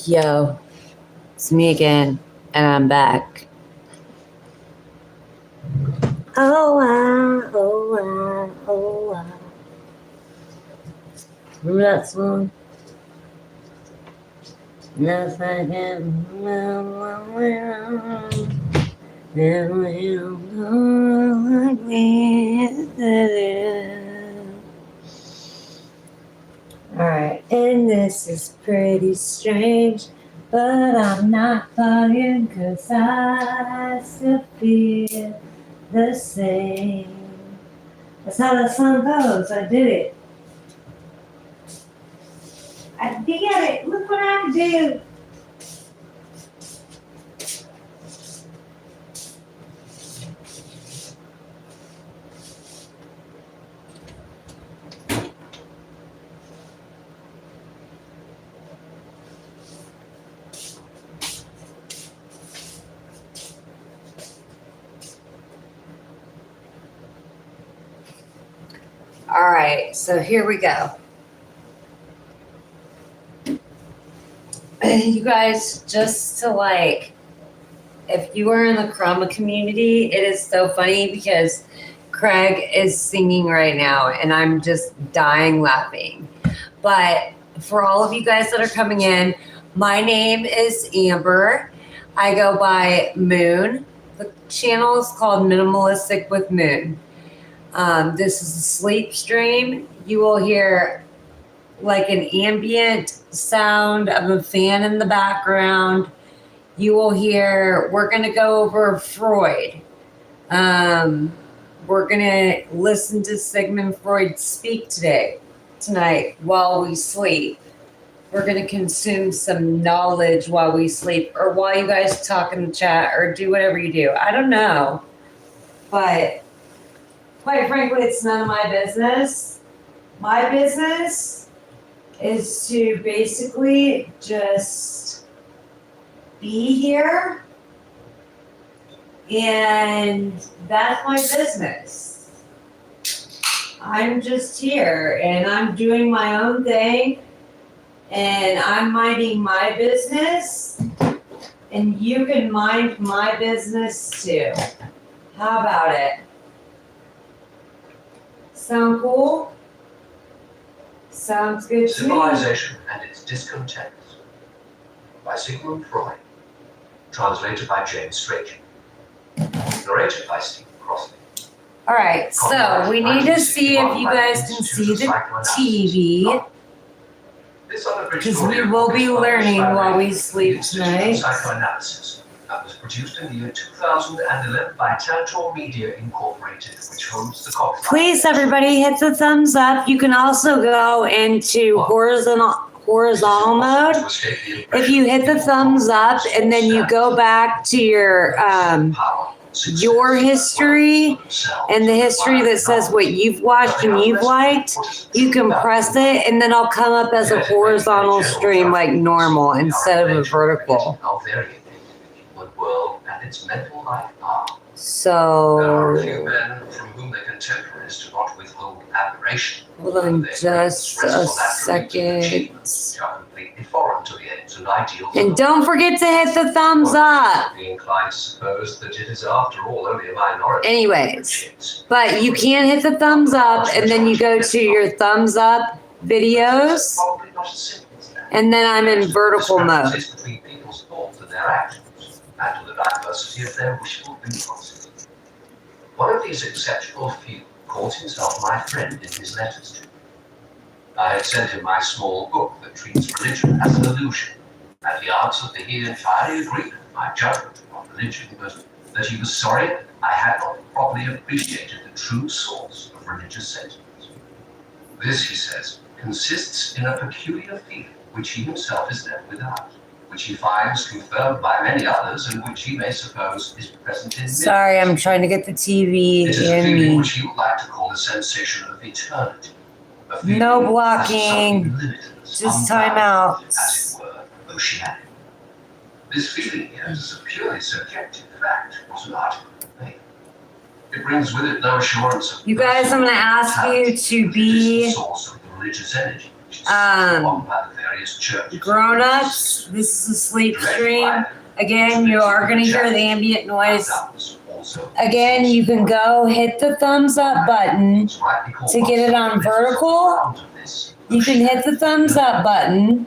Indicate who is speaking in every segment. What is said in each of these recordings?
Speaker 1: Yo, it's me again, and I'm back. Oh, wow, oh, wow, oh, wow. Remember that song? Yes, I can. Alright, and this is pretty strange, but I'm not bugging 'cause I still feel the same. That's how the song goes. I did it. I did it. Look what I do. All right, so here we go. You guys, just to if you are in the Chroma community, it is so funny because Craig is singing right now and I'm just dying laughing. But for all of you guys that are coming in, my name is Amber. I go by Moon. The channel is called Minimalistic with Moon. This is a sleep stream. You will hear like an ambient sound of a fan in the background. You will hear, we're going to go over Freud. We're going to listen to Sigmund Freud speak tonight while we sleep. We're going to consume some knowledge while we sleep, or while you guys talk in the chat, or do whatever you do. I don't know. But quite frankly, it's none of my business. My business is to basically just be here, and that's my business. I'm just here, and I'm doing my own thing, and I'm minding my business, and you can mind my business too. How about it? Sound cool? Sounds good to me.
Speaker 2: Civilization and its Discontents by Sigmund Freud. Translated by James Strachan. Narrated by Stephen Crossley.
Speaker 1: All right, so we need to see if you guys can see the TV, because we will be learning while we sleep tonight.
Speaker 2: Psychoanalysis that was produced in the year 2011 by Teletor Media Incorporated, which holds the copyright.
Speaker 1: Please, everybody, hit the thumbs up. You can also go into horizontal mode. If you hit the thumbs up and then you go back to your history and the history that says what you've watched and you've liked, you can press it and then it'll come up as a horizontal stream like normal instead of a vertical. So
Speaker 2: there are a few men from whom their contemporaries do not withhold admiration.
Speaker 1: Hold on just a second. And don't forget to hit the thumbs up. Anyways, but you can hit the thumbs up and then you go to your thumbs up videos. And then I'm in vertical mode.
Speaker 2: And to the diversity of their wishful impulses. One of these exceptional few calls himself my friend in his letters to me. I had sent him my small book that treats religion as an illusion, and he answered that he entirely agreed with my judgment on religion, but that he was sorry that I had not properly appreciated the true source of religious sentiments. This, he says, consists in a peculiar feeling which he himself is left without, which he finds confirmed by many others, and which he may suppose is present in me.
Speaker 1: Sorry, I'm trying to get the TV
Speaker 2: It is a
Speaker 1: in
Speaker 2: feeling
Speaker 1: me.
Speaker 2: which he would like to call the sensation of eternity.
Speaker 1: No blocking, just timeouts.
Speaker 2: As it were, oceanic. This feeling here is a purely subjective fact, not an article of faith. It brings with it no assurance of.
Speaker 1: You guys, I'm going to ask you to be
Speaker 2: religious energy, which is on by the various churches.
Speaker 1: Grown-ups, this is a sleep stream. Again, you are going to hear the ambient noise. Again, you can go hit the thumbs up button to get it on vertical. You can hit the thumbs up button,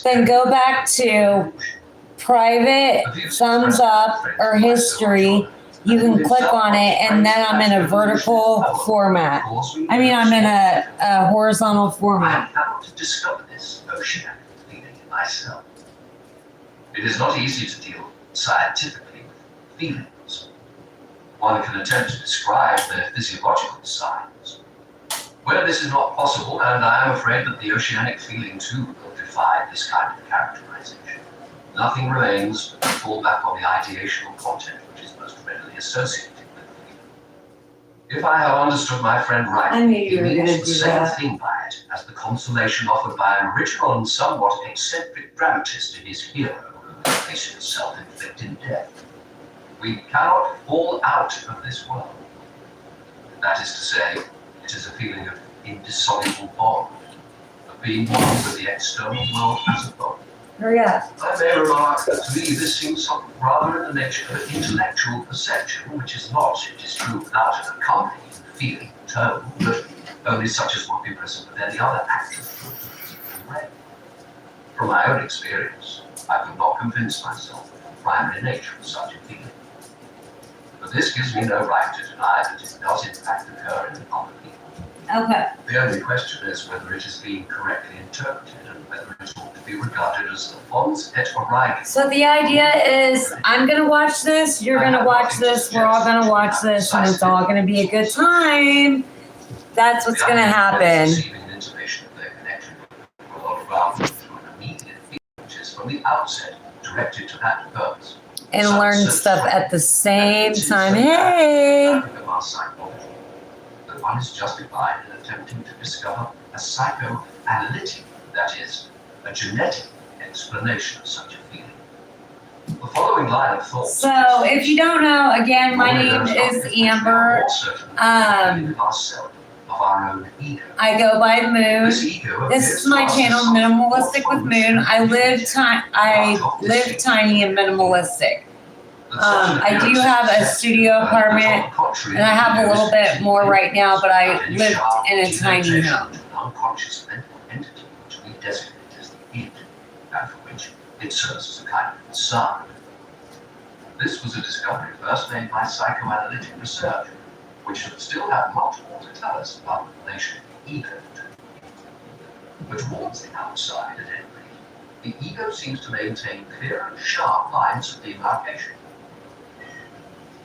Speaker 1: then go back to private, thumbs up, or history. You can click on it, and then I'm in a vertical format. I mean, I'm in a horizontal format.
Speaker 2: I have to discover this oceanic feeling in myself. It is not easy to deal scientifically with feelings. One can attempt to describe their physiological signs. Where this is not possible, and I am afraid that the oceanic feeling too will defy this kind of characterization, nothing remains but to fall back on the ideational content which is most readily associated with the feeling. If I have understood my friend right, he means the same thing by it as the consolation offered by an original and somewhat eccentric dramatist in his hero who faces self-inflicted death. We cannot fall out of this world. That is to say, it is a feeling of indissoluble bond, of being one with the external world as a body.
Speaker 1: Hurry up.
Speaker 2: I may remark that to me this seems something rather in the nature of an intellectual perception, which is not, it is true, without an accompanying feeling, tone, but only such as would be present with any other act of truth and ray. From my own experience, I could not convince myself of the primary nature of such a feeling. But this gives me no right to deny that it does in fact occur in other people.
Speaker 1: Okay.
Speaker 2: The only question is whether it is being correctly interpreted and whether it ought to be regarded as the fons et origin.
Speaker 1: So the idea is, I'm going to watch this, you're going to watch this, we're all going to watch this, and it's all going to be a good time. That's what's going to happen.
Speaker 2: Receiving an intimation of their connection will not rather through an immediate feeling which is from the outset directed to that purpose.
Speaker 1: And learn stuff at the same time. Hey!
Speaker 2: That one is justified in attempting to discover a psychoanalytic, that is, a genetic explanation of such a feeling. The following line of thought.
Speaker 1: So, if you don't know, again, my name is Amber.
Speaker 2: Of our own ego.
Speaker 1: I go by Moon. This is my channel, Minimalistic with Moon. I live tiny and minimalistic. I do have a studio apartment, and I have a little bit more right now, but I lived in a tiny home.
Speaker 2: Unconscious mental entity which we designate as the id, and for which it serves as a kind of facade. This was a discovery first made by psychoanalytic research, which should still have much more to tell us about the relation of the ego to the id. But towards the outside, at any rate, the ego seems to maintain clear and sharp lines of demarcation.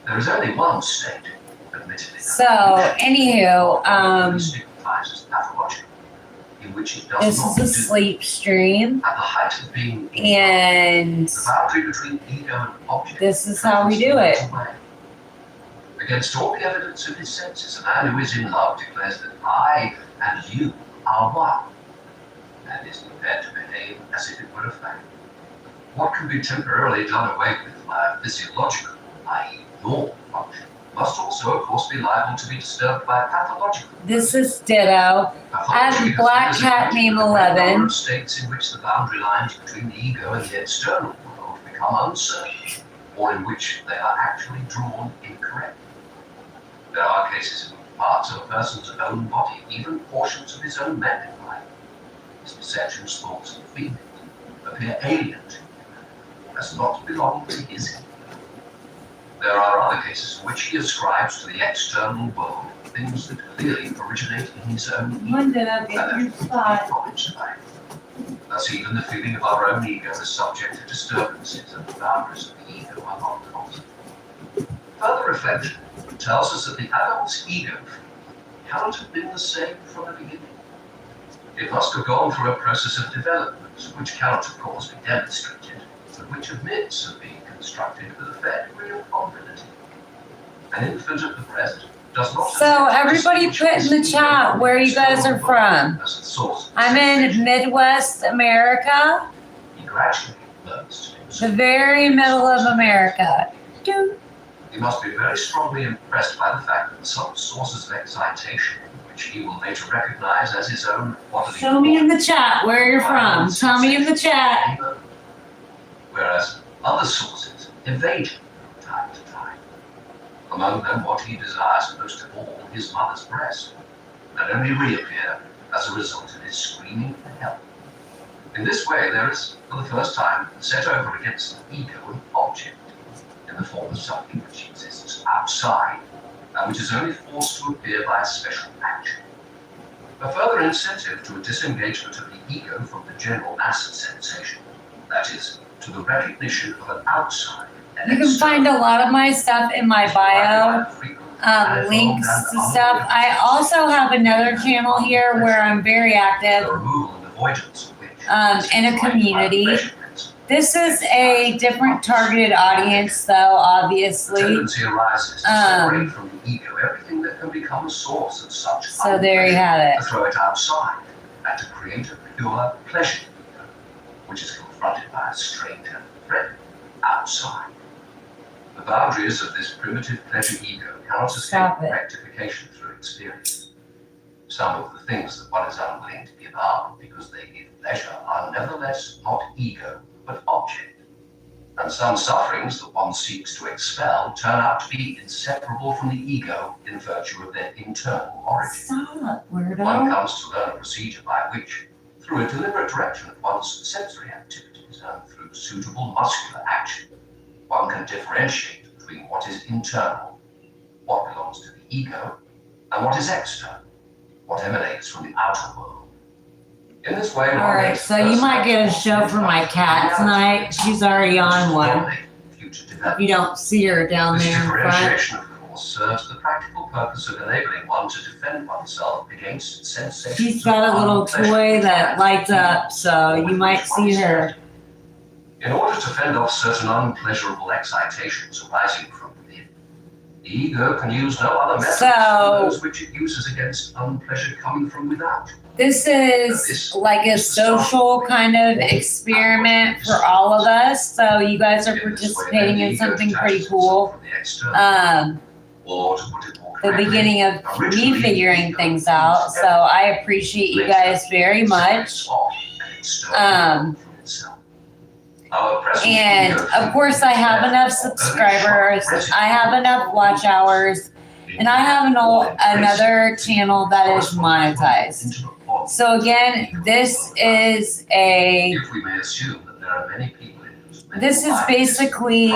Speaker 2: There is only one state, admittedly.
Speaker 1: So, anywho,
Speaker 2: signifies as pathological, in which it does
Speaker 1: this
Speaker 2: not
Speaker 1: is a sleep stream,
Speaker 2: at the height of being
Speaker 1: and
Speaker 2: the boundary between ego and object.
Speaker 1: this is how we do it.
Speaker 2: Against all the evidence of his senses, a man who is in love declares that I and you are one, and is prepared to behave as if it were a fact. What can be temporarily done away with by a physiological, i.e., normal function, must also, of course, be liable to be disturbed by pathological.
Speaker 1: This is ditto. I have a black cat named 11.
Speaker 2: States in which the boundary lines between the ego and the external world become uncertain, or in which they are actually drawn incorrectly. There are cases in which parts of a person's own body, even portions of his own mental life, his perceptions, thoughts, and feelings, appear alien to him, as not belonging to his ego. There are other cases in which he ascribes to the external world things that clearly originate in his own ego, and thus even the feeling of our own ego is subject to disturbances, and the boundaries of the ego are not constant. Further reflection tells us that the adult's ego cannot have been the same from the beginning. It must have gone through a process of development, which cannot, of course, be demonstrated, but which admits of being constructed with a fair degree of probability. An infant at the present does not.
Speaker 1: So everybody put in the chat where you guys are from. I'm in Midwest America,
Speaker 2: He gradually learns to
Speaker 1: the very middle of America.
Speaker 2: He must be very strongly impressed by the fact that some sources of excitation, which he will later recognize as his own bodily
Speaker 1: Show me in the chat where you're from. Tell me in the chat.
Speaker 2: Whereas other sources evade him from time to time. Among them, what he desires most of all, his mother's breast, and only reappear as a result of his screaming for help. In this way, there is, for the first time, set over against the ego an object in the form of something which exists outside and which is only forced to appear by special action. A further incentive to a disengagement of the ego from the general mass of sensation, that is, to the recognition of an outside.
Speaker 1: You can find a lot of my stuff in my bio, links to stuff. I also have another channel here where I'm very active in a community. This is a different targeted audience, though, obviously.
Speaker 2: Tendency arises to separate from the ego everything that can become a source of such.
Speaker 1: So there you have it.
Speaker 2: To throw it outside and to create a pure pleasure ego, which is confronted by a stranger friend outside. The boundaries of this primitive pleasure ego cannot escape rectification through experience. Some of the things that one is unwilling to give up because they give pleasure are nevertheless not ego, but object. And some sufferings that one seeks to expel turn out to be inseparable from the ego in virtue of their internal origin.
Speaker 1: Stop, weirdo.
Speaker 2: One comes to learn a procedure by which, through a deliberate direction of one's sensory activities and through suitable muscular action, one can differentiate between what is internal, what belongs to the ego, and what is external, what emanates from the outer world. In this way,
Speaker 1: alright, so you might get a show for my cat tonight. She's already on one. If you don't see her down there in front.
Speaker 2: Differentiation, of course, serves the practical purpose of enabling one to defend oneself against sensation.
Speaker 1: She's got a little toy that lights up, so you might see her.
Speaker 2: In order to fend off certain unpleasurable excitations arising from within, the ego can use no other methods than those which it uses against unpleasure coming from without.
Speaker 1: This is like a social kind of experiment for all of us. So you guys are participating in something pretty cool. The beginning of me figuring things out. So I appreciate you guys very much. And of course I have enough subscribers. I have enough watch hours. And I have another channel that is monetized. So again, this is basically,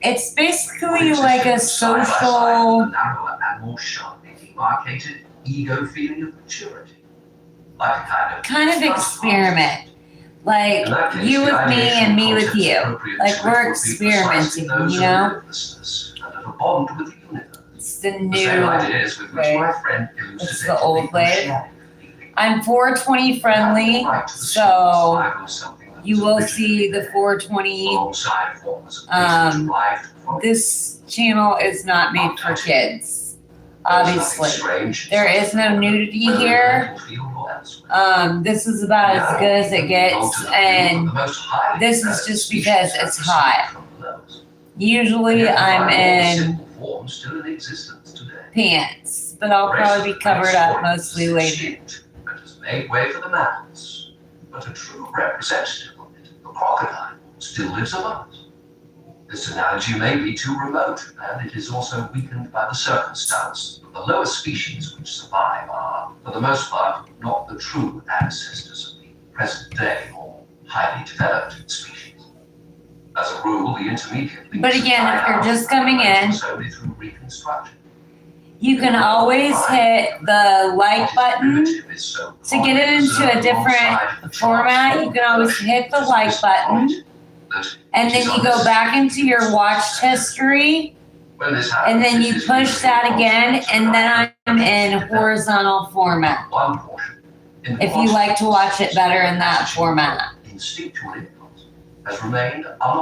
Speaker 1: it's basically like a social,
Speaker 2: ego feeling of maturity, like a
Speaker 1: kind of experiment. Like you with me and me with you. Like we're experimenting, you know? It's the new way. It's the old way. I'm 420 friendly, so you will see the 420. This channel is not made for kids, obviously. There is no nudity here. This is about as good as it gets, and this is just because it's hot. Usually I'm in pants, but I'll probably be covered up mostly later.
Speaker 2: Made way for the mammals, but a true representative of it, the crocodile, still lives among us. This analogy may be too remote, and it is also weakened by the circumstance that the lower species which survive are, for the most part, not the true ancestors of the present day or highly developed species. As a rule, the intermediate links.
Speaker 1: But again, if you're just coming in,
Speaker 2: only through reconstruction.
Speaker 1: You can always hit the like button to get it into a different format. You can always hit the like button, and then you go back into your watched history, and then you push that again, and then I'm in horizontal format. If you like to watch it better in that format.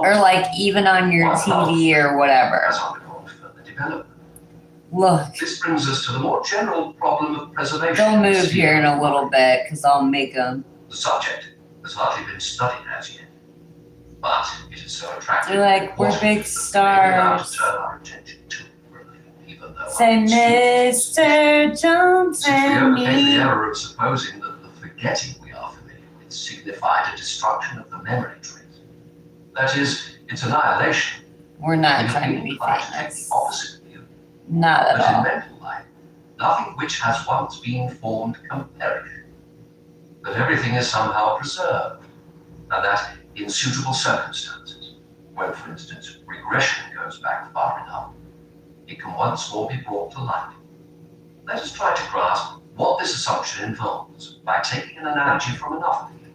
Speaker 1: Or like even on your TV or whatever. Look.
Speaker 2: This brings us to the more general problem of preservation.
Speaker 1: They'll move here in a little bit because I'll make them.
Speaker 2: The subject has hardly been studied as yet, but it is so attractive.
Speaker 1: They're like, we're big stars.
Speaker 2: Turn our attention to for a
Speaker 1: Say, Mr. Jones
Speaker 2: Since we
Speaker 1: and
Speaker 2: overcame the
Speaker 1: me.
Speaker 2: error of supposing that the forgetting we are familiar with signified a destruction of the memory trace. That is, its annihilation.
Speaker 1: We're not
Speaker 2: We have
Speaker 1: trying to
Speaker 2: been
Speaker 1: be
Speaker 2: inclined to take
Speaker 1: famous.
Speaker 2: the opposite view.
Speaker 1: Not at
Speaker 2: But in
Speaker 1: all.
Speaker 2: mental life, nothing which has once been formed can perish. That everything is somehow preserved, and that in suitable circumstances, when, for instance, regression goes back far enough, it can once more be brought to light. Let us try to grasp what this assumption involves by taking an analogy from another field.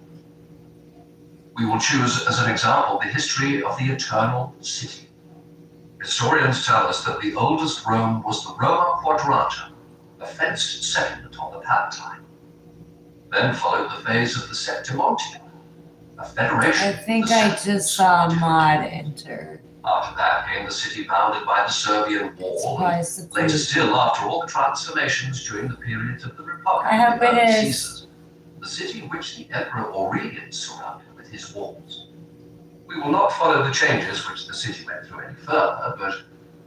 Speaker 2: We will choose as an example the history of the eternal city. Historians tell us that the oldest Rome was the Roma Quadrata, a fenced settlement on the Palatine. Then followed the phase of the Septimontium, a federation.
Speaker 1: I think I just saw a mod enter.
Speaker 2: After that came the city bounded by the Serbian Wall, and later still, after all the transformations during the periods of the Republic
Speaker 1: I hope
Speaker 2: of the
Speaker 1: it
Speaker 2: early
Speaker 1: is.
Speaker 2: Caesars, the city which the Emperor Aurelian surrounded with his walls. We will not follow the changes which the city went through any further, but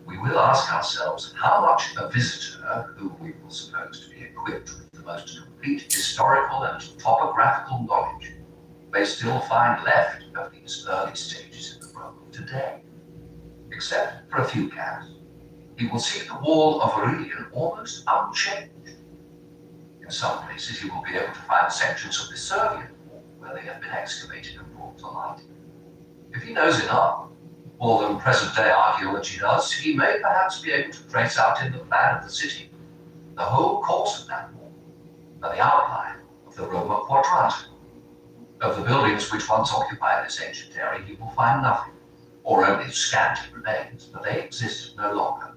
Speaker 2: we will ask ourselves how much a visitor, whom we will suppose to be equipped with the most complete historical and topographical knowledge, may still find left of these early stages in the Rome of today. Except for a few gaps, he will see the wall of Aurelian almost unchanged. In some places, he will be able to find sections of the Servian wall where they have been excavated and brought to light. If he knows enough, more than present-day archaeology does, he may perhaps be able to trace out in the plan of the city the whole course of that wall and the outline of the Roma Quadrata. Of the buildings which once occupied this ancient area, he will find nothing, or only scanty remains, but they exist no longer.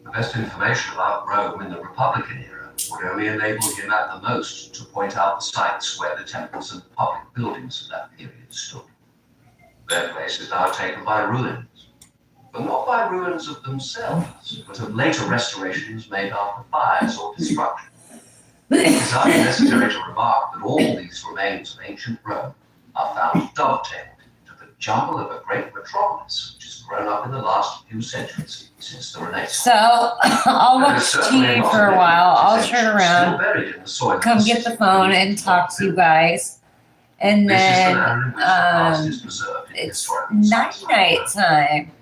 Speaker 2: The best information about Rome in the Republican era would only enable him at the most to point out the sites where the temples and public buildings of that period stood. Their place is now taken by ruins, but not by ruins of themselves, but of later restorations made after fires or destruction. It is hardly necessary to remark that all these remains of ancient Rome are found dovetailed into the jumble of a great metropolis which has grown up in the last few centuries since the Renaissance.
Speaker 1: So I'll watch TV for a while. I'll turn around, come get the phone, and talk to you guys. And then it's night time.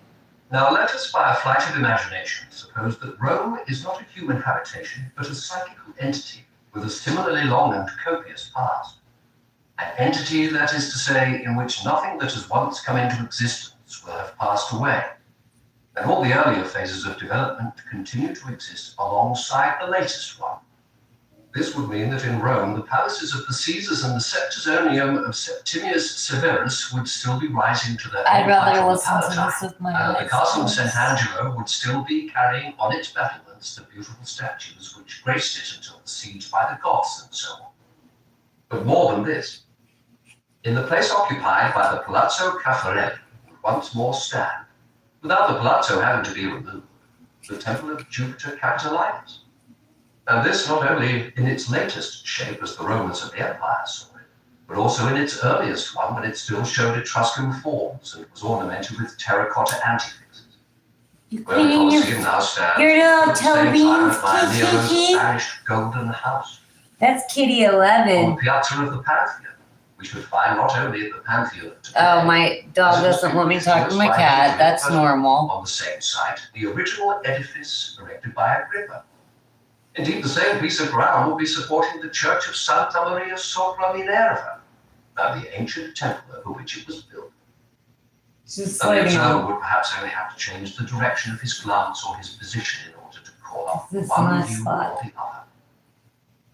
Speaker 2: Now let us, by a flight of imagination, suppose that Rome is not a human habitation, but a psychical entity with a similarly long and copious past. An entity, that is to say, in which nothing that has once come into existence will have passed away, and all the earlier phases of development continue to exist alongside the latest one. This would mean that in Rome, the palaces of the Caesars and the Septizonium of Septimius Severus would still be rising to their
Speaker 1: I'd rather
Speaker 2: on the
Speaker 1: listen to this
Speaker 2: Palatine,
Speaker 1: with my
Speaker 2: and
Speaker 1: eyes
Speaker 2: the castle of
Speaker 1: closed.
Speaker 2: Sant'Angelo would still be carrying on its battlements the beautiful statues which graced it until the siege by the Goths and so on. But more than this, in the place occupied by the Palazzo Caffarelli would once more stand, without the palazzo having to be removed, the temple of Jupiter Capitolinus. And this not only in its latest shape as the Romans of the Empire saw it, but also in its earliest one when it still showed Etruscan forms and was ornamented with terracotta antefixes. Where the Colosseum now stands,
Speaker 1: your little
Speaker 2: at the same time
Speaker 1: toe
Speaker 2: by
Speaker 1: beans,
Speaker 2: Nero's
Speaker 1: Kiki.
Speaker 2: Spanish golden house.
Speaker 1: That's Kitty
Speaker 2: On
Speaker 1: 11.
Speaker 2: the piazza of the Pantheon, we should find not only at the Pantheon today,
Speaker 1: Oh, my dog doesn't let me talk to my cat. That's normal.
Speaker 2: on the same site, the original edifice erected by Agrippa. Indeed, the same piece of ground will be supporting the church of Santa Maria sopra Minerva, now the ancient temple over which it was built.
Speaker 1: Just
Speaker 2: And the
Speaker 1: like,
Speaker 2: observer would perhaps only have to change the direction of his glance or his position in order to call off
Speaker 1: This is
Speaker 2: one
Speaker 1: my
Speaker 2: view
Speaker 1: spot.
Speaker 2: or the other.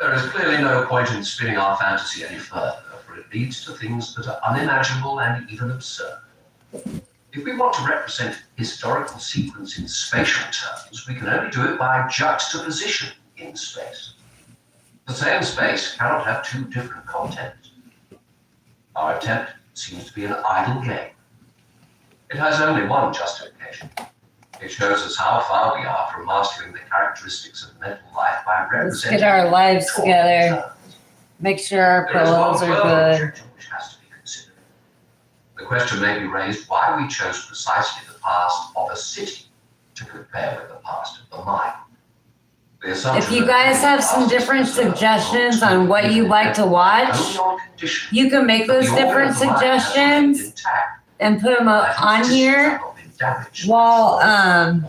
Speaker 2: There is clearly no point in spinning our fantasy any further, for it leads to things that are unimaginable and even absurd. If we want to represent historical sequence in spatial terms, we can only do it by juxtaposition in space. The same space cannot have two different contents. Our attempt seems to be an idle game. It has only one justification. It shows us how far we are from mastering the characteristics of mental life by
Speaker 1: let's
Speaker 2: representing
Speaker 1: get our lives
Speaker 2: talk
Speaker 1: together.
Speaker 2: terms.
Speaker 1: Make sure our
Speaker 2: There is one
Speaker 1: pillows are
Speaker 2: further
Speaker 1: good.
Speaker 2: objection which has to be considered. The question may be raised why we chose precisely the past of a city to compare with the past of the mind.
Speaker 1: If you guys have some different suggestions on what you'd like to watch, you can make those different suggestions and put them on here while I'm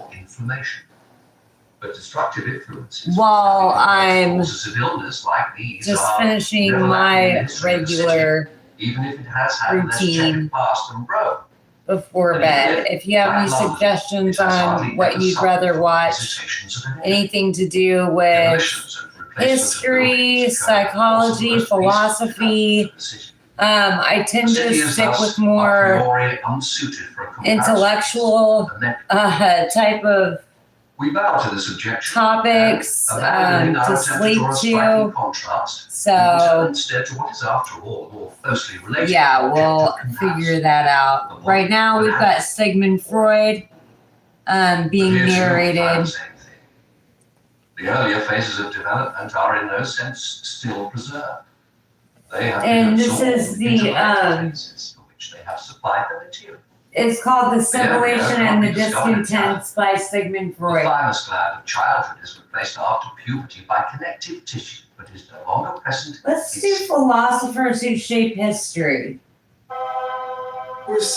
Speaker 1: just finishing my regular routine before bed. If you have any suggestions on what you'd rather watch, anything to do with history, psychology, philosophy, I tend to stick with more intellectual type of topics to sleep to. So, yeah, we'll figure that out. Right now, we've got Sigmund Freud being narrated.
Speaker 2: The earlier phases of development are in no sense still preserved. They have
Speaker 1: And this is the
Speaker 2: for which they have supplied the material.
Speaker 1: It's called The Simulation and the Discontents by Sigmund
Speaker 2: The
Speaker 1: Freud.
Speaker 2: thymus gland of childhood is replaced after puberty by connective tissue, but is no longer present.
Speaker 1: Let's do philosophers who shape history. Let's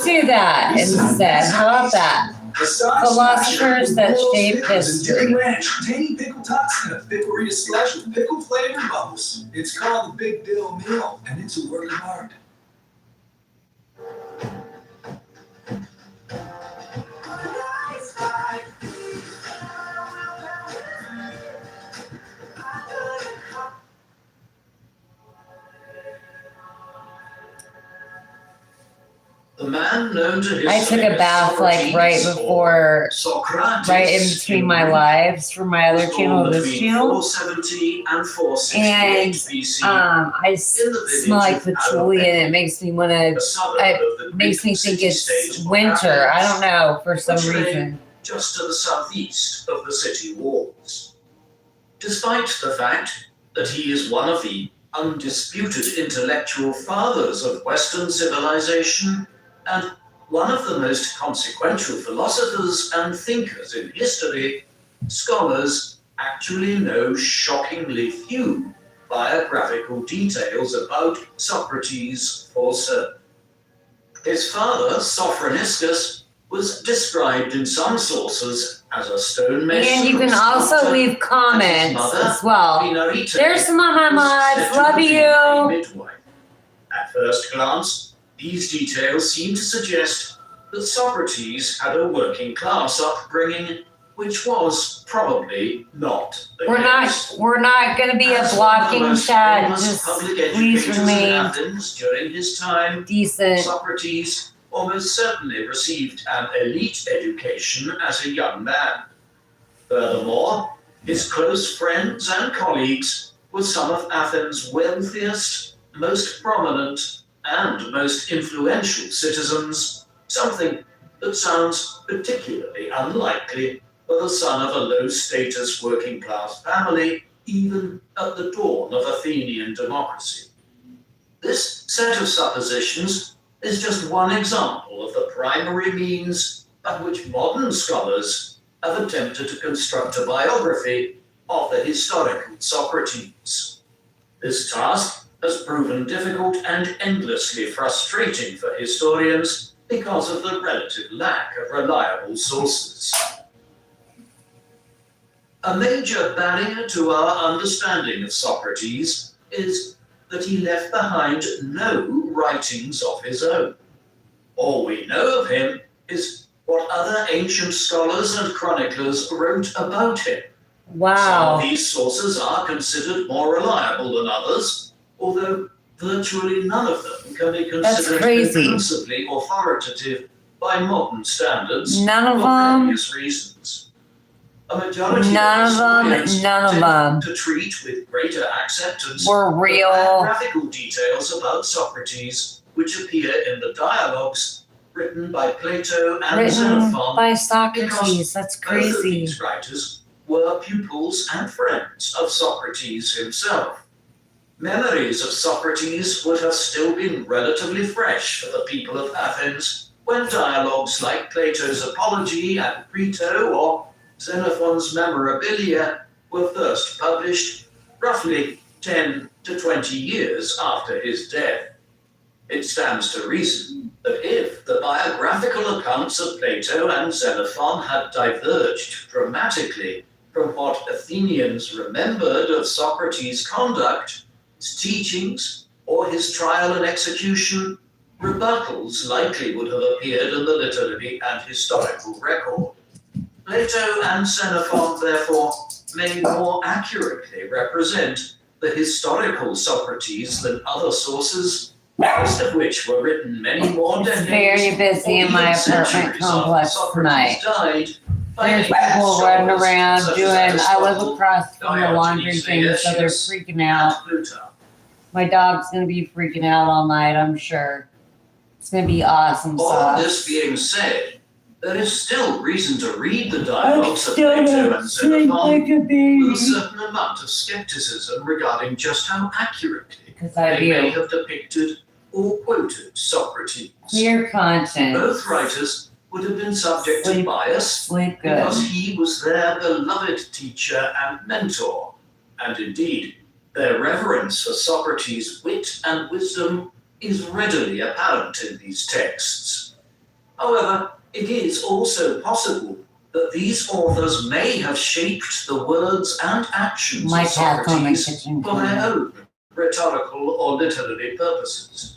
Speaker 1: do that instead. How about that? Philosophers that shape history.
Speaker 3: Tangy pickle tots and a pickle slush with pickle flavored bubbles. It's called the Big Dill Meal, and it's a work of art.
Speaker 4: The man known to
Speaker 1: I took a bath like right before,
Speaker 4: Socrates,
Speaker 1: right in between my lives for my other channel, this channel.
Speaker 4: 470 and 468
Speaker 1: And
Speaker 4: BC,
Speaker 1: I smell like patchouli and it makes me want to, it makes me think it's winter. I don't know, for some reason.
Speaker 4: just to the southeast of the city walls. Despite the fact that he is one of the undisputed intellectual fathers of Western civilization and one of the most consequential philosophers and thinkers in history, scholars actually know shockingly few biographical details about Socrates for certain. His father, Socrates, was described in some sources as a stonemason.
Speaker 1: And you can also leave comments as well. There's some of my mods. Love you.
Speaker 4: Midwife. At first glance, these details seem to suggest that Socrates had a working class upbringing, which was probably not the case.
Speaker 1: We're not going to be a blocking chat. Just please remain
Speaker 4: Athens during his time,
Speaker 1: decent.
Speaker 4: Socrates almost certainly received an elite education as a young man. Furthermore, his close friends and colleagues were some of Athens' wealthiest, most prominent, and most influential citizens, something that sounds particularly unlikely for the son of a low-status working-class family, even at the dawn of Athenian democracy. This set of suppositions is just one example of the primary means by which modern scholars have attempted to construct a biography of the historical Socrates. This task has proven difficult and endlessly frustrating for historians because of the relative lack of reliable sources. A major barrier to our understanding of Socrates is that he left behind no writings of his own. All we know of him is what other ancient scholars and chroniclers wrote about him.
Speaker 1: Wow.
Speaker 4: Some of these sources are considered more reliable than others, although virtually none of them can be considered conclusively authoritative by modern standards
Speaker 1: None of
Speaker 4: for
Speaker 1: them.
Speaker 4: various reasons. A majority
Speaker 1: None of them
Speaker 4: to treat with greater acceptance
Speaker 1: were real.
Speaker 4: biographical details about Socrates, which appear in the dialogues written by Plato and
Speaker 1: Written
Speaker 4: Xenophon,
Speaker 1: by Socrates. That's
Speaker 4: both of
Speaker 1: crazy.
Speaker 4: these writers were pupils and friends of Socrates himself. Memories of Socrates would have still been relatively fresh for the people of Athens when dialogues like Plato's Apology and Crito or Xenophon's memorabilia were first published roughly 10 to 20 years after his death. It stands to reason that if the biographical accounts of Plato and Xenophon had diverged dramatically from what Athenians remembered of Socrates' conduct, his teachings, or his trial and execution, rebuttals likely would have appeared in the literary and historical record. Plato and Xenophon, therefore, may more accurately represent the historical Socrates than other sources, most of which were written many more
Speaker 1: It's
Speaker 4: decades
Speaker 1: very busy in my apartment complex tonight.
Speaker 4: Died.
Speaker 1: There's people running around doing, I was across from the laundry thing, so they're freaking out. My dog's gonna be freaking out all night, I'm sure. It's gonna be awesome
Speaker 4: All
Speaker 1: sauce.
Speaker 4: this being said, there is still reason to read the dialogues of Plato and Xenophon with a certain amount of skepticism regarding just how accurately
Speaker 1: Because I
Speaker 4: they may
Speaker 1: do.
Speaker 4: have depicted or quoted Socrates.
Speaker 1: Clear conscience.
Speaker 4: Both writers would have been subject to
Speaker 1: Sleep.
Speaker 4: bias
Speaker 1: Sleep good.
Speaker 4: because he was their beloved teacher and mentor, and indeed, their reverence for Socrates' wit and wisdom is readily apparent in these texts. However, it is also possible that these authors may have shaped the words and actions
Speaker 1: My
Speaker 4: of
Speaker 1: cat's on my
Speaker 4: Socrates
Speaker 1: kitchen
Speaker 4: for their
Speaker 1: counter.
Speaker 4: own rhetorical or literary purposes.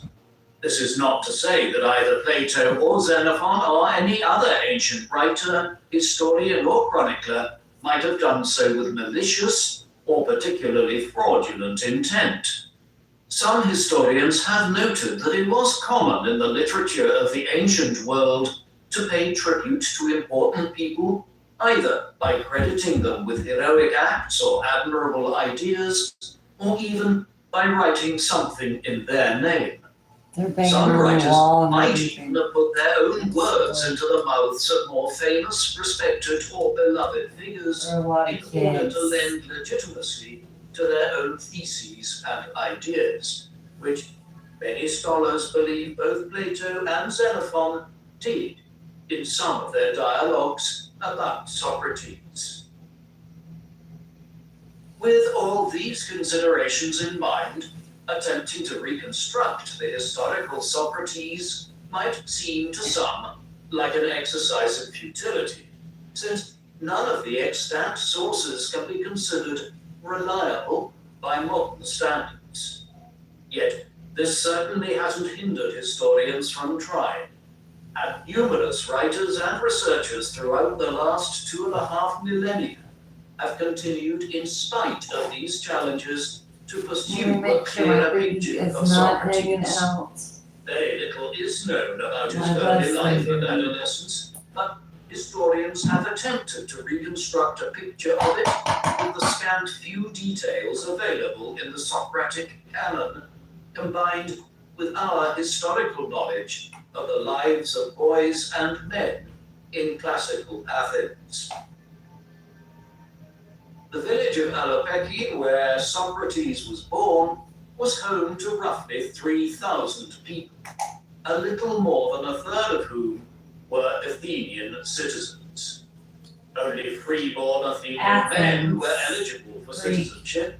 Speaker 4: This is not to say that either Plato or Xenophon or any other ancient writer, historian, or chronicler might have done so with malicious or particularly fraudulent intent. Some historians have noted that it was common in the literature of the ancient world to pay tribute to important people, either by crediting them with heroic acts or admirable ideas, or even by writing something in their name.
Speaker 1: They're banging
Speaker 4: Some
Speaker 1: on the
Speaker 4: writers
Speaker 1: wall and
Speaker 4: might
Speaker 1: everything.
Speaker 4: even have put their own words into the mouths of more famous, respected, or beloved figures
Speaker 1: There are a lot
Speaker 4: in
Speaker 1: of
Speaker 4: order
Speaker 1: kids.
Speaker 4: to lend legitimacy to their own theses and ideas, which many scholars believe both Plato and Xenophon did in some of their dialogues about Socrates. With all these considerations in mind, attempting to reconstruct the historical Socrates might seem to some like an exercise in futility, since none of the extant sources can be considered reliable by modern standards. Yet, this certainly hasn't hindered historians from trying, and numerous writers and researchers throughout the last 2.5 millennia have continued in spite of these challenges to pursue a
Speaker 1: Make sure my
Speaker 4: clearer
Speaker 1: baby
Speaker 4: picture
Speaker 1: is
Speaker 4: of
Speaker 1: not hanging
Speaker 4: Socrates.
Speaker 1: out.
Speaker 4: Very little is known about his
Speaker 1: My
Speaker 4: early
Speaker 1: bless
Speaker 4: life
Speaker 1: you.
Speaker 4: and adolescence, but historians have attempted to reconstruct a picture of it with the scant few details available in the Socratic canon, combined with our historical knowledge of the lives of boys and men in classical Athens. The village of Alopeki, where Socrates was born, was home to roughly 3,000 people, a little more than a third of whom were Athenian citizens. Only free-born Athenian men were eligible for citizenship.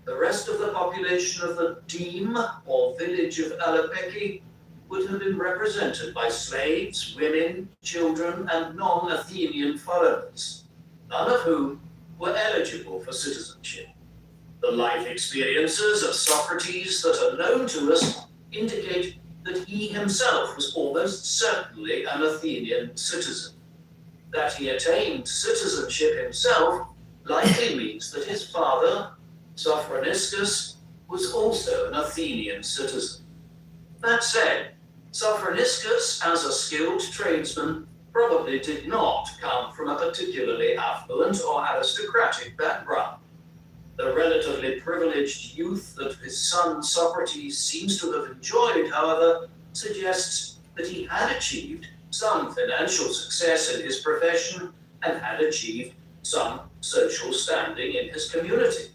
Speaker 4: The rest of the population of the deme, or village of Alopeki, would have been represented by slaves, women, children, and non-Athenian foreigners, none of whom were eligible for citizenship. The life experiences of Socrates that are known to us indicate that he himself was almost certainly an Athenian citizen. That he attained citizenship himself likely means that his father, Sophroniscus, was also an Athenian citizen. That said, Sophroniscus, as a skilled tradesman, probably did not come from a particularly affluent or aristocratic background. The relatively privileged youth that his son Socrates seems to have enjoyed, however, suggests that he had achieved some financial success in his profession and had achieved some social standing in his community.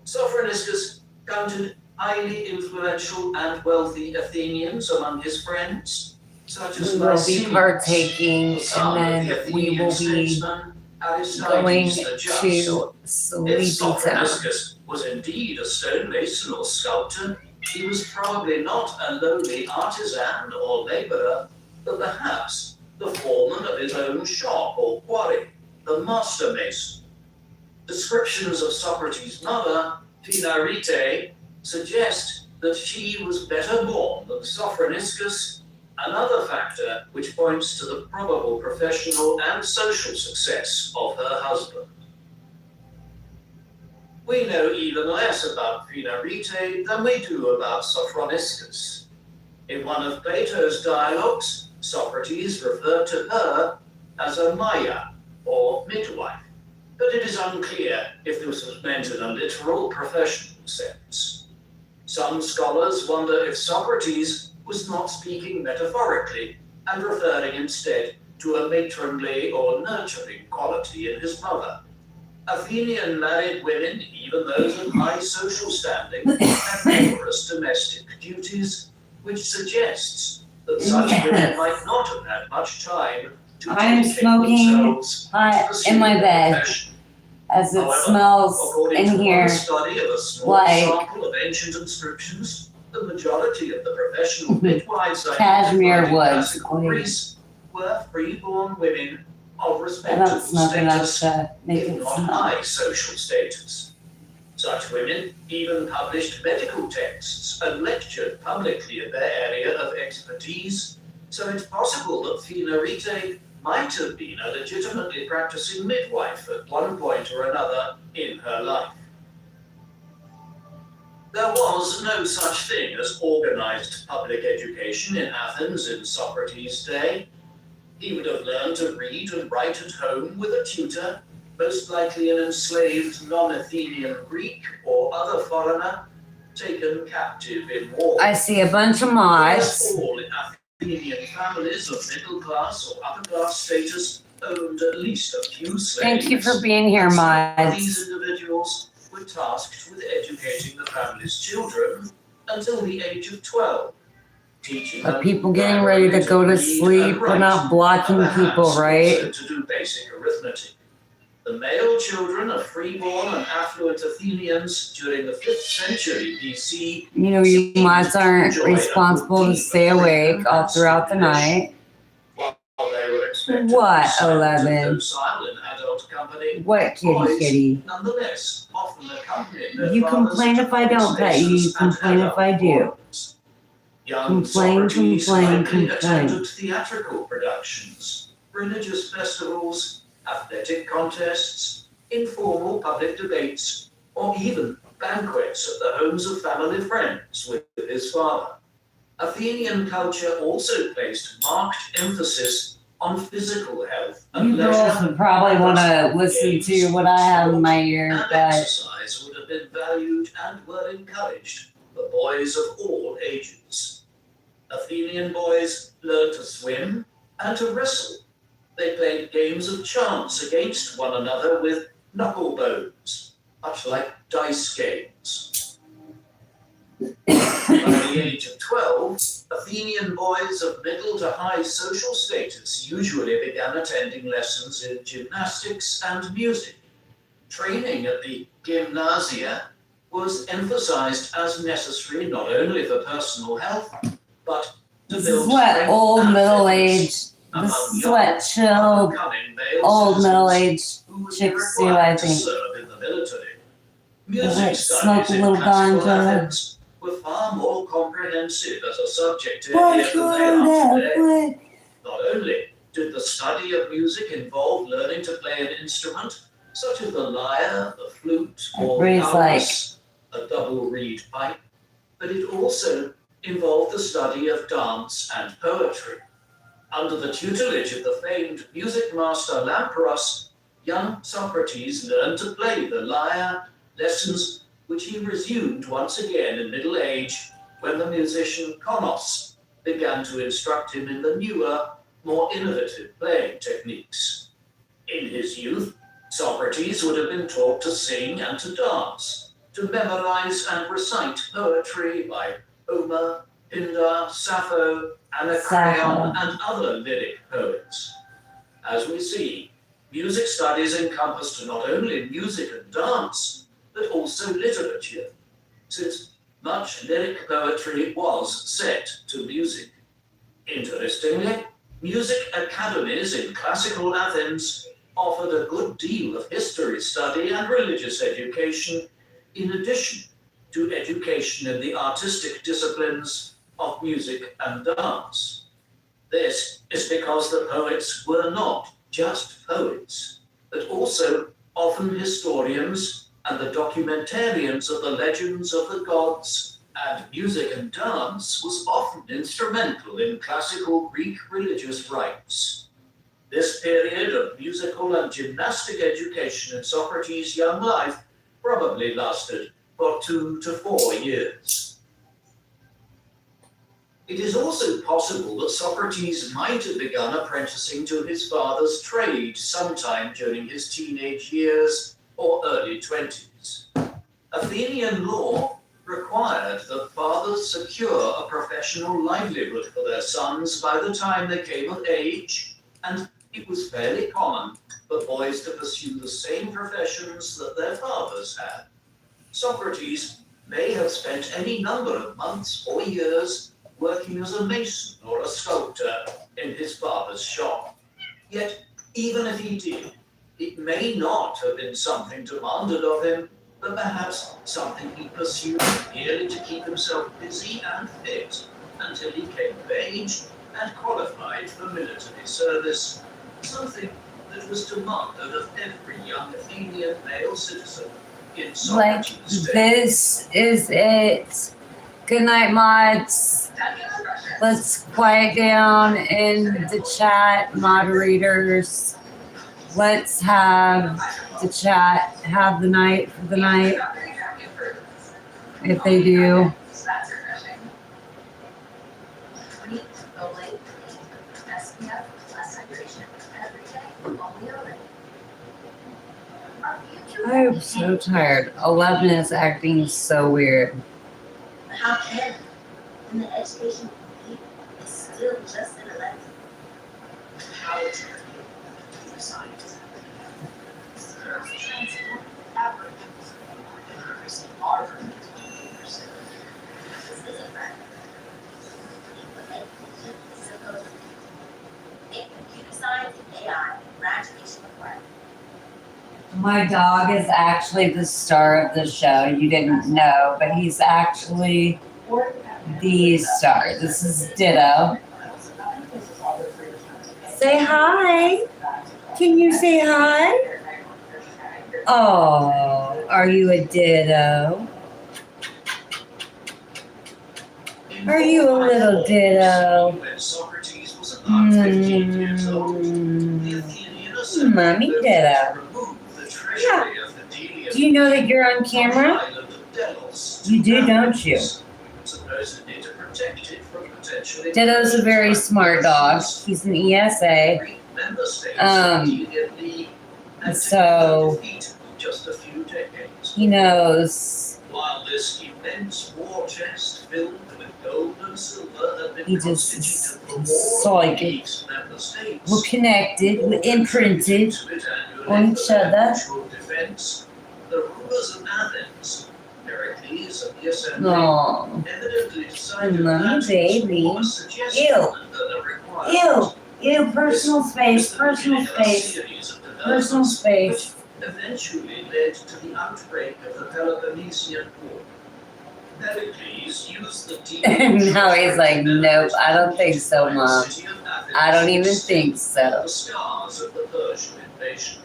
Speaker 4: Sophroniscus counted highly influential and wealthy Athenians among his friends, such as
Speaker 1: We will be
Speaker 4: Licinius,
Speaker 1: partaking,
Speaker 4: the son
Speaker 1: and
Speaker 4: of the
Speaker 1: then we
Speaker 4: Athenian
Speaker 1: will be
Speaker 4: statesman,
Speaker 1: going
Speaker 4: Aristides suggests,
Speaker 1: to
Speaker 4: if
Speaker 1: sleepy town.
Speaker 4: Socrates was indeed a stonemason or sculptor, he was probably not a lowly artisan or laborer, but perhaps the foreman of his own shop or quarry, the master mason. Descriptions of Socrates' mother, Phinarete, suggest that she was better born than Sophroniscus, another factor which points to the probable professional and social success of her husband. We know even less about Phinarete than we do about Sophroniscus. In one of Plato's dialogues, Socrates referred to her as a Maya, or midwife, but it is unclear if this was meant in a literal professional sense. Some scholars wonder if Socrates was not speaking metaphorically and referring instead to a matronly or nurturing quality in his mother. Athenian married women, even those of high social standing, had numerous domestic duties, which suggests that such women might not have had much time to
Speaker 1: I'm
Speaker 4: dedicate
Speaker 1: smoking
Speaker 4: themselves
Speaker 1: hot
Speaker 4: to
Speaker 1: in my
Speaker 4: pursuing
Speaker 1: bed
Speaker 4: the profession.
Speaker 1: as it
Speaker 4: However,
Speaker 1: smells
Speaker 4: according
Speaker 1: in
Speaker 4: to
Speaker 1: here.
Speaker 4: one study of a small
Speaker 1: like
Speaker 4: sample of ancient inscriptions, the majority of the professional midwives
Speaker 1: cashmere
Speaker 4: identified in
Speaker 1: wood.
Speaker 4: classical Greece were freeborn women of
Speaker 1: I don't
Speaker 4: respectable
Speaker 1: smoke enough
Speaker 4: status,
Speaker 1: to make
Speaker 4: if
Speaker 1: it
Speaker 4: not
Speaker 1: smell.
Speaker 4: high social status. Such women even published medical texts and lectured publicly in their area of expertise, so it's possible that Phinarete might have been a legitimately practicing midwife at one point or another in her life. There was no such thing as organized public education in Athens in Socrates' day. He would have learned to read and write at home with a tutor, most likely an enslaved non-Athenian Greek or other foreigner taken captive in war.
Speaker 1: I see a bunch of
Speaker 4: Almost
Speaker 1: mods.
Speaker 4: all Athenian families of middle class or upper class status owned at least a few slaves.
Speaker 1: Thank you for being here,
Speaker 4: And some of these
Speaker 1: mods.
Speaker 4: individuals were tasked with educating the family's children until the age of 12. Teaching
Speaker 1: Are
Speaker 4: them
Speaker 1: people getting ready to go to
Speaker 4: read
Speaker 1: sleep?
Speaker 4: and
Speaker 1: We're
Speaker 4: write,
Speaker 1: not blocking
Speaker 4: and
Speaker 1: people,
Speaker 4: perhaps
Speaker 1: right?
Speaker 4: also to do basic arithmetic. The male children of freeborn and affluent Athenians during the 5th century BC.
Speaker 1: You know, you mods aren't responsible to stay awake all throughout the night.
Speaker 4: While they were expected
Speaker 1: What,
Speaker 4: to be silent and
Speaker 1: 11?
Speaker 4: docile in adult company,
Speaker 1: What, kitty kitty?
Speaker 4: nonetheless often accompanied their
Speaker 1: You
Speaker 4: fathers
Speaker 1: complain
Speaker 4: to
Speaker 1: if I don't
Speaker 4: public
Speaker 1: pet you. You
Speaker 4: spaces and
Speaker 1: complain if I
Speaker 4: adult
Speaker 1: do.
Speaker 4: forums. Young
Speaker 1: Complain,
Speaker 4: Socrates
Speaker 1: complain,
Speaker 4: likely
Speaker 1: complain.
Speaker 4: attended theatrical productions, religious festivals, athletic contests, informal public debates, or even banquets at the homes of family friends with his father. Athenian culture also placed marked emphasis on physical health and
Speaker 1: You girls
Speaker 4: leisure.
Speaker 1: would probably want to listen to what I have in my ear,
Speaker 4: And
Speaker 1: but
Speaker 4: exercise would have been valued and were encouraged for boys of all ages. Athenian boys learned to swim and to wrestle. They played games of chance against one another with knuckle bones, much like dice games. By the age of 12, Athenian boys of middle to high social status usually began attending lessons in gymnastics and music. Training at the gymnasia was emphasized as necessary not only for personal health, but to
Speaker 1: this
Speaker 4: build
Speaker 1: is what
Speaker 4: strength
Speaker 1: old
Speaker 4: and
Speaker 1: middle-aged,
Speaker 4: among
Speaker 1: this is
Speaker 4: young,
Speaker 1: what chilled
Speaker 4: upcoming male
Speaker 1: old
Speaker 4: citizens
Speaker 1: middle-aged
Speaker 4: who would be
Speaker 1: chicks do, I
Speaker 4: required to
Speaker 1: think.
Speaker 4: serve in the military.
Speaker 1: They
Speaker 4: Music
Speaker 1: like smoke
Speaker 4: studies
Speaker 1: a
Speaker 4: in
Speaker 1: little
Speaker 4: classical
Speaker 1: ganja.
Speaker 4: Athens were far more comprehensive as a subject area than they are today. Not only did the study of music involve learning to play an instrument, such as the lyre, the flute, or the
Speaker 1: Everybody's
Speaker 4: almus, a double reed pipe, but it also involved the study of dance and poetry. Under the tutelage of the famed music master Lamprias, young Socrates learned to play the lyre, lessons which he resumed once again in middle age when the musician Konos began to instruct him in the newer, more innovative playing techniques. In his youth, Socrates would have been taught to sing and to dance, to memorize and recite poetry by Homer, Pindar, Sappho, Anacreon, and other lyric poets. As we see, Music studies encompassed not only music and dance, but also literature, since much lyric poetry was set to music. Interestingly, music academies in classical Athens offered a good deal of history study and religious education, in addition to education in the artistic disciplines of music and dance. This is because the poets were not just poets, but also often historians and the documentarians of the legends of the gods, and music and dance was often instrumental in classical Greek religious rites. This period of musical and gymnastic education in Socrates' young life probably lasted for 2 to 4 years. It is also possible that Socrates might have begun apprenticing to his father's trade sometime during his teenage years or early 20s. Athenian law required that fathers secure a professional livelihood for their sons by the time they came of age, and it was fairly common for boys to pursue the same professions that their fathers had. Socrates may have spent any number of months or years working as a mason or a sculptor in his father's shop. Yet, even if he did, it may not have been something demanded of him, but perhaps something he pursued merely to keep himself busy and fit until he came of age and qualified for military service, something that was demanded of every young Athenian male citizen in
Speaker 1: Like,
Speaker 4: Socrates' day.
Speaker 1: this is it. Good night, mods. Let's quiet down in the chat, moderators. Let's have the chat have the night for the night, if they do. I'm so tired. 11 is acting so weird.
Speaker 5: How can when the education is still just an elective? How is it for science? Average. University of Harvard. This isn't right. In computer science and AI, graduation required.
Speaker 1: My dog is actually the star of the show. You didn't know, but he's actually the star. This is Ditto. Say hi. Can you say hi? Oh, are you a Ditto? Are you a little Ditto?
Speaker 4: When Socrates was about 15 years old, the Athenian Assembly
Speaker 1: Mommy
Speaker 4: voted
Speaker 1: Ditto.
Speaker 4: to remove the treasury of the Delian
Speaker 1: Do you know that you're on camera?
Speaker 4: island of Delos to
Speaker 1: You do, don't
Speaker 4: Athens,
Speaker 1: you?
Speaker 4: supposedly to protect it from potentially
Speaker 1: Ditto's a very smart dog. He's an ESA.
Speaker 4: Greek member states
Speaker 1: Um,
Speaker 4: of the Delian League had
Speaker 1: so-
Speaker 4: been defeated in just a few decades.
Speaker 1: He knows.
Speaker 4: While this immense war chest filled with gold and silver had been
Speaker 1: He just
Speaker 4: constituted for
Speaker 1: saw
Speaker 4: war
Speaker 1: like
Speaker 4: of the
Speaker 1: it.
Speaker 4: League's member states,
Speaker 1: We're connected. We're imprinted on each other.
Speaker 4: Defense, the rulers of Athens, Pericles and the Assembly,
Speaker 1: Oh,
Speaker 4: evidently decided
Speaker 1: Mommy,
Speaker 4: that was
Speaker 1: baby.
Speaker 4: more a suggestion
Speaker 1: Ew.
Speaker 4: than a requirement.
Speaker 1: ew, personal space,
Speaker 4: This
Speaker 1: personal
Speaker 4: was the beginning of a
Speaker 1: space,
Speaker 4: series of
Speaker 1: personal
Speaker 4: developments
Speaker 1: space.
Speaker 4: which eventually led to the outbreak of the Peloponnesian War. Pericles used the
Speaker 1: And now he's like, nope, I don't think so, Mom. I don't even think so.
Speaker 4: The scars of the Persian invasion.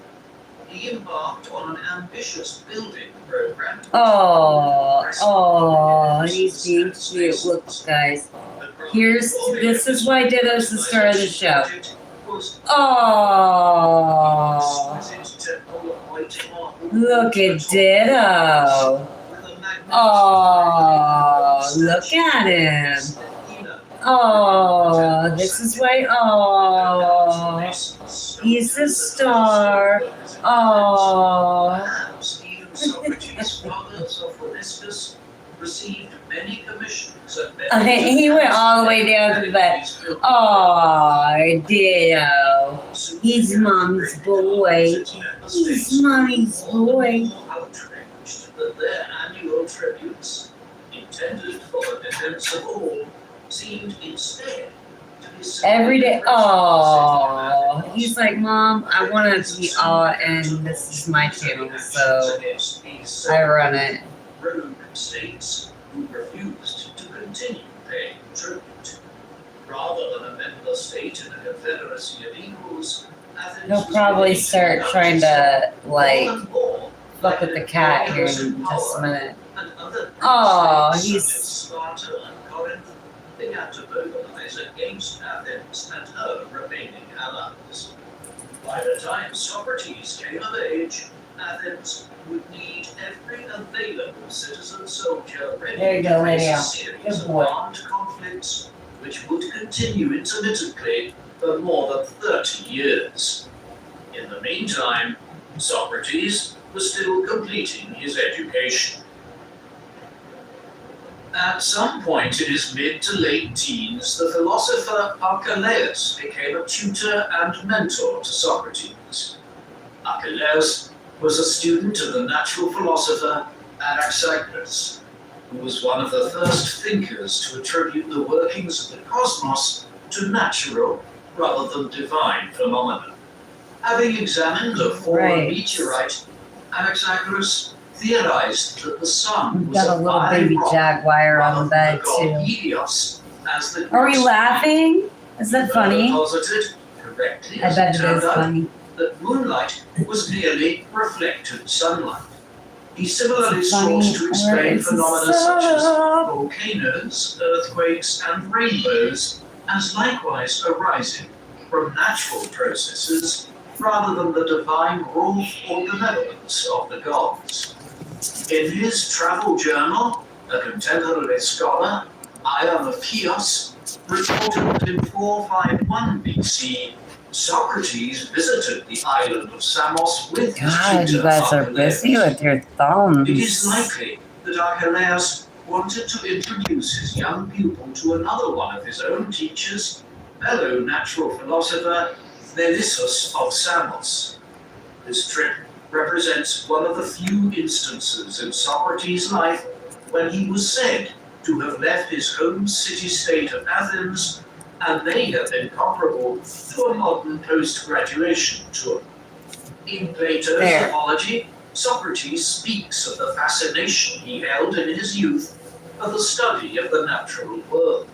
Speaker 4: He embarked on an ambitious building program.
Speaker 1: Oh, he's being cute. Look, guys. This is why Ditto's the star of the show. Oh, look at Ditto. Oh, look at him. Oh, this is why. Oh, he's the star. Oh.
Speaker 4: Perhaps even Socrates' father Sophoniscus received many commissions and
Speaker 1: He went all the way down to the bed. Oh, Ditto. He's Mom's boy. He's Mommy's boy.
Speaker 4: Outraged that their annual tributes, intended for the defense of all, seemed instead to be
Speaker 1: Every day. Oh, he's like, Mom, I want to be all, and this is my channel, so I run it.
Speaker 4: rogue states who refused to continue paying tribute. Rather than a member state in a confederacy of equals, Athens
Speaker 1: He'll
Speaker 4: was
Speaker 1: probably
Speaker 4: beginning
Speaker 1: start
Speaker 4: to
Speaker 1: trying to, like,
Speaker 4: more and more
Speaker 1: fuck with the cat here in just a minute.
Speaker 4: and other
Speaker 1: Oh,
Speaker 4: states
Speaker 1: he's-
Speaker 4: such as Sparta and Corinth began to mobilize against Athens and her remaining allies. By the time Socrates came of age, Athens would need every available citizen soldier ready
Speaker 1: There you
Speaker 4: to
Speaker 1: go,
Speaker 4: face
Speaker 1: Lydia.
Speaker 4: a series
Speaker 1: Good
Speaker 4: of
Speaker 1: boy.
Speaker 4: armed conflicts which would continue intermittently for more than 30 years. In the meantime, Socrates was still completing his education. At some point in his mid to late teens, the philosopher Archelaus became a tutor and mentor to Socrates. Archelaus was a student of the natural philosopher Anaxagoras, who was one of the first thinkers to attribute the workings of the cosmos to natural rather than divine phenomena. Having examined a fallen
Speaker 1: Right.
Speaker 4: meteorite, Anaxagoras theorized that the sun
Speaker 1: We've
Speaker 4: was
Speaker 1: got a
Speaker 4: a
Speaker 1: little
Speaker 4: fiery
Speaker 1: baby
Speaker 4: rock
Speaker 1: jaguar on
Speaker 4: rather
Speaker 1: the
Speaker 4: than
Speaker 1: bed,
Speaker 4: the god
Speaker 1: too.
Speaker 4: Helios, as the
Speaker 1: Are we
Speaker 4: Greeks
Speaker 1: laughing? Is that funny?
Speaker 4: posited, correctly
Speaker 1: I
Speaker 4: as
Speaker 1: bet
Speaker 4: it
Speaker 1: it
Speaker 4: turned
Speaker 1: is
Speaker 4: out,
Speaker 1: funny.
Speaker 4: that moonlight was merely reflected sunlight. He similarly
Speaker 1: Is it
Speaker 4: sought
Speaker 1: funny
Speaker 4: to
Speaker 1: or
Speaker 4: explain
Speaker 1: is it
Speaker 4: phenomena such as
Speaker 1: so?
Speaker 4: volcanoes, earthquakes, and rainbows as likewise arising from natural processes rather than the divine rule or benevolence of the gods. In his travel journal, a contemporary scholar, Ion of Chios, reported that in 451 BC, Socrates visited the island of Samos with his
Speaker 1: God, you
Speaker 4: tutor
Speaker 1: guys are
Speaker 4: Archelaus.
Speaker 1: busy with your
Speaker 4: It is
Speaker 1: thumbs.
Speaker 4: likely that Archelaus wanted to introduce his young pupil to another one of his own teachers, fellow natural philosopher Melissus of Samos. This trip represents one of the few instances in Socrates' life when he was said to have left his home city-state of Athens and may have been comparable to a modern post-graduation tour. In Plato's
Speaker 1: There.
Speaker 4: Apology, Socrates speaks of the fascination he held in his youth for the study of the natural world.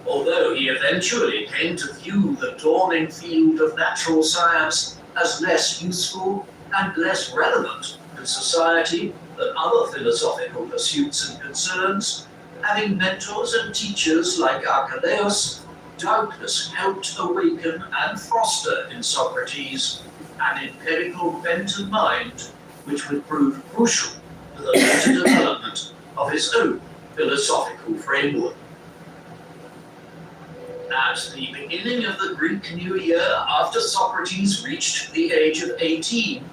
Speaker 4: Although he eventually came to view the dawning field of natural science as less useful and less relevant to society than other philosophical pursuits and concerns, having mentors and teachers like Archelaus doubtless helped awaken and foster in Socrates an empirical bent of mind which would prove crucial to the later development of his own philosophical framework. At the beginning of the Greek New Year, after Socrates reached the age of 18,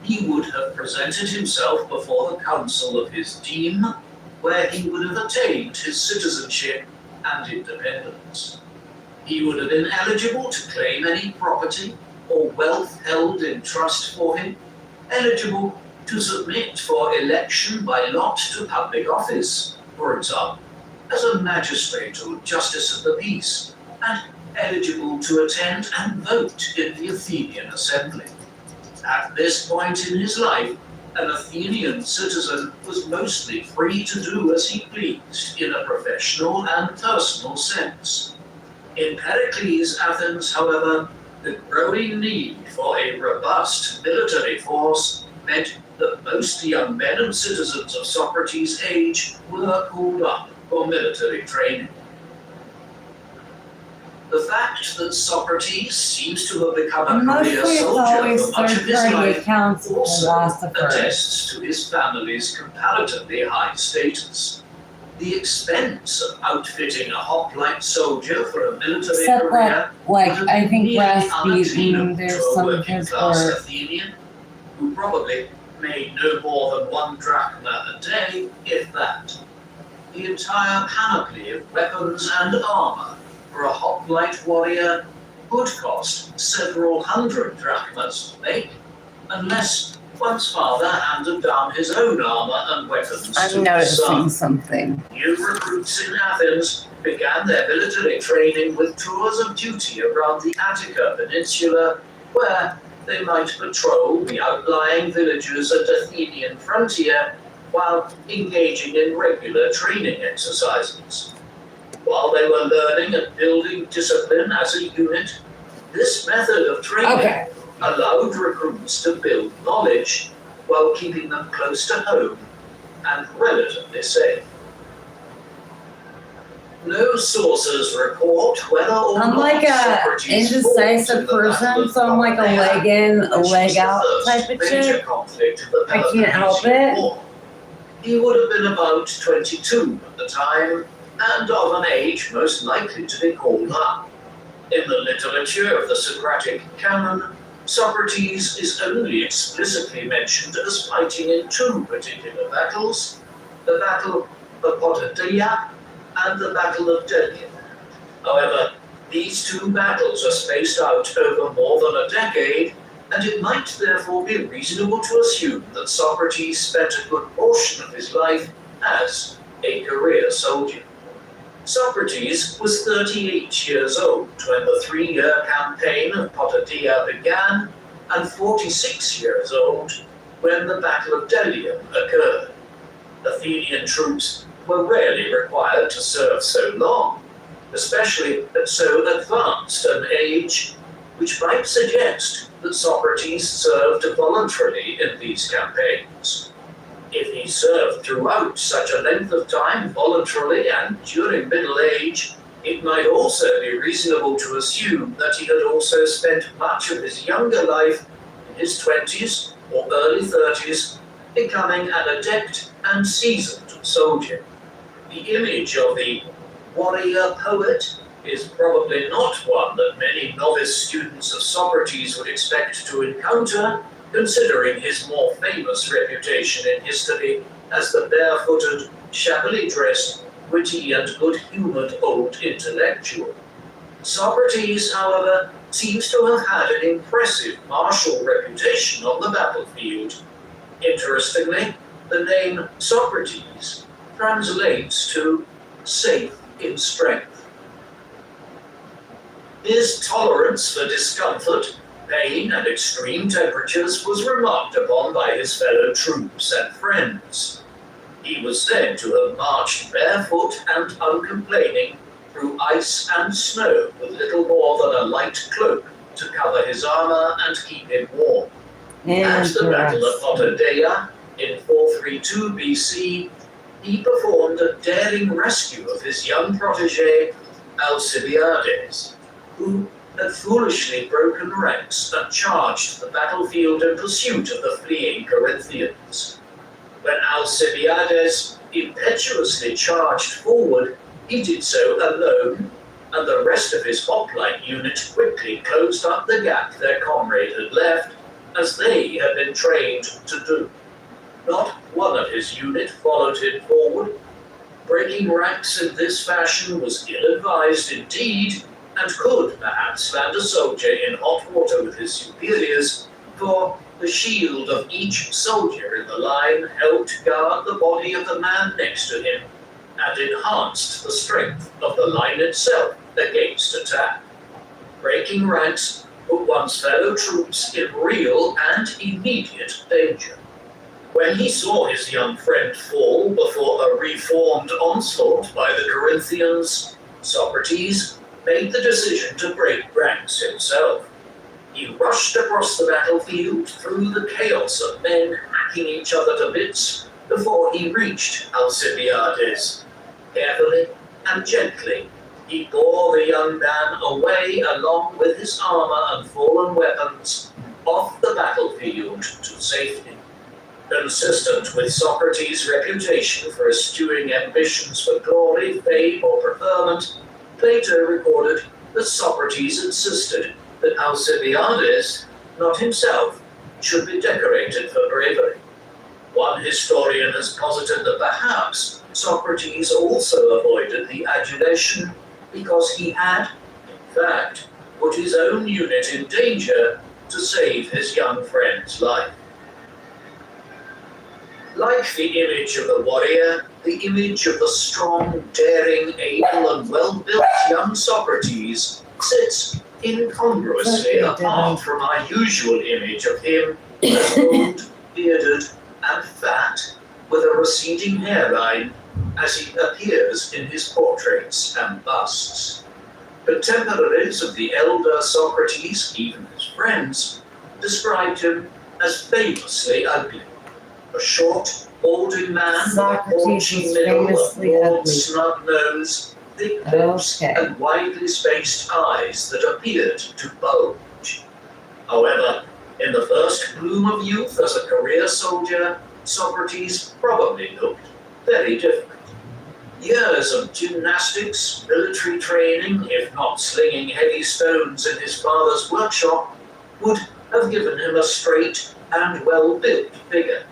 Speaker 4: he would have presented himself before the council of his deme, where he would have attained his citizenship and independence. He would have been eligible to claim any property or wealth held in trust for him, eligible to submit for election by lot to public office, for example, as a magistrate or justice of the peace, and eligible to attend and vote in the Athenian assembly. At this point in his life, an Athenian citizen was mostly free to do as he pleased in a professional and personal sense. In Pericles' Athens, however, the growing need for a robust military force meant that most young men and citizens of Socrates' age were called up for military training. The fact that Socrates seems to have become a
Speaker 1: Mostly
Speaker 4: career
Speaker 1: it's
Speaker 4: soldier
Speaker 1: always
Speaker 4: for much of his
Speaker 1: third-party
Speaker 4: life
Speaker 1: accounts of
Speaker 4: also
Speaker 1: philosophers.
Speaker 4: attests to his family's comparatively high status. The expense of outfitting a hoplite soldier for a military
Speaker 1: Except
Speaker 4: career
Speaker 1: that, like,
Speaker 4: would have
Speaker 1: I think
Speaker 4: been
Speaker 1: Rasputin,
Speaker 4: unattainable
Speaker 1: there's
Speaker 4: to a
Speaker 1: some of
Speaker 4: working
Speaker 1: his
Speaker 4: class
Speaker 1: work.
Speaker 4: Athenian, who probably made no more than 1 drachma a day, if that. the entire panoply of weapons and armor for a hoplite warrior would cost several hundred drachmas to make, unless one's father handed down his own armor and weapons
Speaker 1: I'm
Speaker 4: to his
Speaker 1: noticing
Speaker 4: son.
Speaker 1: something.
Speaker 4: New recruits in Athens began their military training with tours of duty around the Attica Peninsula, where they might patrol the outlying villages and Athenian frontier while engaging in regular training exercises. While they were learning and building discipline as a unit, this method of training allowed recruits to build knowledge while keeping them close to home and relatively safe. No sources report whether or
Speaker 1: I'm
Speaker 4: not
Speaker 1: like a
Speaker 4: Socrates
Speaker 1: indecisive person, so I'm like a leg in, a leg out type of shit. I can't help it.
Speaker 4: He would have been about 22 at the time, and of an age most likely to be called up. In the literature of the Socratic canon, Socrates is only explicitly mentioned as fighting in two particular battles, the Battle of Potidaea and the Battle of Delium. However, these two battles are spaced out over more than a decade, and it might therefore be reasonable to assume that Socrates spent a good portion of his life as a career soldier. Socrates was 38 years old when the 3-year campaign of Potidaea began, and 46 years old when the Battle of Delium occurred. Athenian troops were rarely required to serve so long, especially at so advanced an age, which might suggest that Socrates served voluntarily in these campaigns. If he served throughout such a length of time voluntarily and during middle age, it might also be reasonable to assume that he had also spent much of his younger life in his 20s or early 30s, becoming an adept and seasoned soldier. The image of the warrior poet is probably not one that many novice students of Socrates would expect to encounter, considering his more famous reputation in history as the barefooted, shabbily dressed, witty and good-humored old intellectual. Socrates, however, seems to have had an impressive martial reputation on the battlefield. Interestingly, the name Socrates translates to safe in strength. His tolerance for discomfort, pain, and extreme temperatures was remarked upon by his fellow troops and friends. He was said to have marched barefoot and uncomplaining through ice and snow with little more than a light cloak to cover his armor and keep him warm. At the Battle of Potidaea in 432 BC, he performed a daring rescue of his young protege, Alcibiades, who had foolishly broken ranks and charged the battlefield in pursuit of the fleeing Corinthians. When Alcibiades impetuously charged forward, he did so alone, and the rest of his hoplite unit quickly closed up the gap their comrade had left, as they had been trained to do. Not one of his unit followed him forward. Breaking ranks in this fashion was ill-advised indeed, and could perhaps land a soldier in hot water with his superiors, for the shield of each soldier in the line helped guard the body of the man next to him, and enhanced the strength of the line itself against attack. Breaking ranks put one's fellow troops in real and immediate danger. When he saw his young friend fall before a reformed onslaught by the Corinthians, Socrates made the decision to break ranks himself. He rushed across the battlefield through the chaos of men hacking each other to bits before he reached Alcibiades. Carefully and gently, he bore the young man away along with his armor and fallen weapons off the battlefield to safety. Consistent with Socrates' reputation for eschewing ambitions for glory, fame, or preferment, Plato recorded that Socrates insisted that Alcibiades, not himself, should be decorated for bravery. One One historian has posited that perhaps Socrates also avoided the adulation because he had, in fact, put his own unit in danger to save his young friend's life. Like the image of the warrior, the image of the strong, daring, able, and well-built young Socrates sits incongruously apart from our usual image of him as old, bearded, and fat, with a receding hairline, as he appears in his portraits and busts. Contemporaries of the elder Socrates, even his friends, described him as famously ugly. A short, balding man with a
Speaker 1: Socrates
Speaker 4: paunchy
Speaker 1: is
Speaker 4: middle, a
Speaker 1: famously
Speaker 4: broad,
Speaker 1: ugly.
Speaker 4: snub nose, thick lips,
Speaker 1: Okay.
Speaker 4: and widely spaced eyes that appeared to bulge. However, in the first bloom of youth as a career soldier, Socrates probably looked very different. Years of gymnastics, military training, if not slinging heavy stones in his father's workshop, would have given him a straight and well-built figure.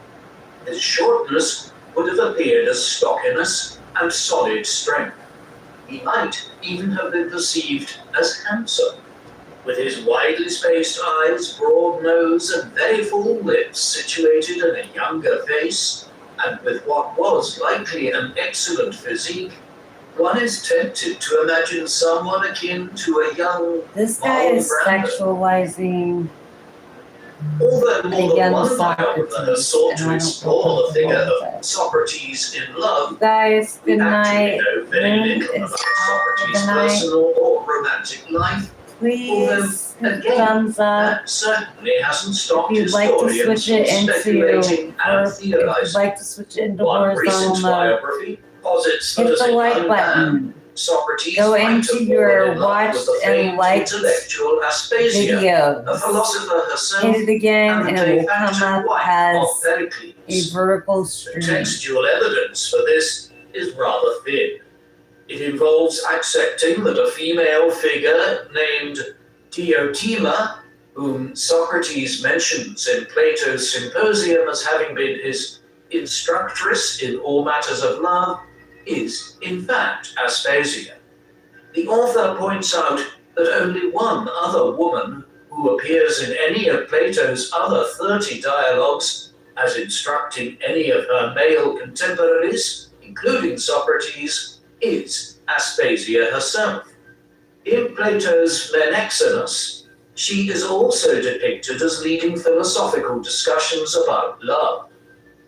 Speaker 4: His shortness would have appeared as stockiness and solid strength. He might even have been perceived as handsome. With his widely spaced eyes, broad nose, and very full lips situated in a younger face, and with what was likely an excellent physique, one is tempted to imagine someone akin to a young
Speaker 1: This guy is
Speaker 4: Marlon Brando.
Speaker 1: sexualizing
Speaker 4: Although
Speaker 1: a
Speaker 4: more than
Speaker 1: young
Speaker 4: one biographer has
Speaker 1: Socrates,
Speaker 4: sought
Speaker 1: and
Speaker 4: to
Speaker 1: I don't
Speaker 4: explore
Speaker 1: feel
Speaker 4: the figure
Speaker 1: comfortable with
Speaker 4: of
Speaker 1: it.
Speaker 4: Socrates in love,
Speaker 1: Guys,
Speaker 4: we
Speaker 1: good
Speaker 4: actually
Speaker 1: night.
Speaker 4: know very
Speaker 1: Moon
Speaker 4: little
Speaker 1: is
Speaker 4: about
Speaker 1: out for
Speaker 4: Socrates'
Speaker 1: the night.
Speaker 4: personal or romantic life.
Speaker 1: Please hit
Speaker 4: Again,
Speaker 1: thumbs up.
Speaker 4: That certainly hasn't stopped
Speaker 1: If you'd like to
Speaker 4: historians
Speaker 1: switch it
Speaker 4: from
Speaker 1: into,
Speaker 4: speculating and
Speaker 1: if you'd
Speaker 4: theorizing.
Speaker 1: like to switch it into
Speaker 4: One
Speaker 1: horizontal
Speaker 4: recent
Speaker 1: mode,
Speaker 4: biography posits that
Speaker 1: hit
Speaker 4: as
Speaker 1: the
Speaker 4: a
Speaker 1: like
Speaker 4: young man,
Speaker 1: button.
Speaker 4: Socrates
Speaker 1: Go
Speaker 4: might
Speaker 1: into
Speaker 4: have
Speaker 1: your
Speaker 4: fallen in love
Speaker 1: watched
Speaker 4: with the
Speaker 1: and
Speaker 4: famed
Speaker 1: liked
Speaker 4: intellectual Aspasia, a
Speaker 1: videos.
Speaker 4: philosopher herself,
Speaker 1: Hit it again
Speaker 4: and
Speaker 1: and
Speaker 4: the
Speaker 1: it will
Speaker 4: de
Speaker 1: come
Speaker 4: facto
Speaker 1: up
Speaker 4: wife
Speaker 1: as
Speaker 4: of
Speaker 1: a
Speaker 4: Pericles.
Speaker 1: vertical
Speaker 4: The
Speaker 1: stream.
Speaker 4: textual evidence for this is rather thin. It involves accepting that a female figure named Diotima, whom Socrates mentions in Plato's Symposium as having been his instructress in all matters of love, is in fact Aspasia. The author points out that only one other woman who appears in any of Plato's other 30 dialogues as instructing any of her male contemporaries, including Socrates, is Aspasia herself. In Plato's Menexenus, she is also depicted as leading philosophical discussions about love.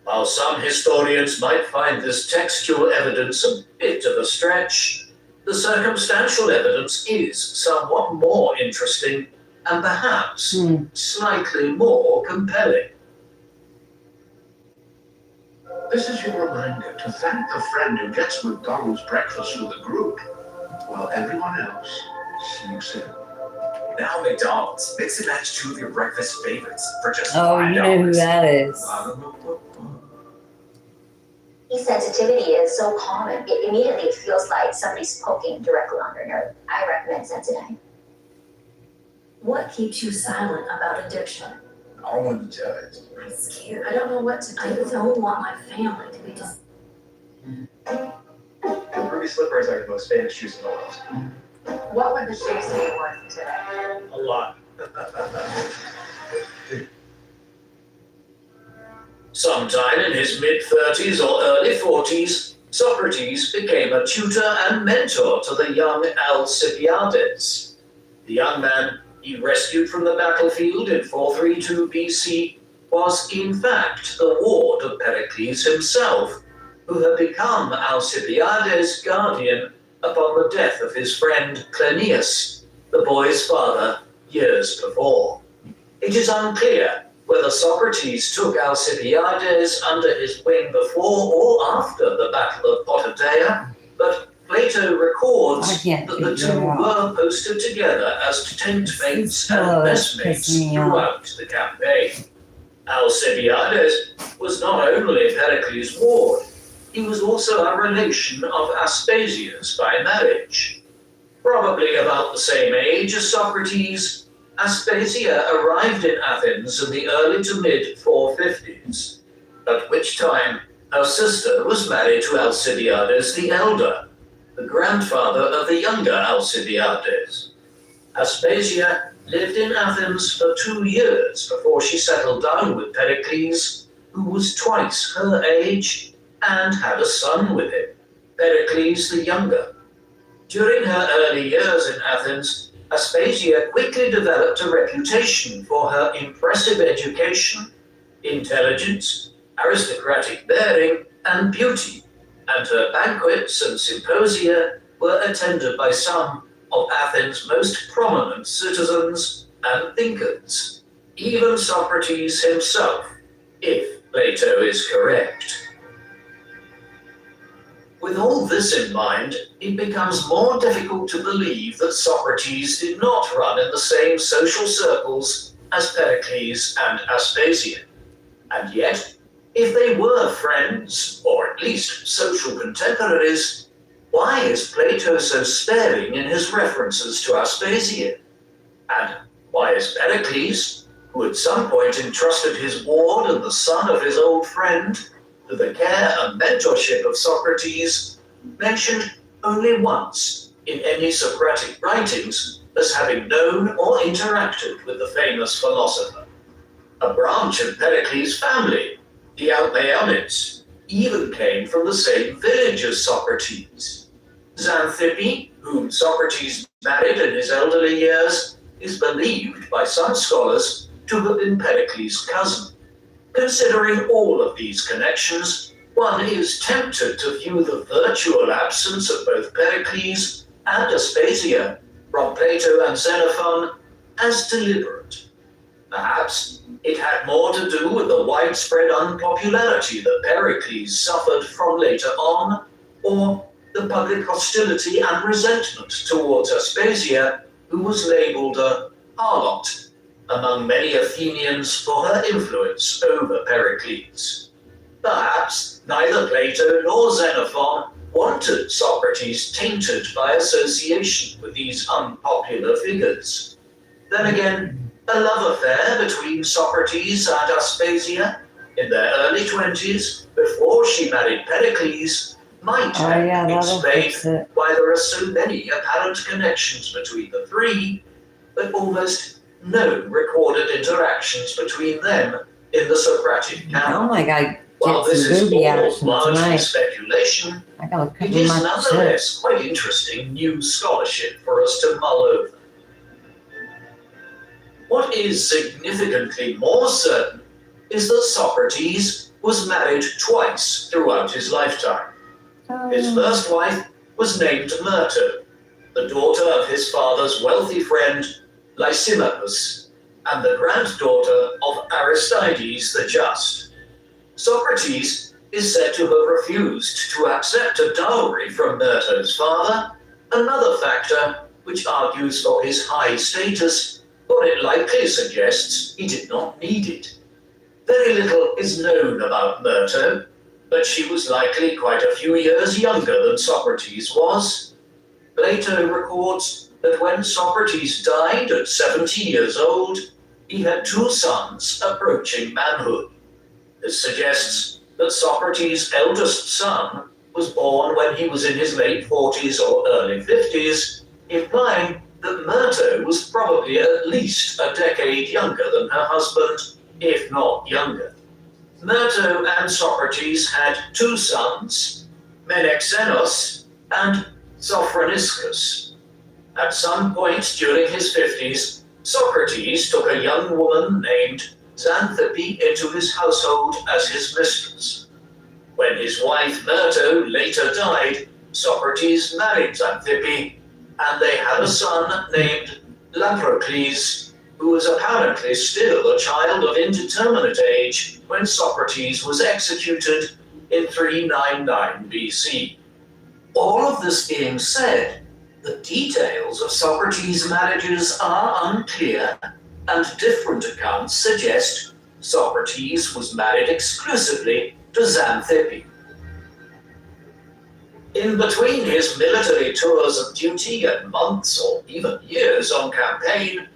Speaker 4: While some historians might find this textual evidence a bit of a stretch, the circumstantial evidence is somewhat more interesting and perhaps slightly more compelling.
Speaker 6: This is your reminder to thank the friend who gets McDonald's breakfast for the group, while everyone else sneaks in.
Speaker 3: Now McDonald's. Mix and match two of your breakfast favorites for just
Speaker 1: Oh,
Speaker 3: $5.
Speaker 1: you know who that is.
Speaker 5: His sensitivity is so common, it immediately feels like somebody's poking directly on your nerve. I recommend Sensodyne. What keeps you silent about addiction?
Speaker 3: I don't want to judge.
Speaker 5: I'm scared. I don't know what to do. I don't want my family to be just.
Speaker 3: Ruby slippers are the most famous shoes in the world.
Speaker 5: What would the shoes be worth today?
Speaker 4: A lot. Sometime in his mid-30s or early 40s, Socrates became a tutor and mentor to the young Alcibiades. The young man he rescued from the battlefield in 432 BC was in fact the ward of Pericles himself, who had become Alcibiades' guardian upon the death of his friend Cleinias, the boy's father, years before. It is unclear whether Socrates took Alcibiades under his wing before or after the Battle of Potidaea, but Plato records that the two were posted together as tent mates and messmates throughout the campaign. Alcibiades was not only Pericles' ward, he was also a relation of Aspasia's by marriage. Probably about the same age as Socrates, Aspasia arrived in Athens in the early to mid 450s. at which time her sister was married to Alcibiades the elder, the grandfather of the younger Alcibiades. Aspasia lived in Athens for 2 years before she settled down with Pericles, who was twice her age and had a son with him, Pericles the younger. During her early years in Athens, Aspasia quickly developed a reputation for her impressive education, intelligence, aristocratic bearing, and beauty, and her banquets and symposia were attended by some of Athens' most prominent citizens and thinkers, even Socrates himself, if Plato is correct. With all this in mind, it becomes more difficult to believe that Socrates did not run in the same social circles as Pericles and Aspasia. And yet, if they were friends, or at least social contemporaries, why is Plato so sparing in his references to Aspasia? And why is Pericles, who at some point entrusted his ward and the son of his old friend to the care and mentorship of Socrates, mentioned only once in any Socratic writings as having known or interacted with the famous philosopher? A branch of Pericles' family, the Alcmaeonids, even came from the same village as Socrates. Xanthippe, whom Socrates married in his elderly years, is believed by some scholars to have been Pericles' cousin. Considering all of these connections, one is tempted to view the virtual absence of both Pericles and Aspasia from Plato and Xenophon as deliberate. Perhaps it had more to do with the widespread unpopularity that Pericles suffered from later on, or the public hostility and resentment towards Aspasia, who was labelled a harlot among many Athenians for her influence over Pericles. Perhaps neither Plato nor Xenophon wanted Socrates tainted by association with these unpopular figures. Then again, a love affair between Socrates and Aspasia in their early 20s, before she married Pericles, might explain why there are so many apparent connections between the three, but almost no recorded interactions between them in the Socratic canon.
Speaker 1: Oh my God,
Speaker 4: While
Speaker 1: get
Speaker 4: this
Speaker 1: some
Speaker 4: is
Speaker 1: booby
Speaker 4: all
Speaker 1: action
Speaker 4: largely
Speaker 1: tonight.
Speaker 4: speculation,
Speaker 1: I gotta
Speaker 4: it
Speaker 1: cover
Speaker 4: is
Speaker 1: my shit.
Speaker 4: nonetheless quite interesting new scholarship for us to mull over. What is significantly more certain is that Socrates was married twice throughout his lifetime. His first wife was named Myrto, the daughter of his father's wealthy friend Lysimachus, and the granddaughter of Aristides the Just. Socrates is said to have refused to accept a dowry from Myrto's father, another factor which argues for his high status, but it likely suggests he did not need it. Very little is known about Myrto, but she was likely quite a few years younger than Socrates was. Plato records that when Socrates died at 70 years old, he had 2 sons approaching manhood. This suggests that Socrates' eldest son was born when he was in his late 40s or early 50s, implying that Myrto was probably at least a decade younger than her husband, if not younger. Myrto and Socrates had 2 sons, Menexenos and Sophroniscus. At some point during his 50s, Socrates took a young woman named Xanthippe into his household as his mistress. When his wife Myrto later died, Socrates married Xanthippe, and they had a son named Laprocles, who was apparently still a child of indeterminate age when Socrates was executed in 399 BC. All of this being said, the details of Socrates' marriages are unclear, and different accounts suggest Socrates was married exclusively to Xanthippe. In between his military tours of duty and months or even years on campaign,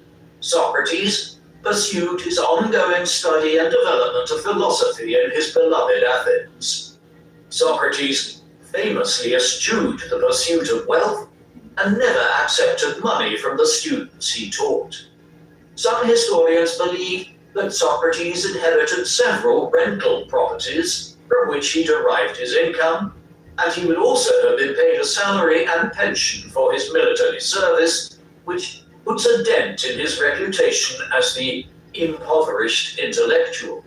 Speaker 4: Socrates pursued his ongoing study and development of philosophy in his beloved Athens. Socrates famously eschewed the pursuit of wealth and never accepted money from the students he taught. Some historians believe that Socrates inherited several rental properties from which he derived his income, and he would also have been paid a salary and pension for his military service, which puts a dent in his reputation as the impoverished intellectual.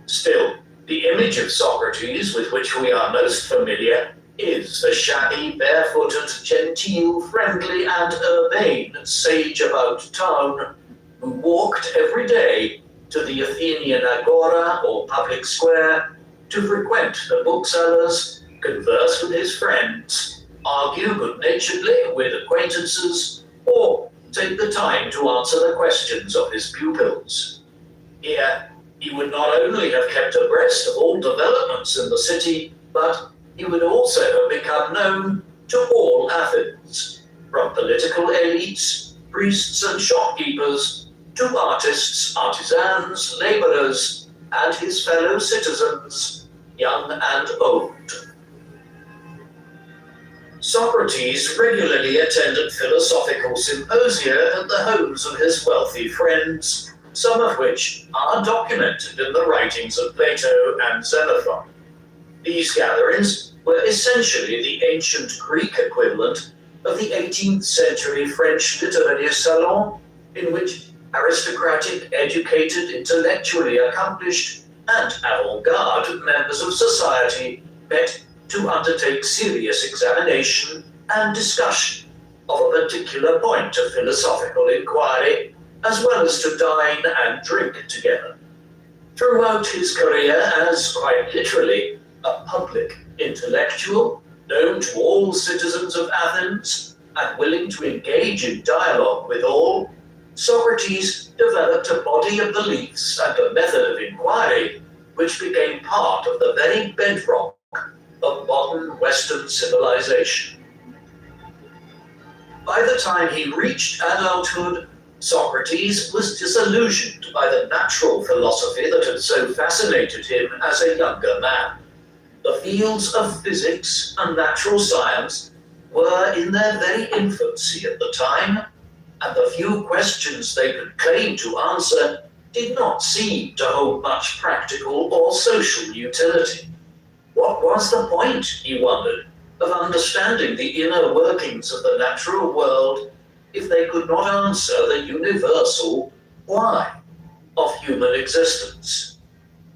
Speaker 4: Still, the image of Socrates with which we are most familiar is the shabby, barefooted, genteel, friendly, and urbane sage about town who walked every day to the Athenian agora or public square to frequent the booksellers, converse with his friends, argue good-naturedly with acquaintances, or take the time to answer the questions of his pupils. Here, he would not only have kept abreast of all developments in the city, but he would also have become known to all Athens, from political elites, priests and shopkeepers, to artists, artisans, laborers, and his fellow citizens, young and old. Socrates regularly attended philosophical symposia at the homes of his wealthy friends, some of which are documented in the writings of Plato and Xenophon. These gatherings were essentially the ancient Greek equivalent of the 18th century French literary salon, in which aristocratic, educated, intellectually accomplished, and avant-garde members of society met to undertake serious examination and discussion of a particular point of philosophical inquiry, as well as to dine and drink together. Throughout his career as, quite literally, a public intellectual, known to all citizens of Athens, and willing to engage in dialogue with all, Socrates developed a body of beliefs and a method of inquiry which became part of the very bedrock of modern Western civilization. By the time he reached adulthood, Socrates was disillusioned by the natural philosophy that had so fascinated him as a younger man. The fields of physics and natural science were in their very infancy at the time, and the few questions they could claim to answer did not seem to hold much practical or social utility. What was the point, he wondered, of understanding the inner workings of the natural world if they could not answer the universal why of human existence?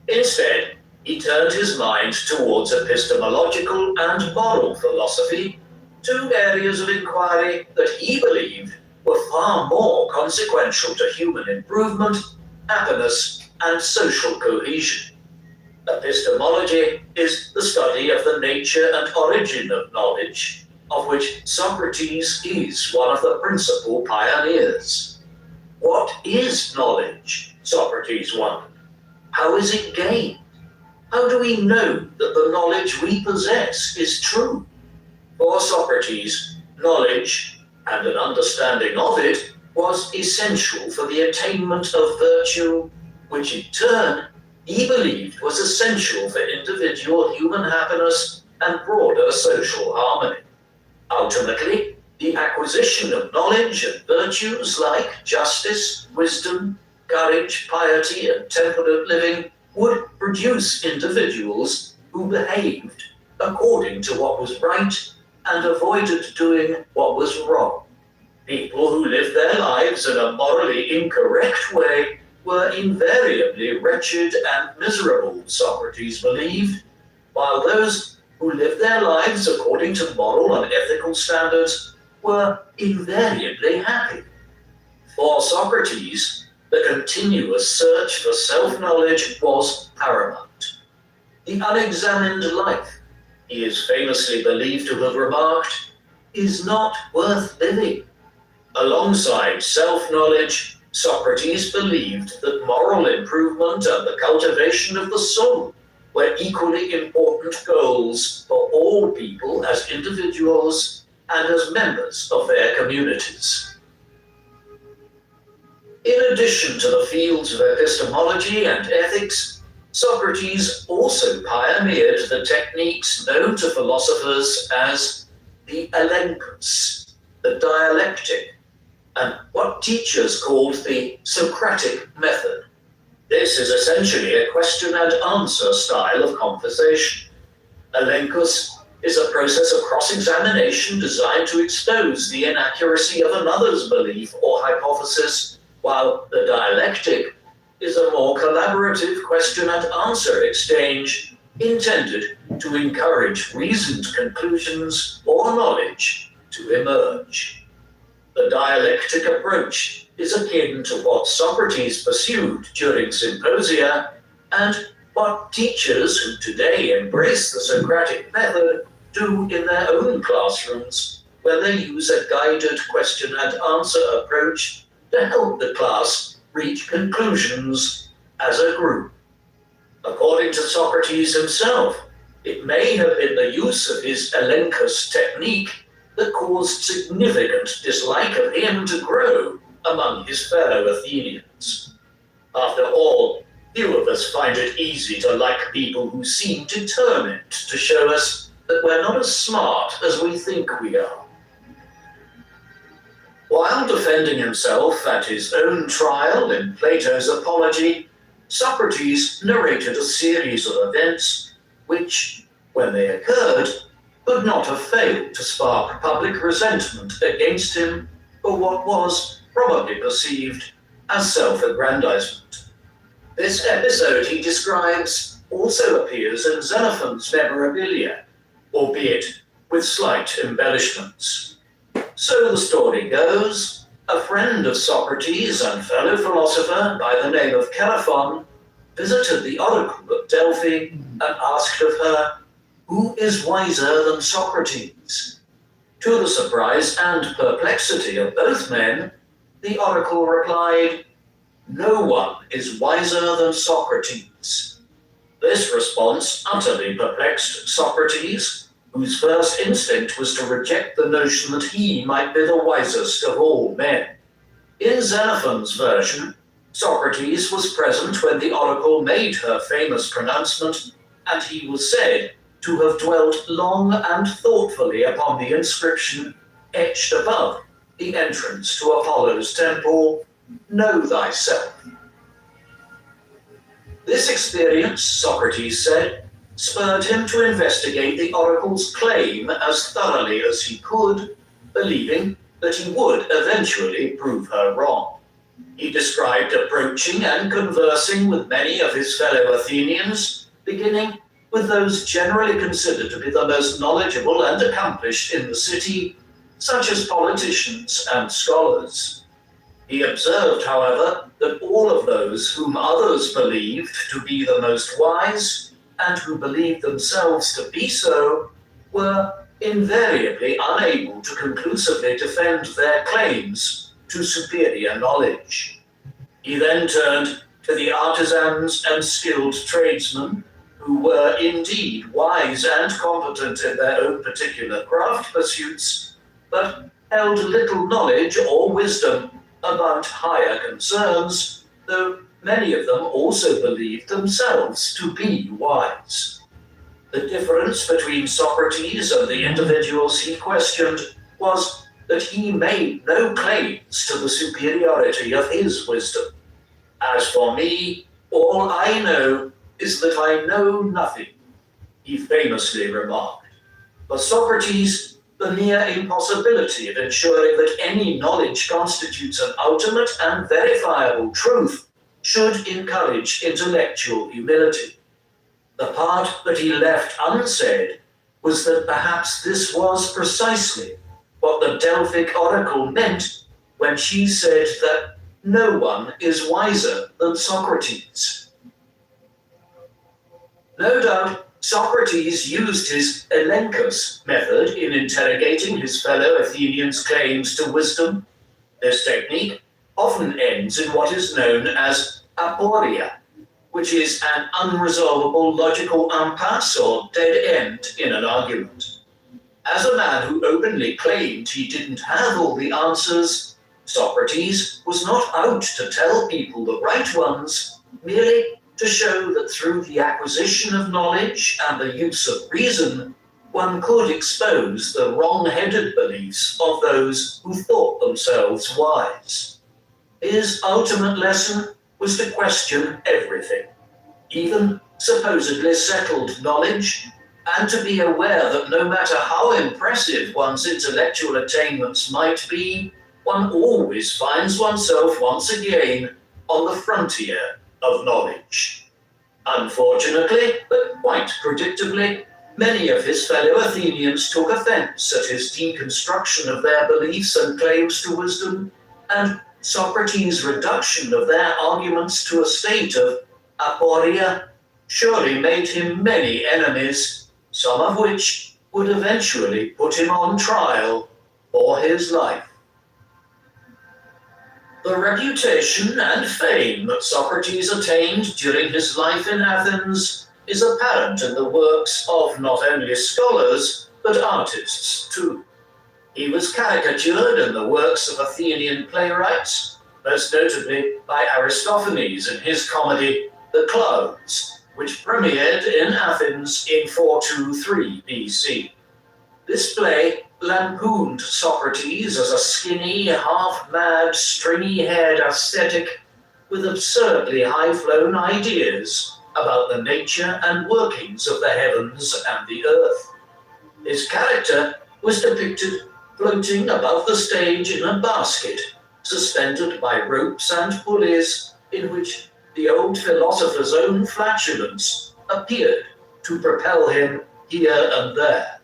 Speaker 4: Instead, he turned his mind towards epistemological and moral philosophy, two areas of inquiry that he believed were far more consequential to human improvement, happiness, and social cohesion. Epistemology is the study of the nature and origin of knowledge, of which Socrates is one of the principal pioneers. What is knowledge? Socrates wondered. How is it gained? How do we know that the knowledge we possess is true? For Socrates, knowledge, and an understanding of it, was essential for the attainment of virtue, which in turn he believed was essential for individual human happiness and broader social harmony. Ultimately, the acquisition of knowledge and virtues like justice, wisdom, courage, piety, and temperate living would produce individuals who behaved according to what was right and avoided doing what was wrong. People who lived their lives in a morally incorrect way were invariably wretched and miserable, Socrates believed, while those who lived their lives according to moral and ethical standards were invariably happy. For Socrates, the continuous search for self-knowledge was paramount. The unexamined life, he is famously believed to have remarked, is not worth living. Alongside self-knowledge, Socrates believed that moral improvement and the cultivation of the soul were equally important goals for all people as individuals and as members of their communities. In addition to the fields of epistemology and ethics, Socrates also pioneered the techniques known to philosophers as the elenchus, the dialectic, and what teachers called the Socratic method. This is essentially a question and answer style of conversation. Elenchus is a process of cross-examination designed to expose the inaccuracy of another's belief or hypothesis, while the dialectic is a more collaborative question and answer exchange intended to encourage reasoned conclusions or knowledge to emerge. The dialectic approach is akin to what Socrates pursued during symposia and what teachers who today embrace the Socratic method do in their own classrooms when they use a guided question and answer approach to help the class reach conclusions as a group. According to Socrates himself, it may have been the use of his elenchus technique that caused significant dislike of him to grow among his fellow Athenians. After all, few of us find it easy to like people who seem determined to show us that we're not as smart as we think we are. While defending himself at his own trial in Plato's Apology, Socrates narrated a series of events which, when they occurred, could not have failed to spark public resentment against him for what was probably perceived as self-aggrandizement. This episode he describes also appears in Xenophon's Memorabilia, albeit with slight embellishments. So the story goes, a friend of Socrates and fellow philosopher by the name of Xenophon visited the oracle at Delphi and asked of her, "Who is wiser than Socrates?" To the surprise and perplexity of both men, the oracle replied, "No one is wiser than Socrates." This response utterly perplexed Socrates, whose first instinct was to reject the notion that he might be the wisest of all men. In Xenophon's version, Socrates was present when the oracle made her famous pronouncement, and he was said to have dwelt long and thoughtfully upon the inscription etched above the entrance to Apollo's temple, "Know thyself." This experience, Socrates said, spurred him to investigate the oracle's claim as thoroughly as he could, believing that he would eventually prove her wrong. He described approaching and conversing with many of his fellow Athenians, beginning with those generally considered to be the most knowledgeable and accomplished in the city, such as politicians and scholars. He observed, however, that all of those whom others believed to be the most wise, and who believed themselves to be so, were invariably unable to conclusively defend their claims to superior knowledge. He then turned to the artisans and skilled tradesmen, who were indeed wise and competent in their own particular craft pursuits, but held little knowledge or wisdom about higher concerns, though many of them also believed themselves to be wise. The difference between Socrates and the individuals he questioned was that he made no claims to the superiority of his wisdom. "As for me, all I know is that I know nothing," he famously remarked. For Socrates, the mere impossibility of ensuring that any knowledge constitutes an ultimate and verifiable truth should encourage intellectual humility. The part that he left unsaid was that perhaps this was precisely what the Delphic oracle meant when she said that no one is wiser than Socrates. No doubt, Socrates used his elenchus method in interrogating his fellow Athenians' claims to wisdom. This technique often ends in what is known as aporia, which is an unresolvable logical impasse or dead end in an argument. As a man who openly claimed he didn't have all the answers, Socrates was not out to tell people the right ones, merely to show that through the acquisition of knowledge and the use of reason, one could expose the wrong-headed beliefs of those who thought themselves wise. His ultimate lesson was to question everything, even supposedly settled knowledge, and to be aware that no matter how impressive one's intellectual attainments might be, one always finds oneself once again on the frontier of knowledge. Unfortunately, but quite predictably, many of his fellow Athenians took offense at his deconstruction of their beliefs and claims to wisdom, and Socrates' reduction of their arguments to a state of aporia surely made him many enemies, some of which would eventually put him on trial for his life. The reputation and fame that Socrates attained during his life in Athens is apparent in the works of not only scholars, but artists too. He was caricatured in the works of Athenian playwrights, most notably by Aristophanes in his comedy The Clouds, which premiered in Athens in 423 BC. This play lampooned Socrates as a skinny, half-mad, stringy-haired ascetic with absurdly high-flown ideas about the nature and workings of the heavens and the earth. His character was depicted floating above the stage in a basket, suspended by ropes and pulleys, in which the old philosopher's own flatulence appeared to propel him here and there.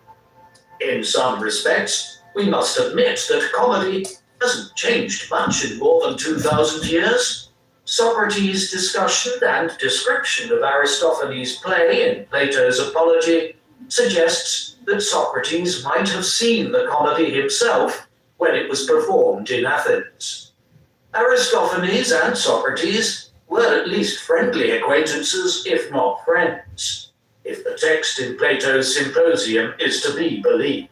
Speaker 4: In some respects, we must admit that comedy hasn't changed much in more than 2,000 years. Socrates' discussion and description of Aristophanes' play in Plato's Apology suggests that Socrates might have seen the comedy himself when it was performed in Athens. Aristophanes and Socrates were at least friendly acquaintances, if not friends, if the text in Plato's Symposium is to be believed.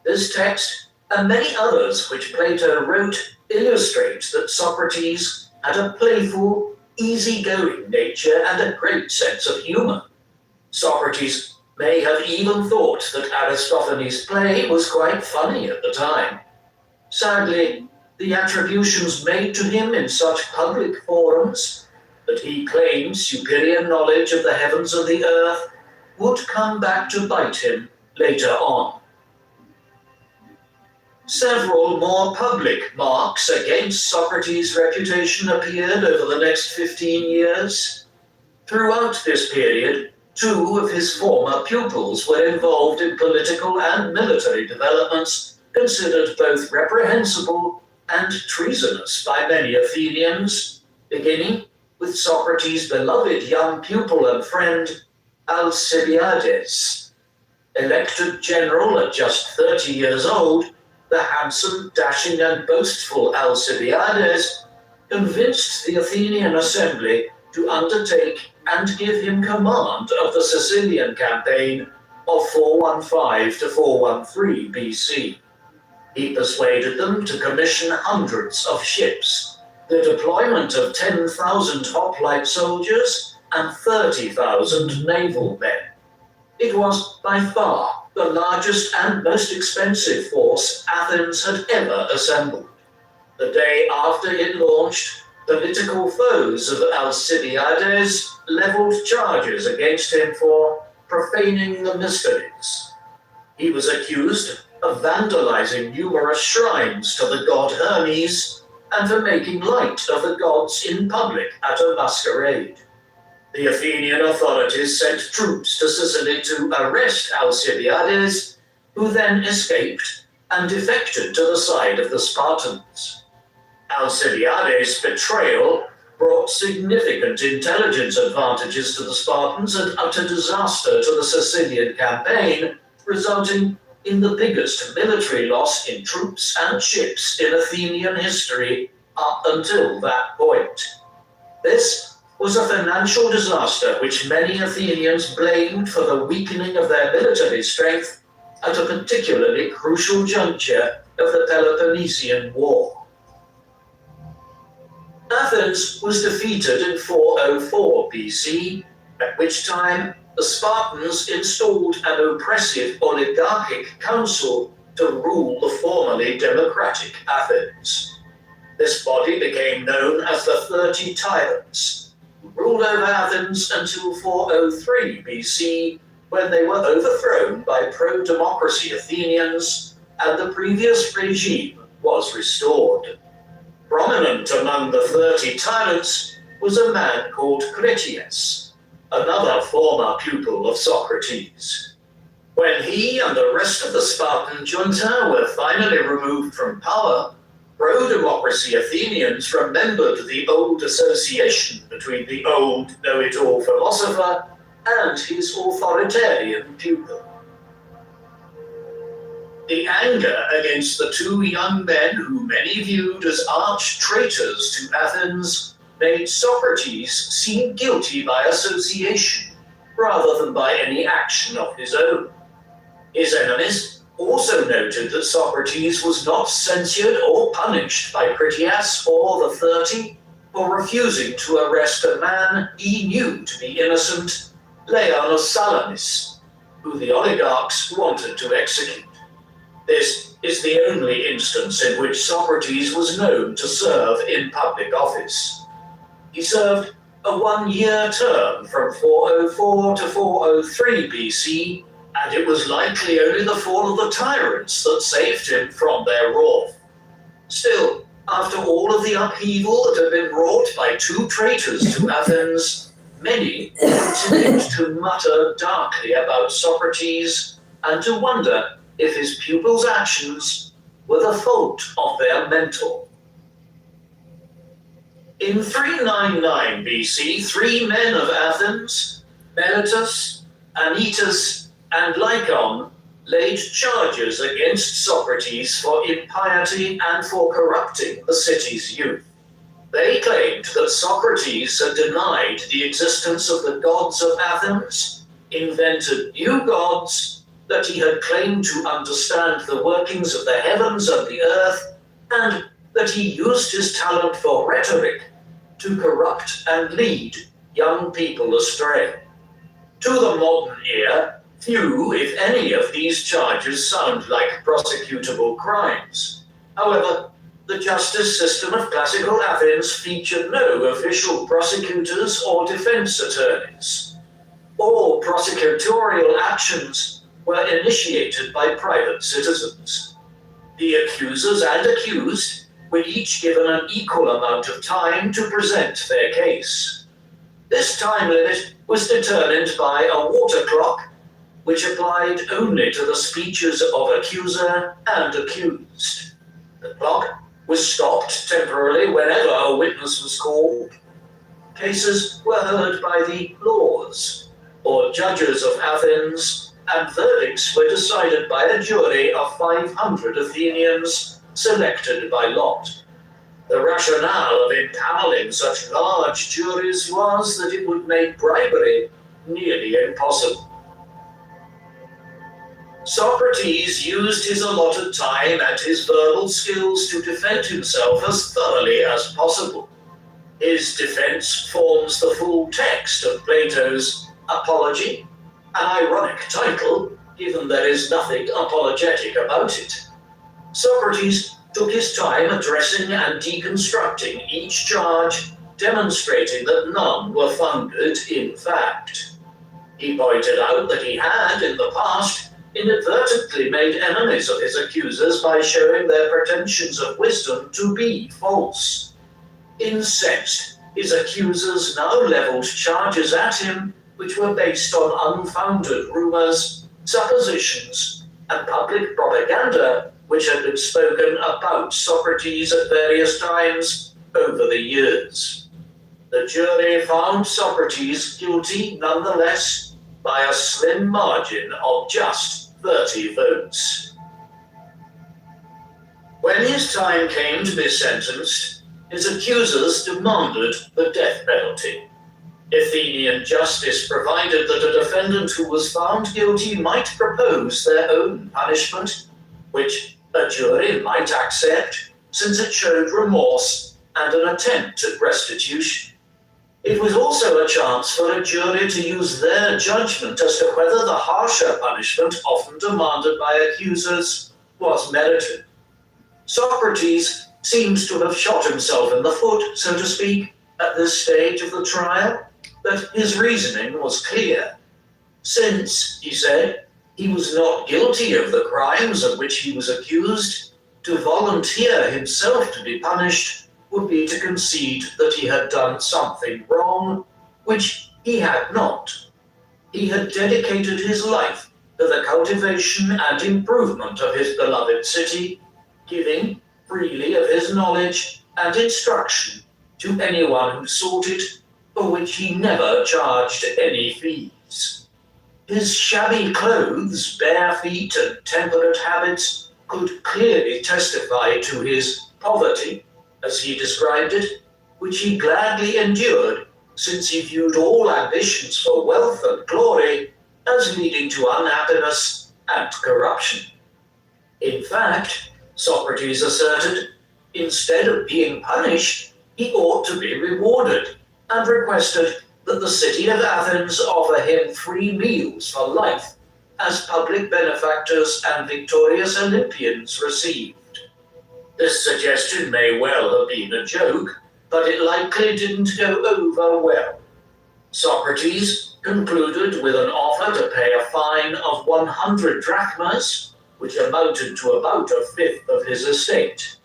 Speaker 4: This text, and many others which Plato wrote, illustrate that Socrates had a playful, easygoing nature and a great sense of humor. Socrates may have even thought that Aristophanes' play was quite funny at the time. Sadly, the attributions made to him in such public forums, that he claimed superior knowledge of the heavens and the earth, would come back to bite him later on. Several more public marks against Socrates' reputation appeared over the next 15 years. Throughout this period, 2 of his former pupils were involved in political and military developments considered both reprehensible and treasonous by many Athenians, beginning with Socrates' beloved young pupil and friend, Alcibiades. Elected general at just 30 years old, the handsome, dashing, and boastful Alcibiades convinced the Athenian assembly to undertake and give him command of the Sicilian campaign of 415 to 413 BC. He persuaded them to commission hundreds of ships, the deployment of 10,000 hoplite soldiers, and 30,000 naval men. It was by far the largest and most expensive force Athens had ever assembled. The day after it launched, political foes of Alcibiades leveled charges against him for profaning the mysteries. He was accused of vandalizing numerous shrines to the god Hermes and for making light of the gods in public at a masquerade. The Athenian authorities sent troops to Sicily to arrest Alcibiades, who then escaped and defected to the side of the Spartans. Alcibiades' betrayal brought significant intelligence advantages to the Spartans and utter disaster to the Sicilian campaign, resulting in the biggest military loss in troops and ships in Athenian history up until that point. This was a financial disaster which many Athenians blamed for the weakening of their military strength at a particularly crucial juncture of the Peloponnesian War. Athens was defeated in 404 BC, at which time the Spartans installed an oppressive oligarchic council to rule the formerly democratic Athens. This body became known as the 30 Tyrants, who ruled over Athens until 403 BC, when they were overthrown by pro-democracy Athenians and the previous regime was restored. Prominent among the 30 tyrants was a man called Critias, another former pupil of Socrates. When he and the rest of the Spartan junta were finally removed from power, pro-democracy Athenians remembered the old association between the old know-it-all philosopher and his authoritarian pupil. The anger against the two young men who many viewed as arch-traitors to Athens made Socrates seem guilty by association rather than by any action of his own. His enemies also noted that Socrates was not censured or punished by Critias or the 30 for refusing to arrest a man he knew to be innocent, Leon of Salamis, who the oligarchs wanted to execute. This is the only instance in which Socrates was known to serve in public office. He served a 1-year term from 404 to 403 BC, and it was likely only the fall of the tyrants that saved him from their wrath. Still, after all of the upheaval that had been wrought by two traitors to Athens, many continued to mutter darkly about Socrates and to wonder if his pupils' actions were the fault of their mentor. In 399 BC, 3 men of Athens, Meletus, Anytus, and Lycon, laid charges against Socrates for impiety and for corrupting the city's youth. They claimed that Socrates had denied the existence of the gods of Athens, invented new gods, that he had claimed to understand the workings of the heavens and the earth, and that he used his talent for rhetoric to corrupt and lead young people astray. To the modern ear, few, if any, of these charges sound like prosecutable crimes. However, the justice system of classical Athens featured no official prosecutors or defense attorneys. All prosecutorial actions were initiated by private citizens. The accusers and accused were each given an equal amount of time to present their case. This time limit was determined by a water clock, which applied only to the speeches of accuser and accused. The clock was stopped temporarily whenever a witness was called. Cases were heard by the laws, or judges of Athens, and verdicts were decided by a jury of 500 Athenians selected by lot. The rationale of empaneling such large juries was that it would make bribery nearly impossible. Socrates used his allotted time and his verbal skills to defend himself as thoroughly as possible. His defense forms the full text of Plato's Apology, an ironic title, given there is nothing apologetic about it. Socrates took his time addressing and deconstructing each charge, demonstrating that none were founded in fact. He pointed out that he had, in the past, inadvertently made enemies of his accusers by showing their pretensions of wisdom to be false. Incensed, his accusers now leveled charges at him which were based on unfounded rumors, suppositions, and public propaganda which had been spoken about Socrates at various times over the years. The jury found Socrates guilty nonetheless by a slim margin of just 30 votes. When his time came to be sentenced, his accusers demanded the death penalty. Athenian justice provided that a defendant who was found guilty might propose their own punishment, which a jury might accept since it showed remorse and an attempt at restitution. It was also a chance for a jury to use their judgment as to whether the harsher punishment often demanded by accusers was merited. Socrates seems to have shot himself in the foot, so to speak, at this stage of the trial, but his reasoning was clear. Since, he said, he was not guilty of the crimes of which he was accused, to volunteer himself to be punished would be to concede that he had done something wrong, which he had not. He had dedicated his life to the cultivation and improvement of his beloved city, giving freely of his knowledge and instruction to anyone who sought it, for which he never charged any fees. His shabby clothes, bare feet, and temperate habits could clearly testify to his poverty, as he described it, which he gladly endured, since he viewed all ambitions for wealth and glory as leading to unhappiness and corruption. In fact, Socrates asserted, instead of being punished, he ought to be rewarded, and requested that the city of Athens offer him free meals for life, as public benefactors and victorious Olympians received. This suggestion may well have been a joke, but it likely didn't go over well. Socrates concluded with an offer to pay a fine of 100 drachmas, which amounted to about a fifth of his estate.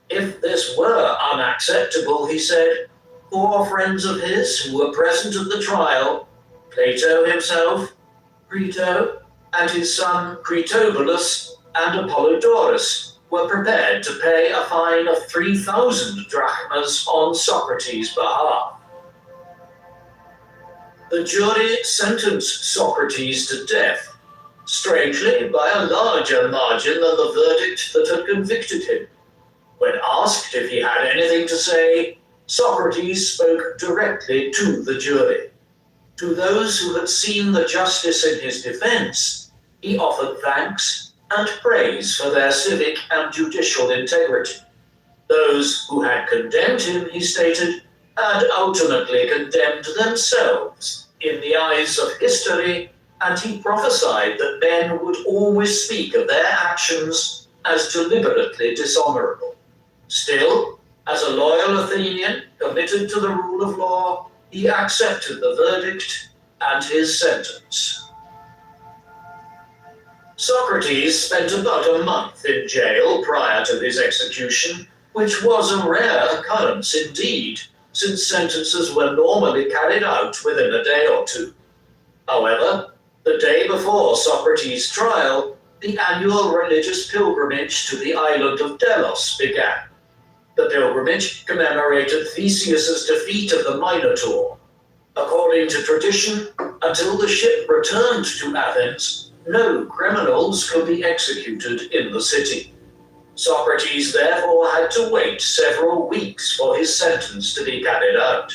Speaker 4: If this were unacceptable, he said, 4 friends of his who were present at the trial, Plato himself, Crito, and his son Critobulus and Apollodorus, were prepared to pay a fine of 3,000 drachmas on Socrates' behalf. The jury sentenced Socrates to death, strangely by a larger margin than the verdict that had convicted him. When asked if he had anything to say, Socrates spoke directly to the jury. To those who had seen the justice in his defense, he offered thanks and praise for their civic and judicial integrity. Those who had condemned him, he stated, had ultimately condemned themselves in the eyes of history, and he prophesied that men would always speak of their actions as deliberately dishonorable. Still, as a loyal Athenian committed to the rule of law, he accepted the verdict and his sentence. Socrates spent about a month in jail prior to his execution, which was a rare occurrence indeed, since sentences were normally carried out within a day or two. However, the day before Socrates' trial, the annual religious pilgrimage to the island of Delos began. The pilgrimage commemorated Theseus's defeat of the Minotaur. According to tradition, until the ship returned to Athens, no criminals could be executed in the city. Socrates therefore had to wait several weeks for his sentence to be carried out.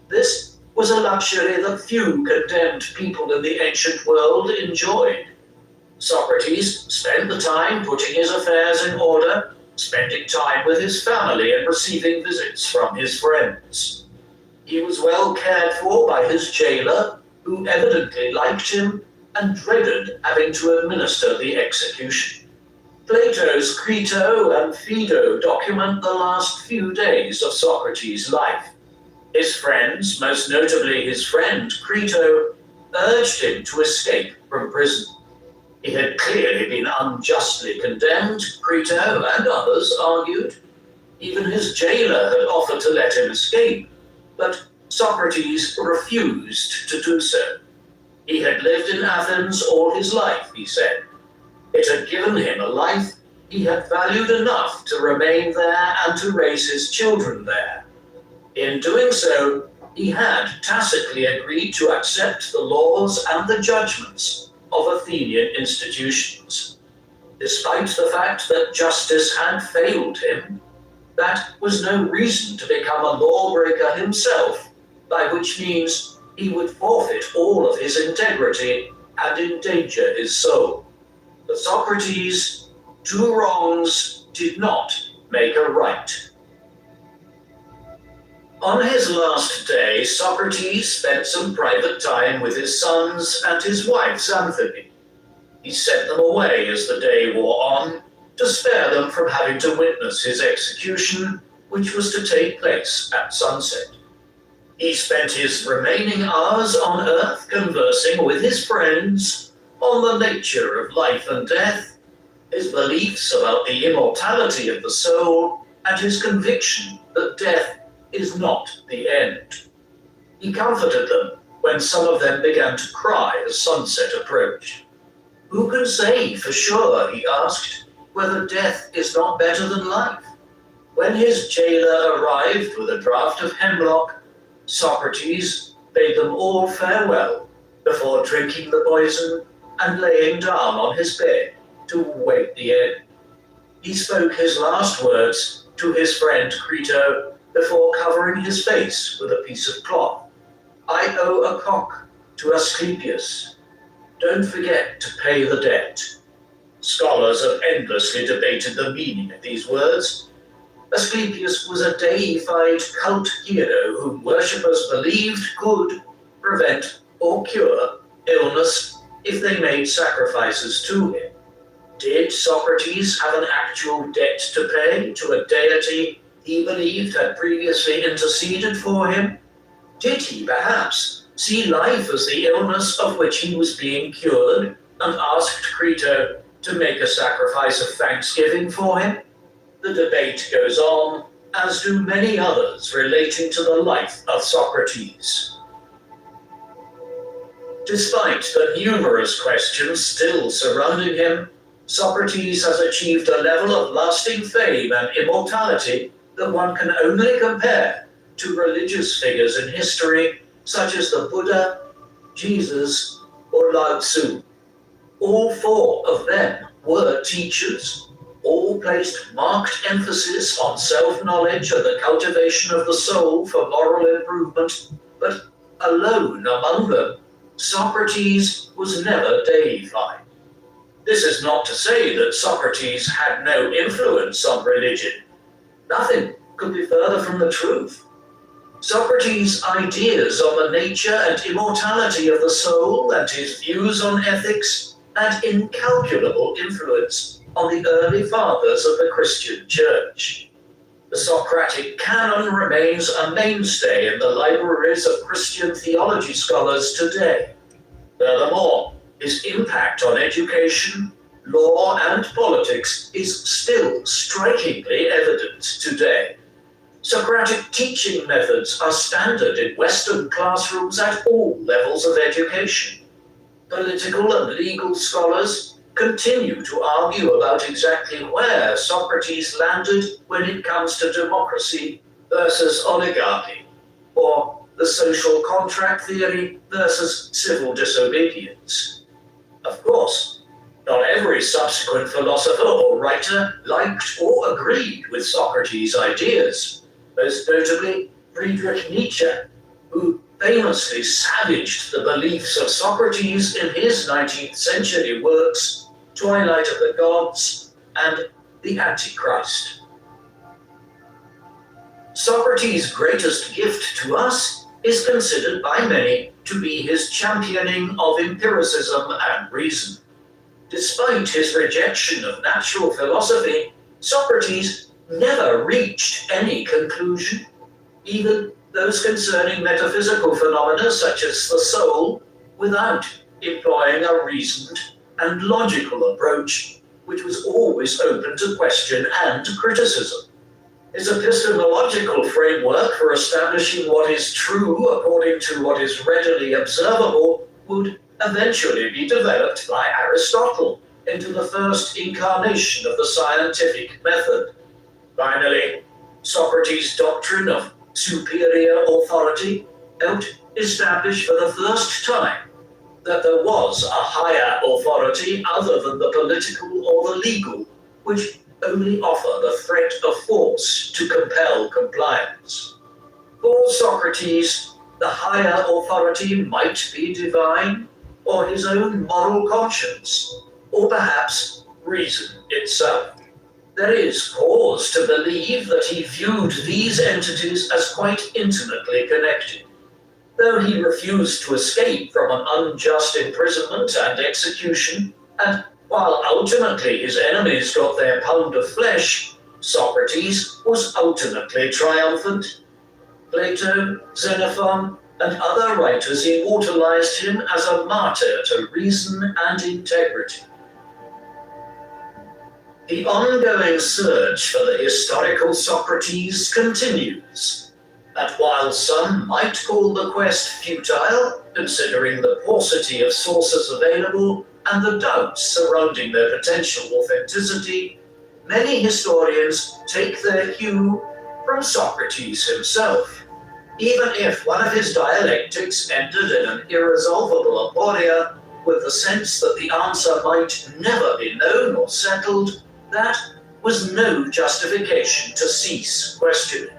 Speaker 4: This was a luxury that few condemned people in the ancient world enjoyed. Socrates spent the time putting his affairs in order, spending time with his family and receiving visits from his friends. He was well cared for by his jailer, who evidently liked him and dreaded having to administer the execution. Plato's Crito and Phaedo document the last few days of Socrates' life. His friends, most notably his friend Crito, urged him to escape from prison. He had clearly been unjustly condemned, Crito and others argued. Even his jailer had offered to let him escape, but Socrates refused to do so. He had lived in Athens all his life, he said. It had given him a life he had valued enough to remain there and to raise his children there. In doing so, he had tacitly agreed to accept the laws and the judgments of Athenian institutions. Despite the fact that justice had failed him, that was no reason to become a lawbreaker himself, by which means he would forfeit all of his integrity and endanger his soul. For Socrates, 2 wrongs did not make a right. On his last day, Socrates spent some private time with his sons and his wife Xanthippe. He sent them away as the day wore on, to spare them from having to witness his execution, which was to take place at sunset. He spent his remaining hours on earth conversing with his friends on the nature of life and death, his beliefs about the immortality of the soul, and his conviction that death is not the end. He comforted them when some of them began to cry as sunset approached. Who can say for sure, he asked, whether death is not better than life? When his jailer arrived with a draught of hemlock, Socrates bade them all farewell before drinking the poison and laying down on his bed to await the end. He spoke his last words to his friend Crito before covering his face with a piece of cloth. I owe a cock to Asclepius. Don't forget to pay the debt. Scholars have endlessly debated the meaning of these words. Asclepius was a deified cult hero whom worshippers believed could prevent or cure illness if they made sacrifices to him. Did Socrates have an actual debt to pay to a deity he believed had previously interceded for him? Did he perhaps see life as the illness of which he was being cured and asked Crito to make a sacrifice of thanksgiving for him? The debate goes on, as do many others relating to the life of Socrates. Despite the numerous questions still surrounding him, Socrates has achieved a level of lasting fame and immortality that one can only compare to religious figures in history such as the Buddha, Jesus, or Lao Tzu. All four of them were teachers. All placed marked emphasis on self-knowledge and the cultivation of the soul for moral improvement, but alone among them, Socrates was never deified. This is not to say that Socrates had no influence on religion. Nothing could be further from the truth. Socrates' ideas on the nature and immortality of the soul and his views on ethics had incalculable influence on the early fathers of the Christian Church. The Socratic canon remains a mainstay in the libraries of Christian theology scholars today. Furthermore, his impact on education, law, and politics is still strikingly evident today. Socratic teaching methods are standard in Western classrooms at all levels of education. Political and legal scholars continue to argue about exactly where Socrates landed when it comes to democracy versus oligarchy, or the social contract theory versus civil disobedience. Of course, not every subsequent philosopher or writer liked or agreed with Socrates' ideas, most notably Friedrich Nietzsche, who famously savaged the beliefs of Socrates in his 19th century works Twilight of the Gods and The Antichrist. Socrates' greatest gift to us is considered by many to be his championing of empiricism and reason. Despite his rejection of natural philosophy, Socrates never reached any conclusion, even those concerning metaphysical phenomena such as the soul, without employing a reasoned and logical approach, which was always open to question and criticism. His epistemological framework for establishing what is true according to what is readily observable would eventually be developed by Aristotle into the first incarnation of the scientific method. Finally, Socrates' doctrine of superior authority helped establish for the first time that there was a higher authority other than the political or the legal, which only offer the threat of force to compel compliance. For Socrates, the higher authority might be divine, or his own moral conscience, or perhaps reason itself. There is cause to believe that he viewed these entities as quite intimately connected, though he refused to escape from an unjust imprisonment and execution, and while ultimately his enemies got their pound of flesh, Socrates was ultimately triumphant. Plato, Xenophon, and other writers immortalized him as a martyr to reason and integrity. The ongoing search for the historical Socrates continues, and while some might call the quest futile, considering the paucity of sources available and the doubts surrounding their potential authenticity, many historians take their cue from Socrates himself, even if one of his dialectics ended in an irresolvable aporia, with the sense that the answer might never be known or settled. That was no justification to cease questioning.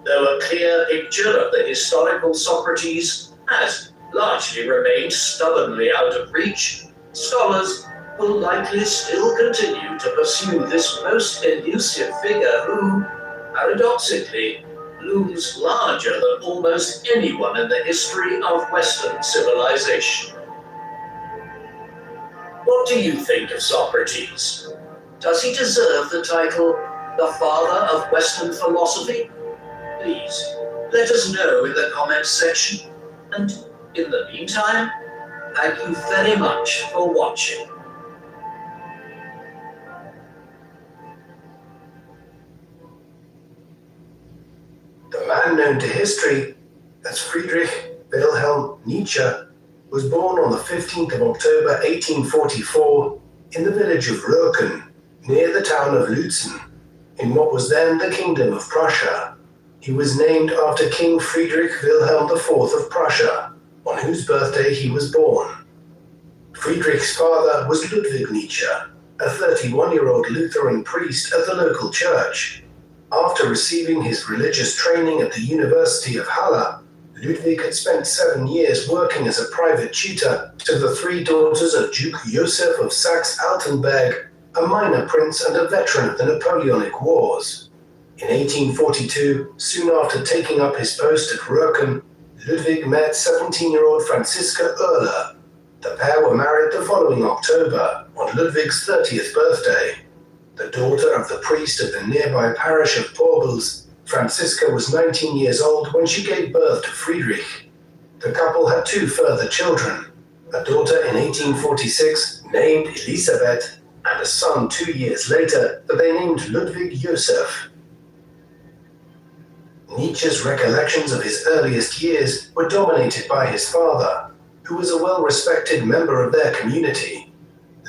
Speaker 4: Though a clear picture of the historical Socrates has largely remained stubbornly out of reach, scholars will likely still continue to pursue this most elusive figure who, paradoxically, looms larger than almost anyone in the history of Western civilization. What do you think of Socrates? Does he deserve the title, the father of Western philosophy? Please, let us know in the comments section. And in the meantime, thank you very much for watching.
Speaker 7: The man known to history as Friedrich Wilhelm Nietzsche was born on the 15th of October 1844 in the village of Röken, near the town of Lützen, in what was then the Kingdom of Prussia. He was named after King Friedrich Wilhelm IV of Prussia, on whose birthday he was born. Friedrich's father was Ludwig Nietzsche, a 31-year-old Lutheran priest at the local church. After receiving his religious training at the University of Halle, Ludwig had spent 7 years working as a private tutor to the 3 daughters of Duke Joseph of Saxe-Altenburg, a minor prince and a veteran of the Napoleonic Wars. In 1842, soon after taking up his post at Röken, Ludwig met 17-year-old Franziska Oehler. The pair were married the following October, on Ludwig's 30th birthday. The daughter of the priest of the nearby parish of Porbels, Franziska was 19 years old when she gave birth to Friedrich. The couple had 2 further children, a daughter in 1846 named Elisabeth, and a son 2 years later that they named Ludwig Joseph. Nietzsche's recollections of his earliest years were dominated by his father, who was a well-respected member of their community.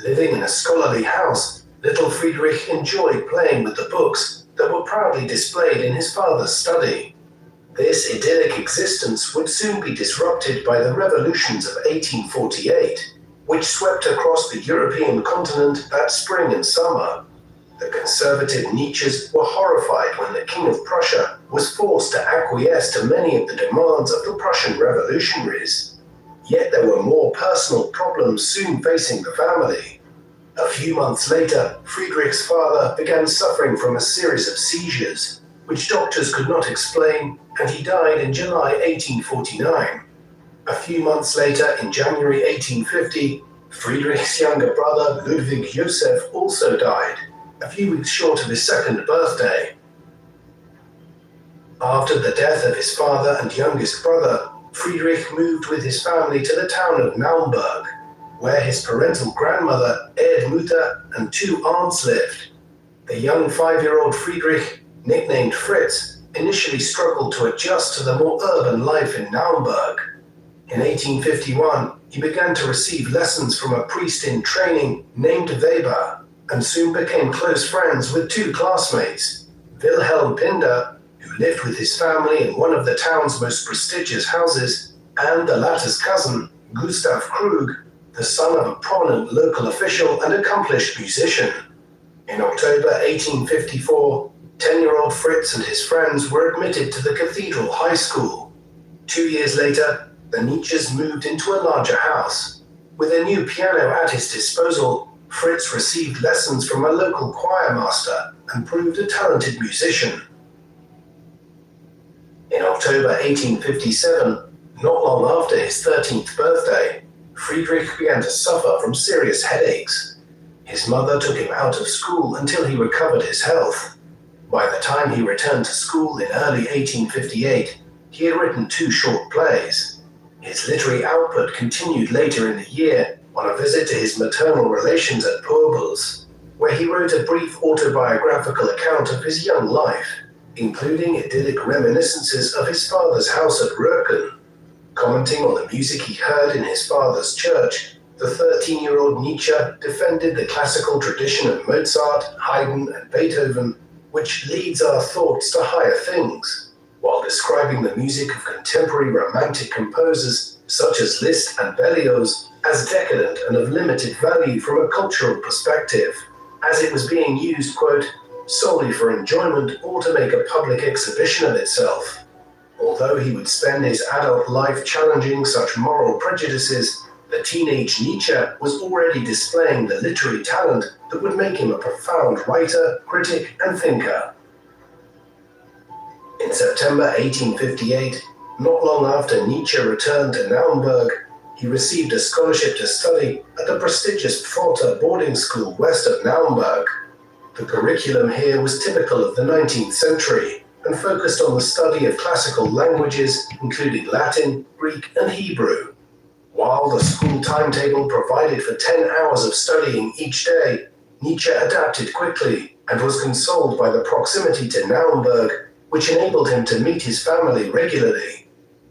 Speaker 7: Living in a scholarly house, little Friedrich enjoyed playing with the books that were proudly displayed in his father's study. This idyllic existence would soon be disrupted by the revolutions of 1848, which swept across the European continent that spring and summer. The conservative Nietzsches were horrified when the King of Prussia was forced to acquiesce to many of the demands of the Prussian revolutionaries. Yet there were more personal problems soon facing the family. A few months later, Friedrich's father began suffering from a series of seizures, which doctors could not explain, and he died in July 1849. A few months later, in January 1850, Friedrich's younger brother, Ludwig Joseph, also died, a few weeks short of his 2nd birthday. After the death of his father and youngest brother, Friedrich moved with his family to the town of Naumburg, where his parental grandmother, Erdmutter, and 2 aunts lived. The young 5-year-old Friedrich, nicknamed Fritz, initially struggled to adjust to the more urban life in Naumburg. In 1851, he began to receive lessons from a priest in training named Weber, and soon became close friends with 2 classmates, Wilhelm Pinder, who lived with his family in one of the town's most prestigious houses, and the latter's cousin, Gustav Krug, the son of a prominent local official and accomplished musician. In October 1854, 10-year-old Fritz and his friends were admitted to the Cathedral High School. 2 years later, the Nietzsches moved into a larger house. With a new piano at his disposal, Fritz received lessons from a local choir master and proved a talented musician. In October 1857, not long after his 13th birthday, Friedrich began to suffer from serious headaches. His mother took him out of school until he recovered his health. By the time he returned to school in early 1858, he had written 2 short plays. His literary output continued later in the year on a visit to his maternal relations at Pöbels, where he wrote a brief autobiographical account of his young life, including idyllic reminiscences of his father's house at Röcken. Commenting on the music he heard in his father's church, the 13-year-old Nietzsche defended the classical tradition of Mozart, Haydn, and Beethoven, which leads our thoughts to higher things, while describing the music of contemporary romantic composers such as Liszt and Berlioz as decadent and of limited value from a cultural perspective, as it was being used, quote, solely for enjoyment or to make a public exhibition of itself. Although he would spend his adult life challenging such moral prejudices, the teenage Nietzsche was already displaying the literary talent that would make him a profound writer, critic, and thinker. In September 1858, not long after Nietzsche returned to Naumburg, he received a scholarship to study at the prestigious Pforta boarding school west of Naumburg. The curriculum here was typical of the 19th century and focused on the study of classical languages, including Latin, Greek, and Hebrew. While the school timetable provided for 10 hours of studying each day, Nietzsche adapted quickly and was consoled by the proximity to Naumburg, which enabled him to meet his family regularly.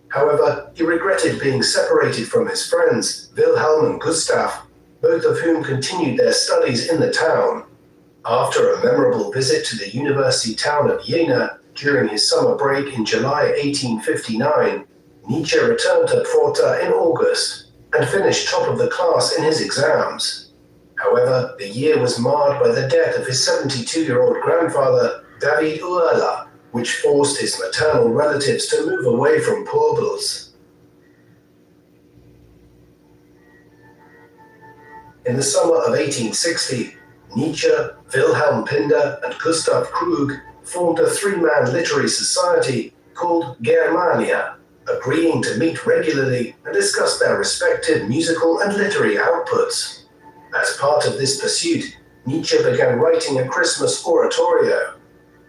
Speaker 7: However, he regretted being separated from his friends, Wilhelm and Gustav, both of whom continued their studies in the town. After a memorable visit to the university town of Jena during his summer break in July 1859, Nietzsche returned to Pforta in August and finished top of the class in his exams. However, the year was marred by the death of his 72-year-old grandfather, David Uerla, which forced his maternal relatives to move away from Pöbels. In the summer of 1860, Nietzsche, Wilhelm Pinder, and Gustav Krug formed a 3-man literary society called Germania, agreeing to meet regularly and discuss their respective musical and literary outputs. As part of this pursuit, Nietzsche began writing a Christmas oratorio.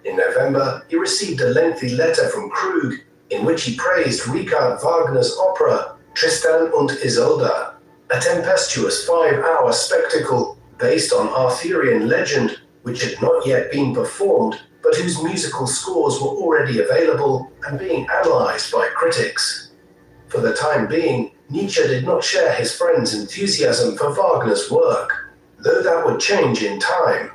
Speaker 7: In November, he received a lengthy letter from Krug in which he praised Richard Wagner's opera Tristan und Isolde, a tempestuous 5-hour spectacle based on Arthurian legend which had not yet been performed, but whose musical scores were already available and being analyzed by critics. For the time being, Nietzsche did not share his friends' enthusiasm for Wagner's work, though that would change in time.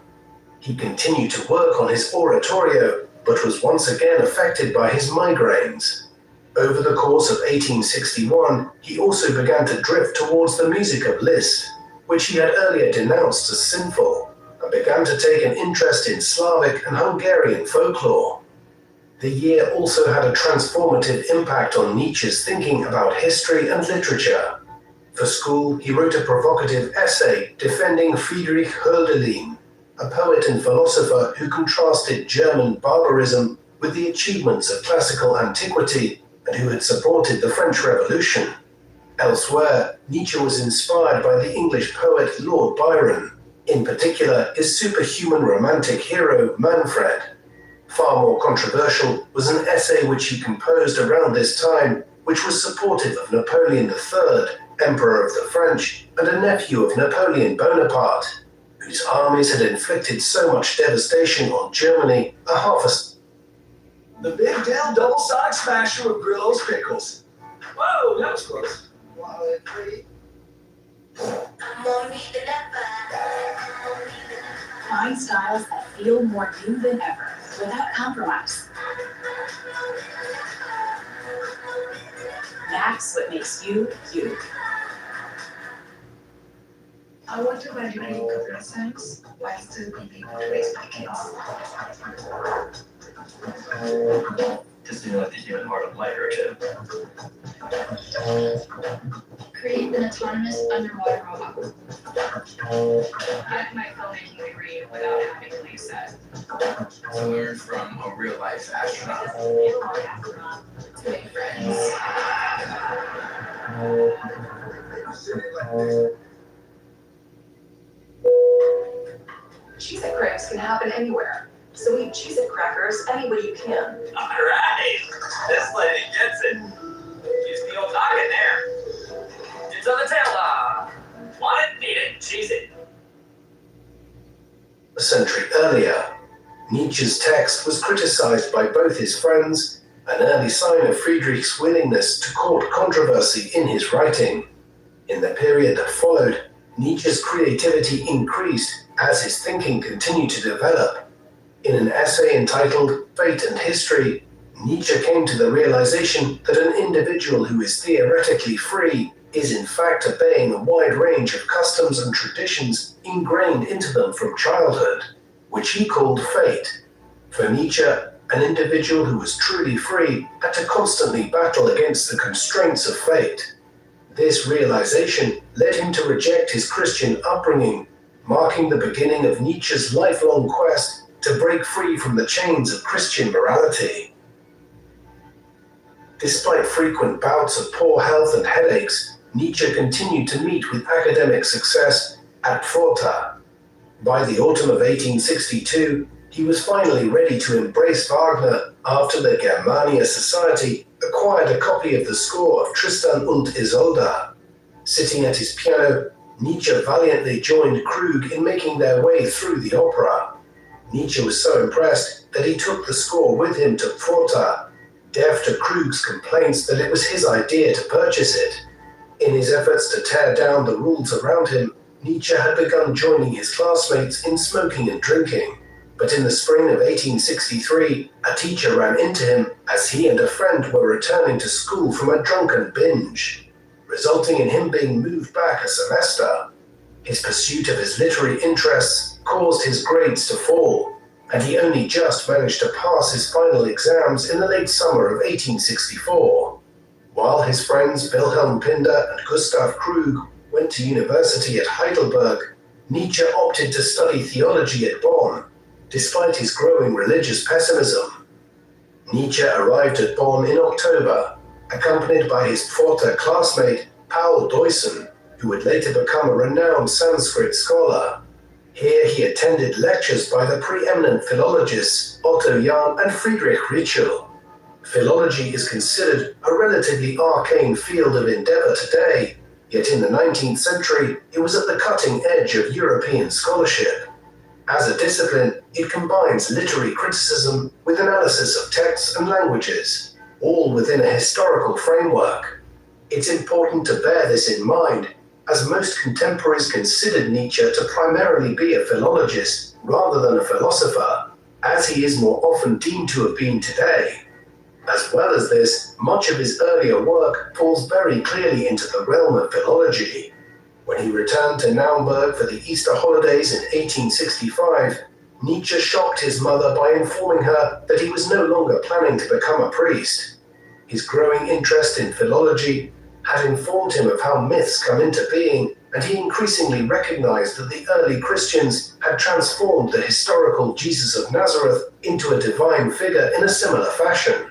Speaker 7: He continued to work on his oratorio, but was once again affected by his migraines. Over the course of 1861, he also began to drift towards the music of Liszt, which he had earlier denounced as sinful, and began to take an interest in Slavic and Hungarian folklore. The year also had a transformative impact on Nietzsche's thinking about history and literature. For school, he wrote a provocative essay defending Friedrich Hölderlin, a poet and philosopher who contrasted German barbarism with the achievements of classical antiquity and who had supported the French Revolution. Elsewhere, Nietzsche was inspired by the English poet Lord Byron, in particular his superhuman romantic hero Manfred. Far more controversial was an essay which he composed around this time, which was supportive of Napoleon III, Emperor of the French, and a nephew of Napoleon Bonaparte, whose armies had inflicted so much devastation on Germany
Speaker 3: The Big Dill double-side smasher with Grillo's pickles. Whoa, that was close. 1, 2, 3.
Speaker 8: Find styles that feel more you than ever, without compromise. That's what makes you, you.
Speaker 9: I wonder where you eat cooking snacks while still being able to raise my kids.
Speaker 10: To stimulate the human heart of microchip.
Speaker 9: create an autonomous underwater robot. Get my filmmaking degree without having to leave set.
Speaker 6: To learn from a real life astronaut.
Speaker 9: Analog astronaut to make friends.
Speaker 10: Cheez-It crepes can happen anywhere. So eat Cheez-It crackers any way you can.
Speaker 3: Alright, this lady gets it. She's the old dog in there. It's on the tail dog. Want it, need it, cheese it.
Speaker 7: A century earlier, Nietzsche's text was criticized by both his friends, an early sign of Friedrich's willingness to court controversy in his writing. In the period that followed, Nietzsche's creativity increased as his thinking continued to develop. In an essay entitled Fate and History, Nietzsche came to the realization that an individual who is theoretically free is in fact obeying a wide range of customs and traditions ingrained into them from childhood, which he called fate. For Nietzsche, an individual who was truly free had to constantly battle against the constraints of fate. This realization led him to reject his Christian upbringing, marking the beginning of Nietzsche's lifelong quest to break free from the chains of Christian morality. Despite frequent bouts of poor health and headaches, Nietzsche continued to meet with academic success at Pforta. By the autumn of 1862, he was finally ready to embrace Wagner after the Germania Society acquired a copy of the score of Tristan und Isolde. Sitting at his piano, Nietzsche valiantly joined Krug in making their way through the opera. Nietzsche was so impressed that he took the score with him to Pforta, deaf to Krug's complaints that it was his idea to purchase it. In his efforts to tear down the rules around him, Nietzsche had begun joining his classmates in smoking and drinking. But in the spring of 1863, a teacher ran into him as he and a friend were returning to school from a drunken binge, resulting in him being moved back a semester. His pursuit of his literary interests caused his grades to fall, and he only just managed to pass his final exams in the late summer of 1864. While his friends Wilhelm Pinder and Gustav Krug went to university at Heidelberg, Nietzsche opted to study theology at Bonn, despite his growing religious pessimism. Nietzsche arrived at Bonn in October, accompanied by his Pforta classmate Paul Deussen, who would later become a renowned Sanskrit scholar. Here he attended lectures by the preeminent philologists Otto Jahn and Friedrich Ritschl. Philology is considered a relatively arcane field of endeavor today, yet in the 19th century it was at the cutting edge of European scholarship. As a discipline, it combines literary criticism with analysis of texts and languages, all within a historical framework. It's important to bear this in mind, as most contemporaries considered Nietzsche to primarily be a philologist rather than a philosopher, as he is more often deemed to have been today. As well as this, much of his earlier work falls very clearly into the realm of philology. When he returned to Naumburg for the Easter holidays in 1865, Nietzsche shocked his mother by informing her that he was no longer planning to become a priest. His growing interest in philology had informed him of how myths come into being, and he increasingly recognized that the early Christians had transformed the historical Jesus of Nazareth into a divine figure in a similar fashion.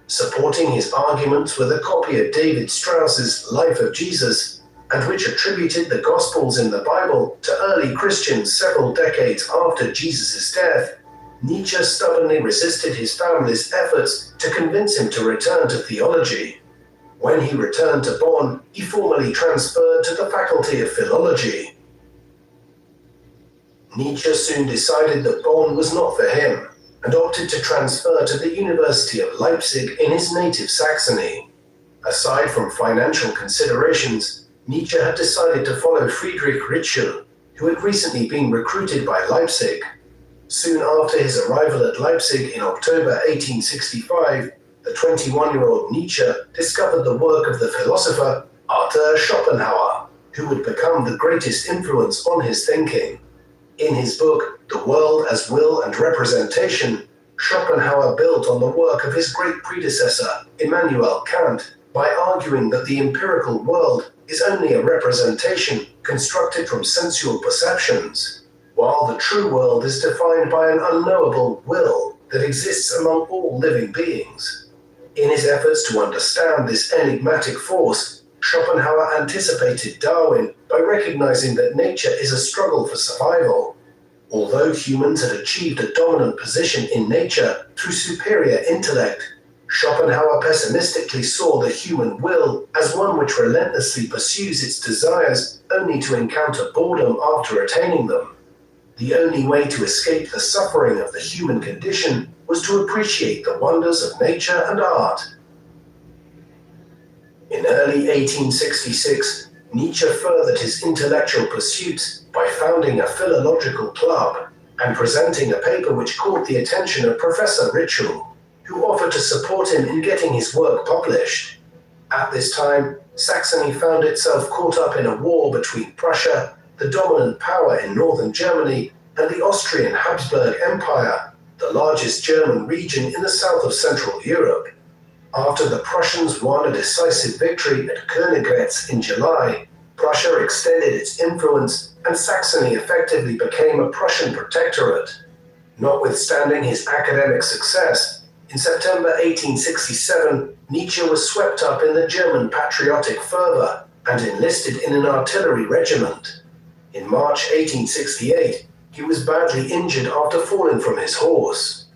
Speaker 7: Supporting his arguments with a copy of David Strauss's Life of Jesus, and which attributed the Gospels in the Bible to early Christians several decades after Jesus' death, Nietzsche stubbornly resisted his family's efforts to convince him to return to theology. When he returned to Bonn, he formally transferred to the Faculty of Philology. Nietzsche soon decided that Bonn was not for him, and opted to transfer to the University of Leipzig in his native Saxony. Aside from financial considerations, Nietzsche had decided to follow Friedrich Ritschl, who had recently been recruited by Leipzig. Soon after his arrival at Leipzig in October 1865, the 21-year-old Nietzsche discovered the work of the philosopher Arthur Schopenhauer, who would become the greatest influence on his thinking. In his book, The World as Will and Representation, Schopenhauer built on the work of his great predecessor, Immanuel Kant, by arguing that the empirical world is only a representation constructed from sensual perceptions, while the true world is defined by an unknowable will that exists among all living beings. In his efforts to understand this enigmatic force, Schopenhauer anticipated Darwin by recognizing that nature is a struggle for survival. Although humans had achieved a dominant position in nature through superior intellect, Schopenhauer pessimistically saw the human will as one which relentlessly pursues its desires only to encounter boredom after attaining them. The only way to escape the suffering of the human condition was to appreciate the wonders of nature and art. In early 1866, Nietzsche furthered his intellectual pursuits by founding a philological club and presenting a paper which caught the attention of Professor Ritschl, who offered to support him in getting his work published. At this time, Saxony found itself caught up in a war between Prussia, the dominant power in northern Germany, and the Austrian Habsburg Empire, the largest German region in the south of Central Europe. After the Prussians won a decisive victory at Königgrätz in July, Prussia extended its influence and Saxony effectively became a Prussian protectorate. Notwithstanding his academic success, in September 1867, Nietzsche was swept up in the German patriotic fervor and enlisted in an artillery regiment. In March 1868, he was badly injured after falling from his horse.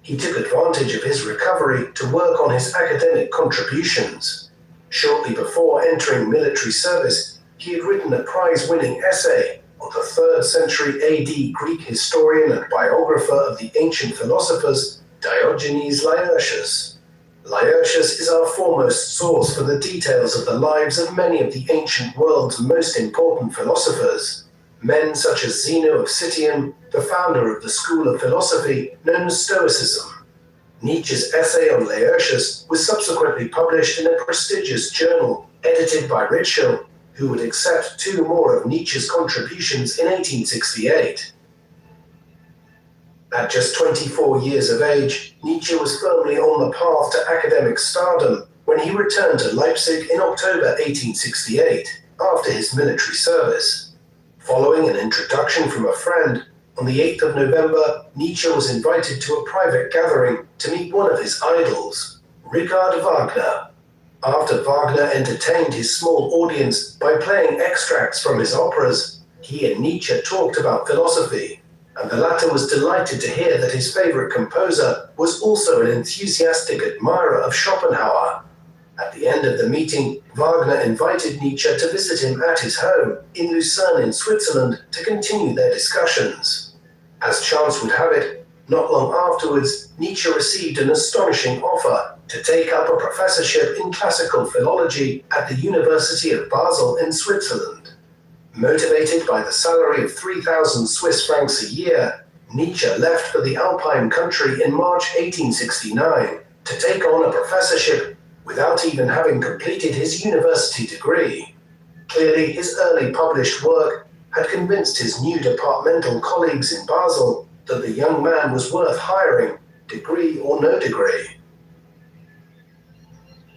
Speaker 7: He took advantage of his recovery to work on his academic contributions. Shortly before entering military service, he had written a prize-winning essay on the 3rd century AD Greek historian and biographer of the ancient philosophers, Diogenes Laertius. Laertius is our foremost source for the details of the lives of many of the ancient world's most important philosophers. Men such as Zeno of Citium, the founder of the school of philosophy known as Stoicism. Nietzsche's essay on Laertius was subsequently published in a prestigious journal edited by Ritschl, who would accept 2 more of Nietzsche's contributions in 1868. At just 24 years of age, Nietzsche was firmly on the path to academic stardom when he returned to Leipzig in October 1868 after his military service. Following an introduction from a friend, on the 8th of November, Nietzsche was invited to a private gathering to meet one of his idols, Richard Wagner. After Wagner entertained his small audience by playing extracts from his operas, he and Nietzsche talked about philosophy, and the latter was delighted to hear that his favorite composer was also an enthusiastic admirer of Schopenhauer. At the end of the meeting, Wagner invited Nietzsche to visit him at his home in Lucerne in Switzerland to continue their discussions. As chance would have it, not long afterwards, Nietzsche received an astonishing offer to take up a professorship in classical philology at the University of Basel in Switzerland. Motivated by the salary of 3,000 Swiss francs a year, Nietzsche left for the Alpine country in March 1869 to take on a professorship without even having completed his university degree. Clearly, his early published work had convinced his new departmental colleagues in Basel that the young man was worth hiring, degree or no degree.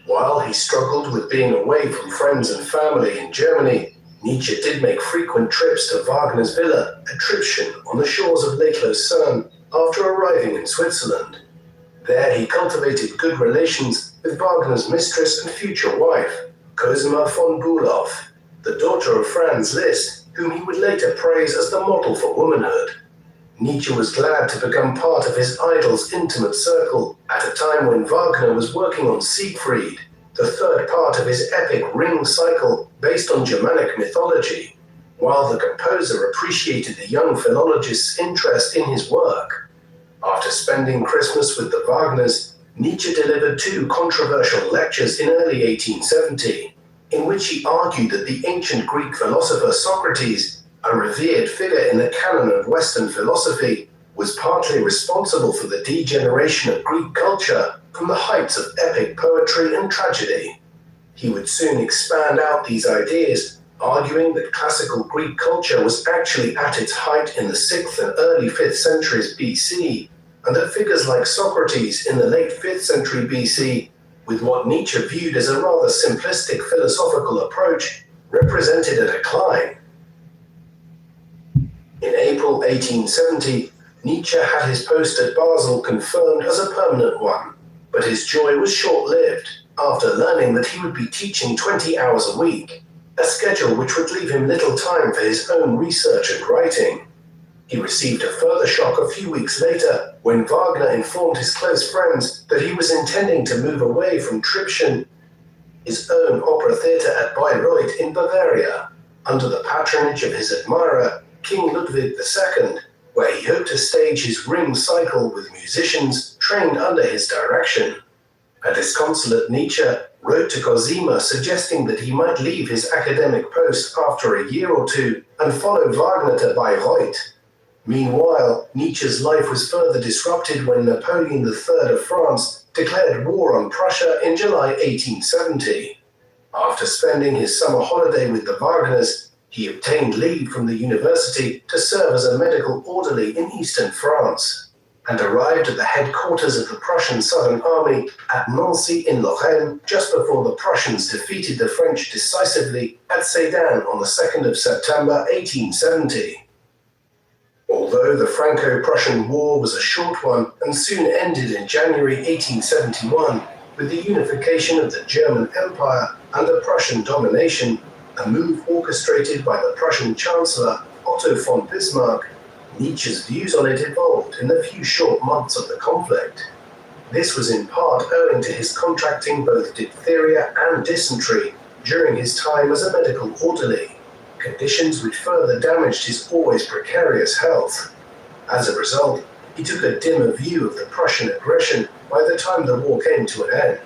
Speaker 7: While he struggled with being away from friends and family in Germany, Nietzsche did make frequent trips to Wagner's villa at Tribschen on the shores of Lake Lucerne after arriving in Switzerland. There he cultivated good relations with Wagner's mistress and future wife, Cosima von Bülow, the daughter of Franz Liszt, whom he would later praise as the model for womanhood. Nietzsche was glad to become part of his idol's intimate circle at a time when Wagner was working on Siegfried, the 3rd part of his epic Ring cycle based on Germanic mythology, while the composer appreciated the young philologist's interest in his work. After spending Christmas with the Wagners, Nietzsche delivered 2 controversial lectures in early 1870, in which he argued that the ancient Greek philosopher Socrates, a revered figure in the canon of Western philosophy, was partly responsible for the degeneration of Greek culture from the heights of epic poetry and tragedy. He would soon expand out these ideas, arguing that classical Greek culture was actually at its height in the 6th and early 5th centuries BC, and that figures like Socrates in the late 5th century BC, with what Nietzsche viewed as a rather simplistic philosophical approach, represented a decline. In April 1870, Nietzsche had his post at Basel confirmed as a permanent one, but his joy was short-lived after learning that he would be teaching 20 hours a week, a schedule which would leave him little time for his own research and writing. He received a further shock a few weeks later when Wagner informed his close friends that he was intending to move away from Tribschen, his own opera theatre at Bayreuth in Bavaria, under the patronage of his admirer, King Ludwig II, where he hoped to stage his ring cycle with musicians trained under his direction. A disconsolate Nietzsche wrote to Cosima suggesting that he might leave his academic post after a year or two and follow Wagner to Bayreuth. Meanwhile, Nietzsche's life was further disrupted when Napoleon III of France declared war on Prussia in July 1870. After spending his summer holiday with the Wagners, he obtained leave from the university to serve as a medical orderly in eastern France, and arrived at the headquarters of the Prussian Southern Army at Nancy in Lorraine just before the Prussians defeated the French decisively at Sedan on the 2nd of September 1870. Although the Franco-Prussian War was a short one and soon ended in January 1871 with the unification of the German Empire under Prussian domination, a move orchestrated by the Prussian Chancellor Otto von Bismarck, Nietzsche's views on it evolved in the few short months of the conflict. This was in part owing to his contracting both diphtheria and dysentery during his time as a medical orderly, conditions which further damaged his always precarious health. As a result, he took a dimmer view of the Prussian aggression by the time the war came to an end.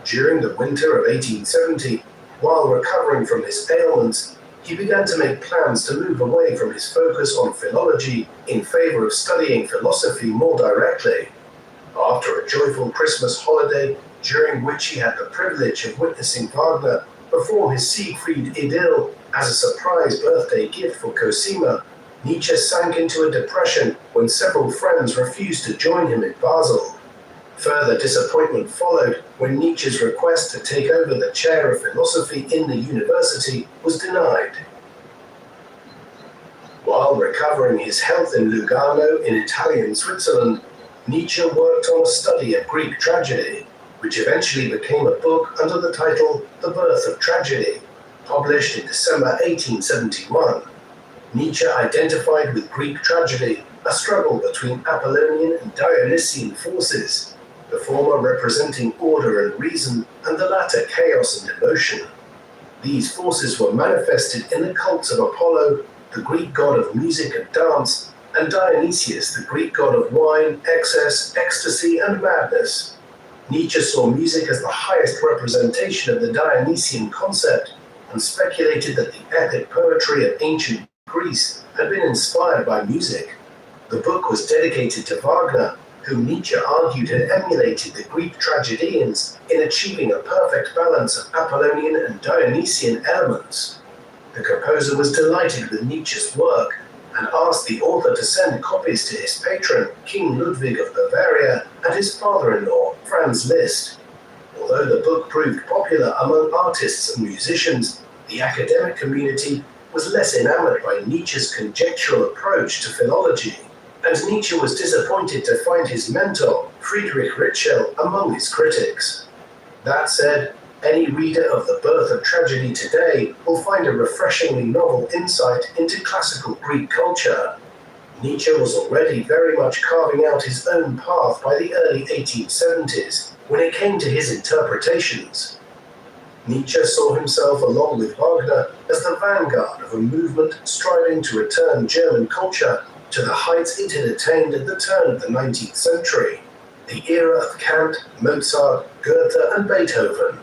Speaker 7: During the winter of 1870, while recovering from his ailments, he began to make plans to move away from his focus on philology in favor of studying philosophy more directly. After a joyful Christmas holiday, during which he had the privilege of witnessing Wagner perform his Siegfried Idyll as a surprise birthday gift for Cosima, Nietzsche sank into a depression when several friends refused to join him in Basel. Further disappointment followed when Nietzsche's request to take over the chair of philosophy in the university was denied. While recovering his health in Lugano in Italian Switzerland, Nietzsche worked on a study of Greek tragedy, which eventually became a book under the title The Birth of Tragedy, published in December 1871. Nietzsche identified with Greek tragedy a struggle between Apollonian and Dionysian forces, the former representing order and reason, and the latter chaos and emotion. These forces were manifested in the cults of Apollo, the Greek god of music and dance, and Dionysius, the Greek god of wine, excess, ecstasy, and madness. Nietzsche saw music as the highest representation of the Dionysian concept, and speculated that the epic poetry of ancient Greece had been inspired by music. The book was dedicated to Wagner, whom Nietzsche argued had emulated the Greek tragedians in achieving a perfect balance of Apollonian and Dionysian elements. The composer was delighted with Nietzsche's work and asked the author to send copies to his patron, King Ludwig of Bavaria, and his father-in-law, Franz Liszt. Although the book proved popular among artists and musicians, the academic community was less enamored by Nietzsche's conjectural approach to philology, and Nietzsche was disappointed to find his mentor, Friedrich among his critics. That said, any reader of The Birth of Tragedy today will find a refreshingly novel insight into classical Greek culture. Nietzsche was already very much carving out his own path by the early 1870s when it came to his interpretations. Nietzsche saw himself, along with Wagner, as the vanguard of a movement striving to return German culture to the heights it had attained at the turn of the 19th century, the era of Kant, Mozart, Goethe, and Beethoven.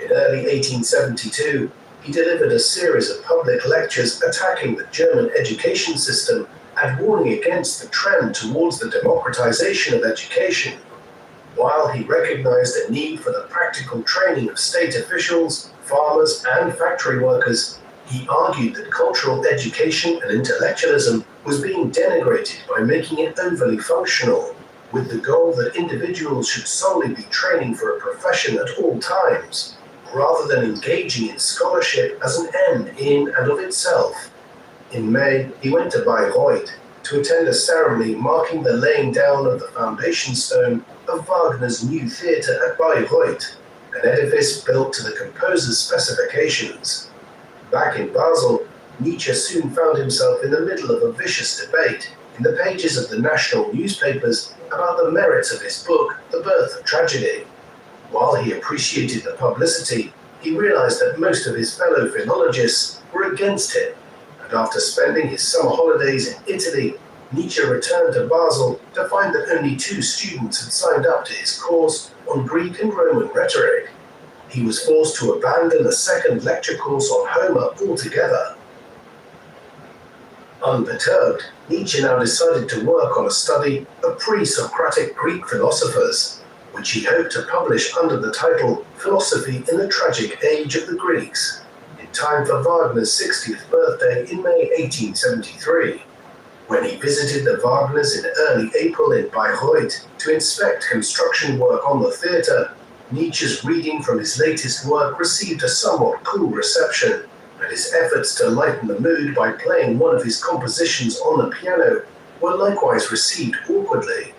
Speaker 7: In early 1872, he delivered a series of public lectures attacking the German education system and warning against the trend towards the democratization of education. While he recognized a need for the practical training of state officials, farmers, and factory workers, he argued that cultural education and intellectualism was being denigrated by making it overly functional, with the goal that individuals should solely be training for a profession at all times. rather than engaging in scholarship as an end in and of itself. In May, he went to Bayreuth to attend a ceremony marking the laying down of the foundation stone of Wagner's new theatre at Bayreuth, an edifice built to the composer's specifications. Back in Basel, Nietzsche soon found himself in the middle of a vicious debate in the pages of the national newspapers about the merits of his book, The Birth of Tragedy. While he appreciated the publicity, he realized that most of his fellow philologists were against him, and after spending his summer holidays in Italy, Nietzsche returned to Basel to find that only 2 students had signed up to his course on Greek and Roman rhetoric. He was forced to abandon a second lecture course on Homer altogether. Unperturbed, Nietzsche now decided to work on a study of pre-Socratic Greek philosophers, which he hoped to publish under the title Philosophy in the Tragic Age of the Greeks, in time for Wagner's 60th birthday in May 1873. When he visited the Wagners in early April in Bayreuth to inspect construction work on the theatre, Nietzsche's reading from his latest work received a somewhat cool reception, and his efforts to lighten the mood by playing one of his compositions on the piano were likewise received awkwardly.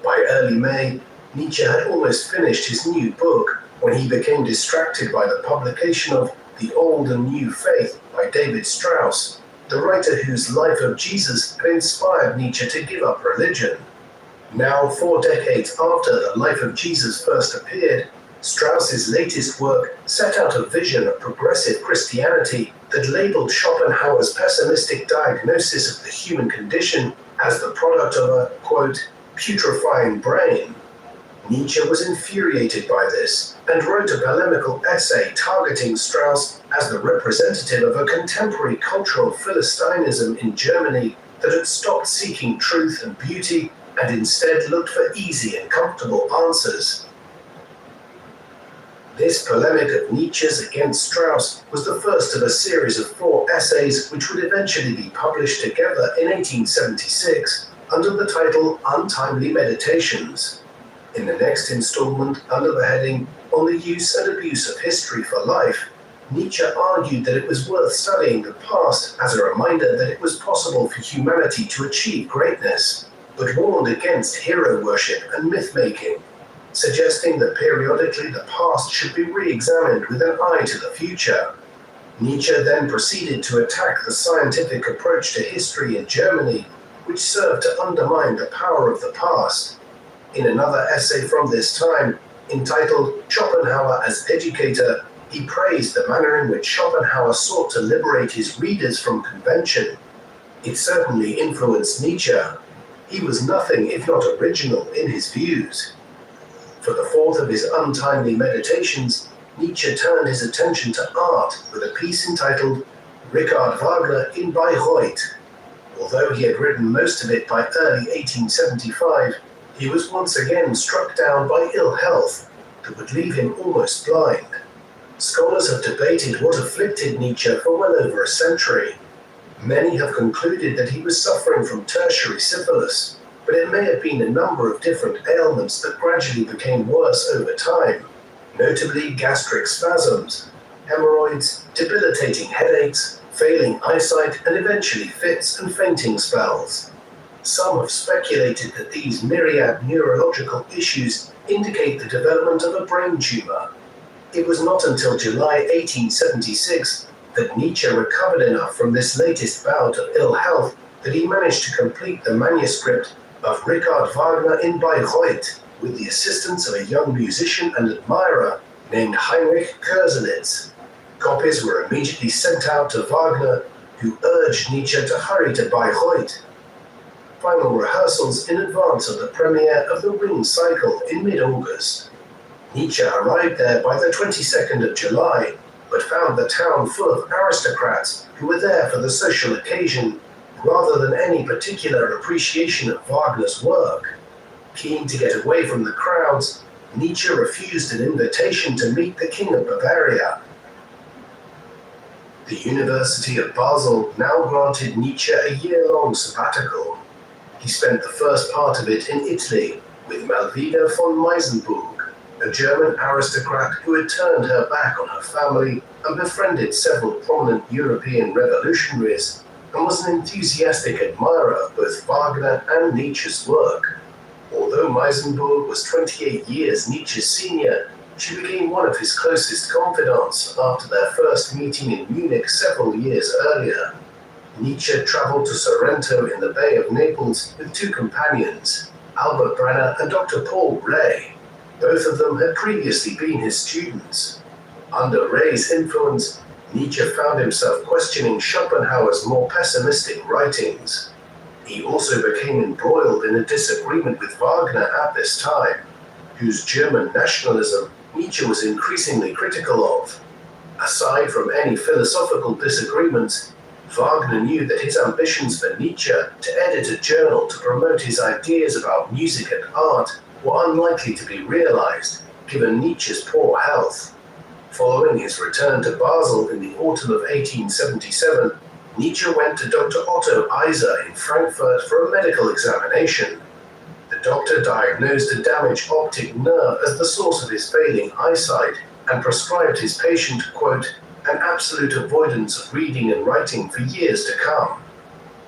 Speaker 7: By early May, Nietzsche had almost finished his new book when he became distracted by the publication of The Old and New Faith by David Strauss, the writer whose Life of Jesus had inspired Nietzsche to give up religion. Now, 4 decades after the Life of Jesus first appeared, Strauss's latest work set out a vision of progressive Christianity that labeled Schopenhauer's pessimistic diagnosis of the human condition as the product of a, quote, putrefying brain. Nietzsche was infuriated by this and wrote a polemical essay targeting Strauss as the representative of a contemporary cultural philistinism in Germany that had stopped seeking truth and beauty and instead looked for easy and comfortable answers. This polemic of Nietzsche's against Strauss was the first of a series of 4 essays which would eventually be published together in 1876 under the title Untimely Meditations. In the next installment, under the heading On the Use and Abuse of History for Life, Nietzsche argued that it was worth studying the past as a reminder that it was possible for humanity to achieve greatness, but warned against hero worship and myth-making, suggesting that periodically the past should be re-examined with an eye to the future. Nietzsche then proceeded to attack the scientific approach to history in Germany, which served to undermine the power of the past. In another essay from this time, entitled Schopenhauer as Educator, he praised the manner in which Schopenhauer sought to liberate his readers from convention. It certainly influenced Nietzsche. He was nothing if not original in his views. For the 4th of his Untimely Meditations, Nietzsche turned his attention to art with a piece entitled Richard Wagner in Bayreuth. Although he had written most of it by early 1875, he was once again struck down by ill health that would leave him almost blind. Scholars have debated what afflicted Nietzsche for well over a century. Many have concluded that he was suffering from tertiary syphilis, but it may have been a number of different ailments that gradually became worse over time, notably gastric spasms, hemorrhoids, debilitating headaches, failing eyesight, and eventually fits and fainting spells. Some have speculated that these myriad neurological issues indicate the development of a brain tumor. It was not until July 1876 that Nietzsche recovered enough from this latest bout of ill health that he managed to complete the manuscript of Richard Wagner in Bayreuth with the assistance of a young musician and admirer named Heinrich Koselitz. Copies were immediately sent out to Wagner, who urged Nietzsche to hurry to Bayreuth. Final rehearsals in advance of the premiere of the Ring Cycle in mid-August. Nietzsche arrived there by the 22nd of July, but found the town full of aristocrats who were there for the social occasion, rather than any particular appreciation of Wagner's work. Keen to get away from the crowds, Nietzsche refused an invitation to meet the King of Bavaria. The University of Basel now granted Nietzsche a year-long sabbatical. He spent the first part of it in Italy with Malvida von Meisenburg, a German aristocrat who had turned her back on her family and befriended several prominent European revolutionaries, and was an enthusiastic admirer of both Wagner and Nietzsche's work. Although Meisenburg was 28 years Nietzsche's senior, she became one of his closest confidants after their first meeting in Munich several years earlier. Nietzsche traveled to Sorrento in the Bay of Naples with two companions, Albert Brenner and Dr. Paul Rey. Both of them had previously been his students. Under Rey's influence, Nietzsche found himself questioning Schopenhauer's more pessimistic writings. He also became embroiled in a disagreement with Wagner at this time, whose German nationalism Nietzsche was increasingly critical of. Aside from any philosophical disagreements, Wagner knew that his ambitions for Nietzsche to edit a journal to promote his ideas about music and art were unlikely to be realized, given Nietzsche's poor health. Following his return to Basel in the autumn of 1877, Nietzsche went to Dr. Otto Eiser in Frankfurt for a medical examination. The doctor diagnosed a damaged optic nerve as the source of his failing eyesight and prescribed his patient, quote, an absolute avoidance of reading and writing for years to come.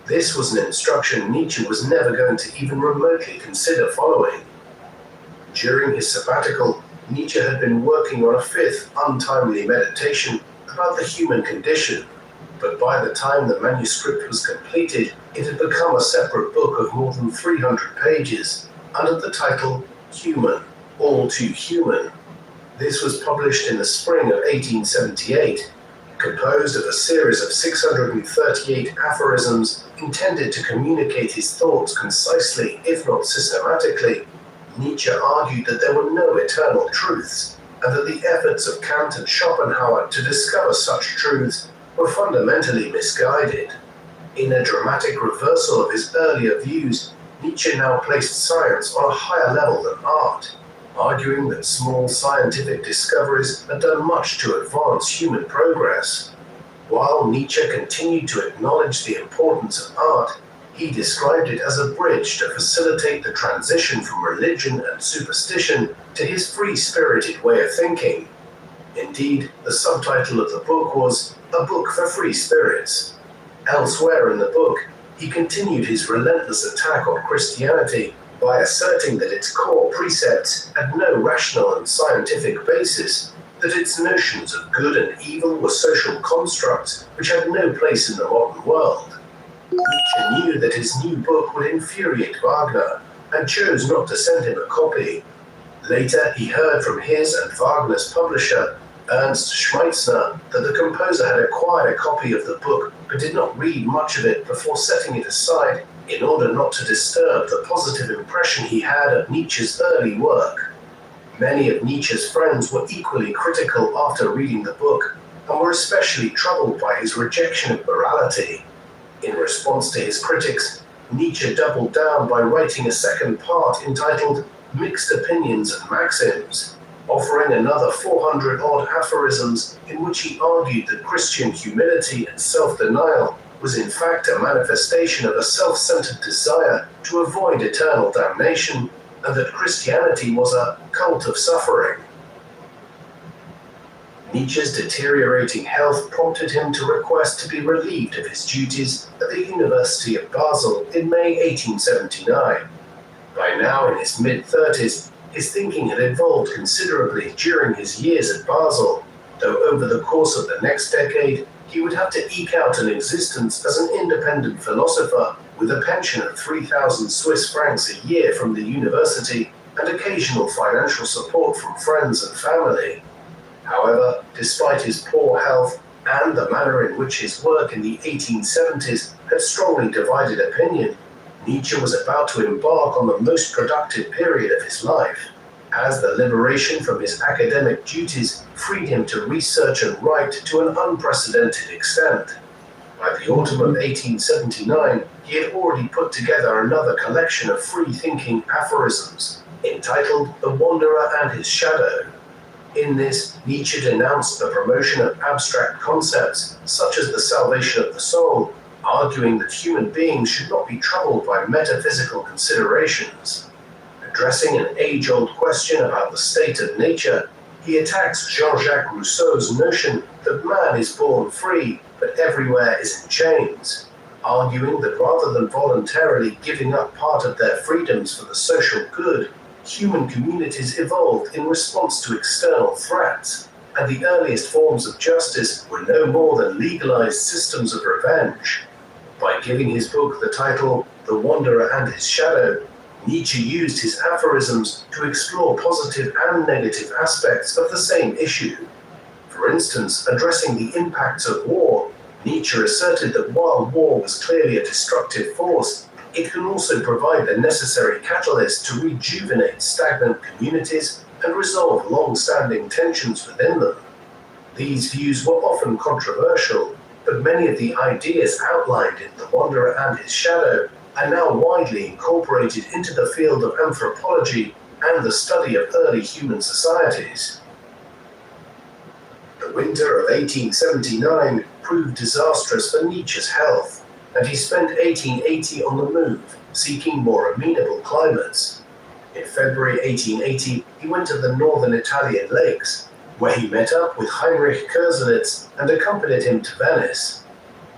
Speaker 7: This was an instruction Nietzsche was never going to even remotely consider following. During his sabbatical, Nietzsche had been working on a fifth untimely meditation about the human condition, but by the time the manuscript was completed, it had become a separate book of more than 300 pages, under the title Human, All Too Human. This was published in the spring of 1878, composed of a series of 638 aphorisms intended to communicate his thoughts concisely, if not systematically. Nietzsche argued that there were no eternal truths, and that the efforts of Kant and Schopenhauer to discover such truths were fundamentally misguided. In a dramatic reversal of his earlier views, Nietzsche now placed science on a higher level than art, arguing that small scientific discoveries had done much to advance human progress. While Nietzsche continued to acknowledge the importance of art, he described it as a bridge to facilitate the transition from religion and superstition to his free-spirited way of thinking. Indeed, the subtitle of the book was A Book for Free Spirits. Elsewhere in the book, he continued his relentless attack on Christianity by asserting that its core precepts had no rational and scientific basis, that its notions of good and evil were social constructs which had no place in the modern world. Nietzsche knew that his new book would infuriate Wagner, and chose not to send him a copy. Later, he heard from his and Wagner's publisher, Ernst Schmeitzner, that the composer had acquired a copy of the book but did not read much of it before setting it aside in order not to disturb the positive impression he had of Nietzsche's early work. Many of Nietzsche's friends were equally critical after reading the book, and were especially troubled by his rejection of morality. In response to his critics, Nietzsche doubled down by writing a second part entitled Mixed Opinions and Maxims, offering another 400-odd aphorisms in which he argued that Christian humility and self-denial was in fact a manifestation of a self-centered desire to avoid eternal damnation, and that Christianity was a cult of suffering. Nietzsche's deteriorating health prompted him to request to be relieved of his duties at the University of Basel in May 1879. By now in his mid-30s, his thinking had evolved considerably during his years at Basel, though over the course of the next decade, he would have to eke out an existence as an independent philosopher with a pension of 3,000 Swiss francs a year from the university and occasional financial support from friends and family. However, despite his poor health and the manner in which his work in the 1870s had strongly divided opinion, Nietzsche was about to embark on the most productive period of his life, as the liberation from his academic duties freed him to research and write to an unprecedented extent. By the autumn of 1879, he had already put together another collection of free-thinking aphorisms, entitled The Wanderer and His Shadow. In this, Nietzsche denounced the promotion of abstract concepts, such as the salvation of the soul, arguing that human beings should not be troubled by metaphysical considerations. Addressing an age-old question about the state of nature, he attacks Jean-Jacques Rousseau's notion that man is born free, but everywhere is in chains, arguing that rather than voluntarily giving up part of their freedoms for the social good, human communities evolved in response to external threats, and the earliest forms of justice were no more than legalized systems of revenge. By giving his book the title The Wanderer and His Shadow, Nietzsche used his aphorisms to explore positive and negative aspects of the same issue. For instance, addressing the impacts of war, Nietzsche asserted that while war was clearly a destructive force, it can also provide the necessary catalyst to rejuvenate stagnant communities and resolve long-standing tensions within them. These views were often controversial, but many of the ideas outlined in The Wanderer and His Shadow are now widely incorporated into the field of anthropology and the study of early human societies. The winter of 1879 proved disastrous for Nietzsche's health, and he spent 1880 on the move, seeking more amenable climates. In February 1880, he went to the northern Italian lakes, where he met up with Heinrich Koselleck and accompanied him to Venice.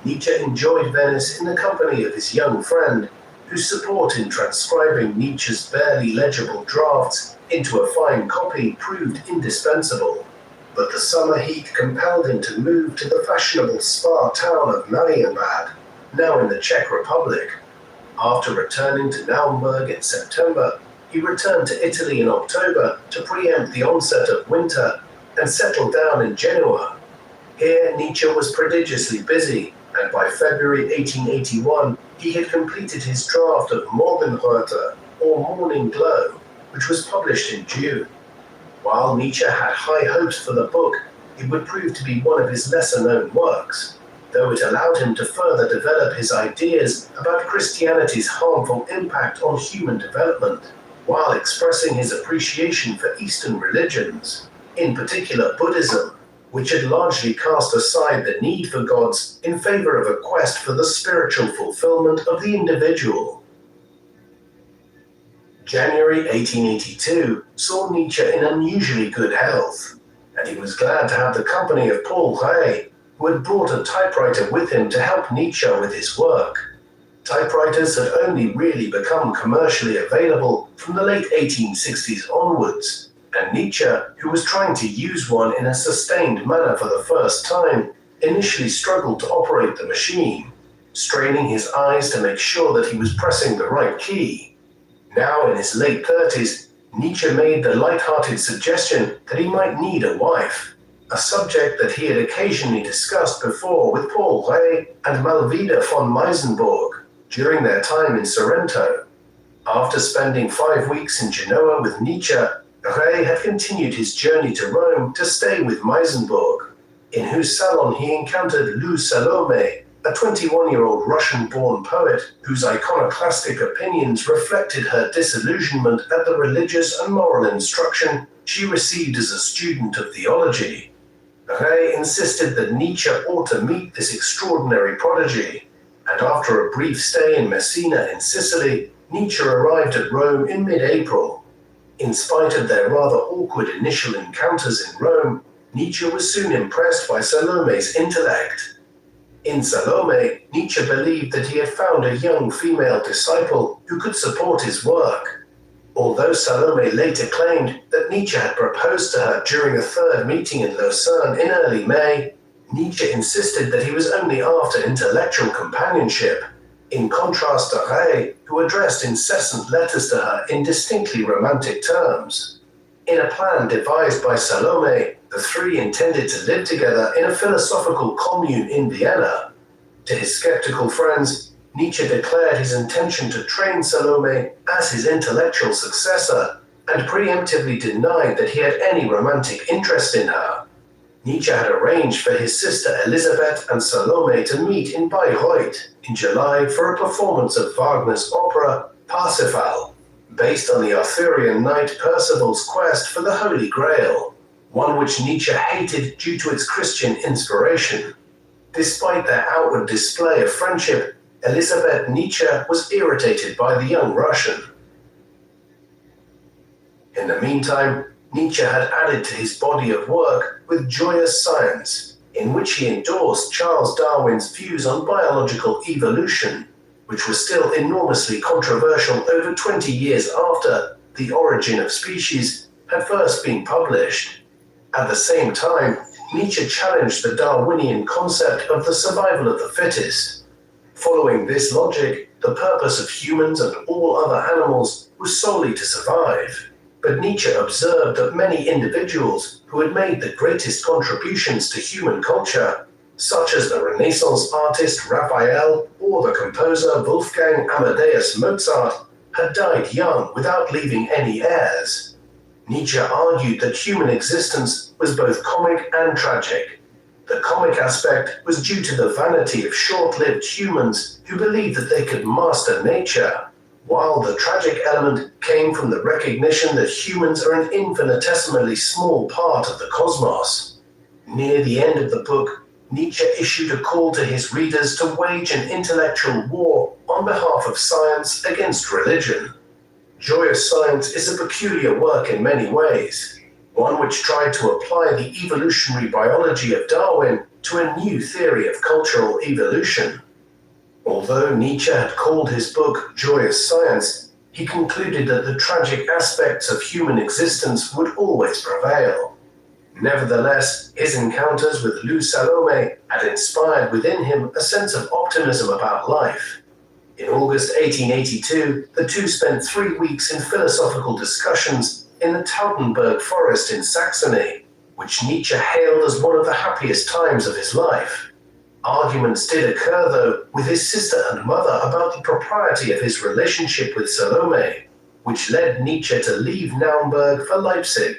Speaker 7: Nietzsche enjoyed Venice in the company of his young friend, whose support in transcribing Nietzsche's barely legible drafts into a fine copy proved indispensable. But the summer heat compelled him to move to the fashionable spa town of Marienbad, now in the Czech Republic. After returning to Naumburg in September, he returned to Italy in October to preempt the onset of winter and settled down in Genoa. Here, Nietzsche was prodigiously busy, and by February 1881, he had completed his draft of Morgenröte, or Morning Glow, which was published in June. While Nietzsche had high hopes for the book, it would prove to be one of his lesser-known works, though it allowed him to further develop his ideas about Christianity's harmful impact on human development, while expressing his appreciation for Eastern religions, in particular Buddhism, which had largely cast aside the need for gods in favor of a quest for the spiritual fulfillment of the individual. January 1882 saw Nietzsche in unusually good health, and he was glad to have the company of Paul Rée, who had brought a typewriter with him to help Nietzsche with his work. Typewriters had only really become commercially available from the late 1860s onwards, and Nietzsche, who was trying to use one in a sustained manner for the first time, initially struggled to operate the machine, straining his eyes to make sure that he was pressing the right key. Now in his late 30s, Nietzsche made the light-hearted suggestion that he might need a wife, a subject that he had occasionally discussed before with Paul Rée and Malvida von Meisenburg during their time in Sorrento. After spending 5 weeks in Genoa with Nietzsche, Rée had continued his journey to Rome to stay with Meisenburg, in whose salon he encountered Lou Salome, a 21-year-old Russian-born poet whose iconoclastic opinions reflected her disillusionment at the religious and moral instruction she received as a student of theology. Rée insisted that Nietzsche ought to meet this extraordinary prodigy, and after a brief stay in Messina in Sicily, Nietzsche arrived at Rome in mid-April. In spite of their rather awkward initial encounters in Rome, Nietzsche was soon impressed by Salome's intellect. In Salome, Nietzsche believed that he had found a young female disciple who could support his work. Although Salome later claimed that Nietzsche had proposed to her during a third meeting in Lausanne in early May, Nietzsche insisted that he was only after intellectual companionship, in contrast to Rée, who addressed incessant letters to her in distinctly romantic terms. In a plan devised by Salome, the three intended to live together in a philosophical commune in Vienna. To his skeptical friends, Nietzsche declared his intention to train Salome as his intellectual successor, and preemptively denied that he had any romantic interest in her. Nietzsche had arranged for his sister Elisabeth and Salome to meet in Bayreuth in July for a performance of Wagner's opera Parsifal, based on the Arthurian knight Percival's quest for the Holy Grail, one which Nietzsche hated due to its Christian inspiration. Despite their outward display of friendship, Elisabeth Nietzsche was irritated by the young Russian. In the meantime, Nietzsche had added to his body of work with Joyous Science, in which he endorsed Charles Darwin's views on biological evolution, which was still enormously controversial over 20 years after The Origin of Species had first been published. At the same time, Nietzsche challenged the Darwinian concept of the survival of the fittest. Following this logic, the purpose of humans and all other animals was solely to survive. But Nietzsche observed that many individuals who had made the greatest contributions to human culture, such as the Renaissance artist Raphael or the composer Wolfgang Amadeus Mozart, had died young without leaving any heirs. Nietzsche argued that human existence was both comic and tragic. The comic aspect was due to the vanity of short-lived humans who believed that they could master nature, while the tragic element came from the recognition that humans are an infinitesimally small part of the cosmos. Near the end of the book, Nietzsche issued a call to his readers to wage an intellectual war on behalf of science against religion. Joyous Science is a peculiar work in many ways, one which tried to apply the evolutionary biology of Darwin to a new theory of cultural evolution. Although Nietzsche had called his book Joyous Science, he concluded that the tragic aspects of human existence would always prevail. Nevertheless, his encounters with Lou Salome had inspired within him a sense of optimism about life. In August 1882, the two spent 3 weeks in philosophical discussions in the Tautenberg forest in Saxony, which Nietzsche hailed as one of the happiest times of his life. Arguments did occur, though, with his sister and mother about the propriety of his relationship with Salome, which led Nietzsche to leave Naumburg for Leipzig.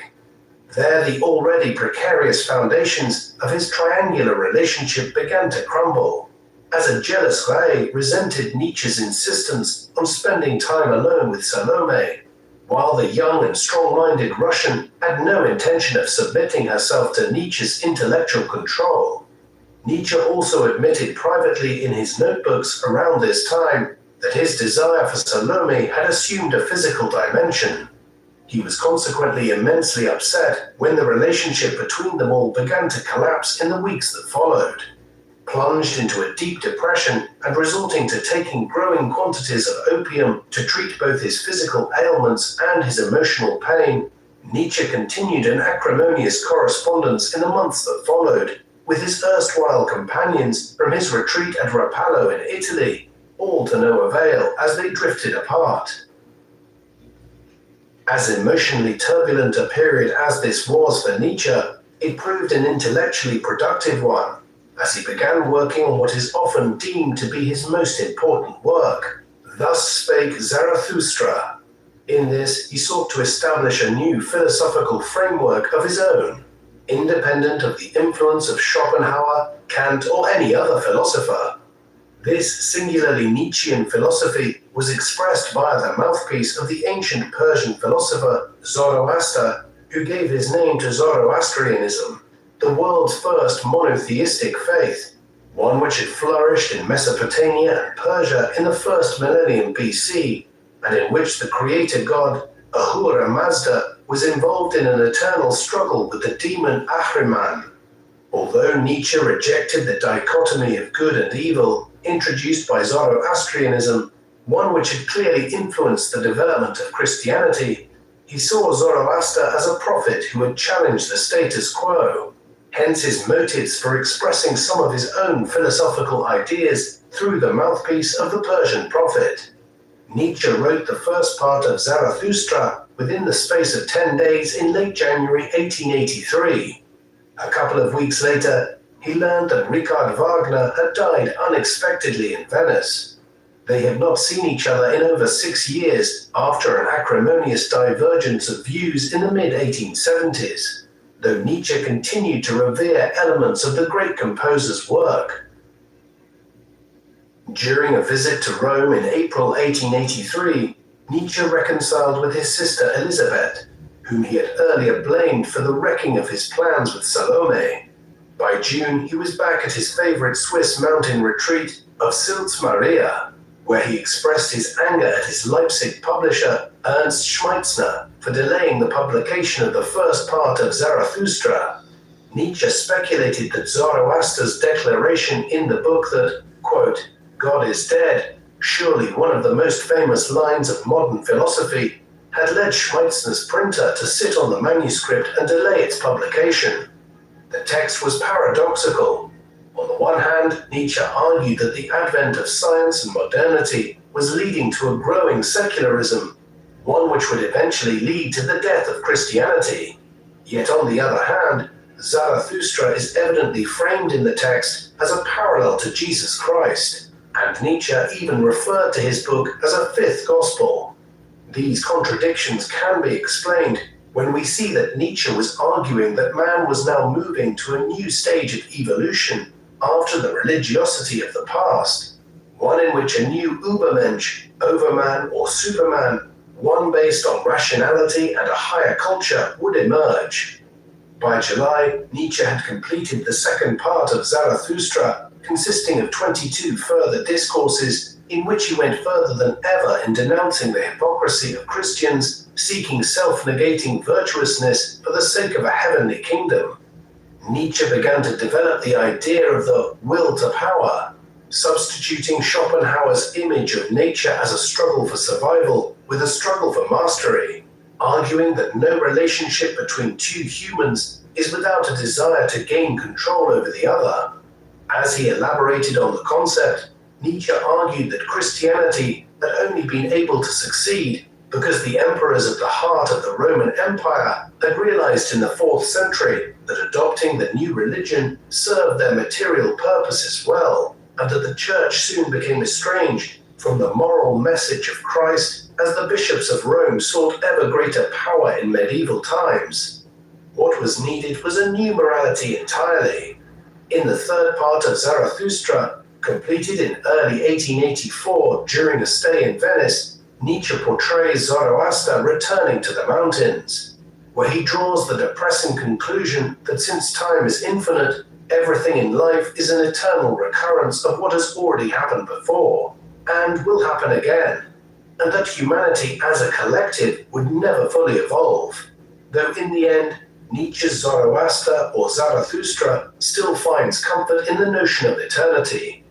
Speaker 7: There, the already precarious foundations of his triangular relationship began to crumble, as a jealous Ray resented Nietzsche's insistence on spending time alone with Salome, while the young and strong-minded Russian had no intention of submitting herself to Nietzsche's intellectual control. Nietzsche also admitted privately in his notebooks around this time that his desire for Salome had assumed a physical dimension. He was consequently immensely upset when the relationship between them all began to collapse in the weeks that followed. Plunged into a deep depression and resorting to taking growing quantities of opium to treat both his physical ailments and his emotional pain, Nietzsche continued an acrimonious correspondence in the months that followed with his erstwhile companions from his retreat at Rapallo in Italy, all to no avail as they drifted apart. As emotionally turbulent a period as this was for Nietzsche, it proved an intellectually productive one, as he began working on what is often deemed to be his most important work, Thus Spake Zarathustra. In this, he sought to establish a new philosophical framework of his own, independent of the influence of Schopenhauer, Kant, or any other philosopher. This singularly Nietzschean philosophy was expressed via the mouthpiece of the ancient Persian philosopher Zoroaster, who gave his name to Zoroastrianism, the world's first monotheistic faith, one which had flourished in Mesopotamia and Persia in the first millennium BC, and in which the creator god Ahura Mazda was involved in an eternal struggle with the demon Ahriman. Although Nietzsche rejected the dichotomy of good and evil introduced by Zoroastrianism, one which had clearly influenced the development of Christianity, he saw Zoroaster as a prophet who had challenged the status quo, hence his motives for expressing some of his own philosophical ideas through the mouthpiece of the Persian prophet. Nietzsche wrote the first part of Zarathustra within the space of 10 days in late January 1883. A couple of weeks later, he learned that Richard Wagner had died unexpectedly in Venice. They had not seen each other in over 6 years after an acrimonious divergence of views in the mid-1870s, though Nietzsche continued to revere elements of the great composer's work. During a visit to Rome in April 1883, Nietzsche reconciled with his sister Elizabeth, whom he had earlier blamed for the wrecking of his plans with Salome. By June, he was back at his favorite Swiss mountain retreat of Sils Maria. where he expressed his anger at his Leipzig publisher Ernst Schmeitzner for delaying the publication of the first part of Zarathustra. Nietzsche speculated that Zoroaster's declaration in the book that, quote, God is dead, surely one of the most famous lines of modern philosophy, had led Schmeitzner's printer to sit on the manuscript and delay its publication. The text was paradoxical. On the one hand, Nietzsche argued that the advent of science and modernity was leading to a growing secularism, one which would eventually lead to the death of Christianity. Yet on the other hand, Zarathustra is evidently framed in the text as a parallel to Jesus Christ, and Nietzsche even referred to his book as a fifth gospel. These contradictions can be explained when we see that Nietzsche was arguing that man was now moving to a new stage of evolution after the religiosity of the past, one in which a new Übermensch, Overman or Superman, one based on rationality and a higher culture, would emerge. By July, Nietzsche had completed the second part of Zarathustra, consisting of 22 further discourses in which he went further than ever in denouncing the hypocrisy of Christians seeking self-negating virtuousness for the sake of a heavenly kingdom. Nietzsche began to develop the idea of the will to power, substituting Schopenhauer's image of nature as a struggle for survival with a struggle for mastery, arguing that no relationship between two humans is without a desire to gain control over the other. As he elaborated on the concept, Nietzsche argued that Christianity had only been able to succeed because the emperors of the heart of the Roman Empire had realized in the 4th century that adopting the new religion served their material purposes well, and that the church soon became estranged from the moral message of Christ as the bishops of Rome sought ever greater power in medieval times. What was needed was a new morality entirely. In the third part of Zarathustra, completed in early 1884 during a stay in Venice, Nietzsche portrays Zoroaster returning to the mountains, where he draws the depressing conclusion that since time is infinite, everything in life is an eternal recurrence of what has already happened before, and will happen again, and that humanity as a collective would never fully evolve, though in the end, Nietzsche's Zoroaster or Zarathustra still finds comfort in the notion of eternity.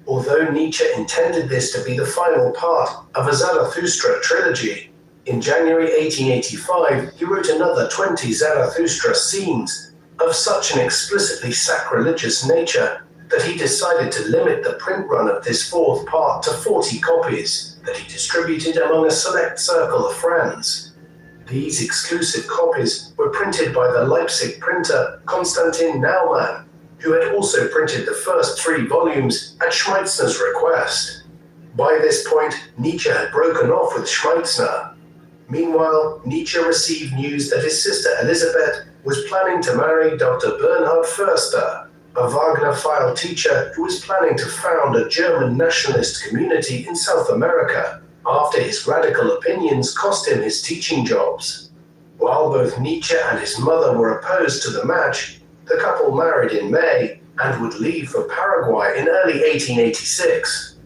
Speaker 7: Although Nietzsche intended this to be the final part of a Zarathustra trilogy, in January 1885 he wrote another 20 Zarathustra scenes of such an explicitly sacrilegious nature that he decided to limit the print run of this fourth part to 40 copies that he distributed among a select circle of friends. These exclusive copies were printed by the Leipzig printer Konstantin Naumann, who had also printed the first 3 volumes at Schmeitzner's request. By this point, Nietzsche had broken off with Schmeitzner. Meanwhile, Nietzsche received news that his sister Elisabeth was planning to marry Dr. Bernhard Förster, a Wagner-file teacher who was planning to found a German nationalist community in South America after his radical opinions cost him his teaching jobs. While both Nietzsche and his mother were opposed to the match, the couple married in May and would leave for Paraguay in early 1886.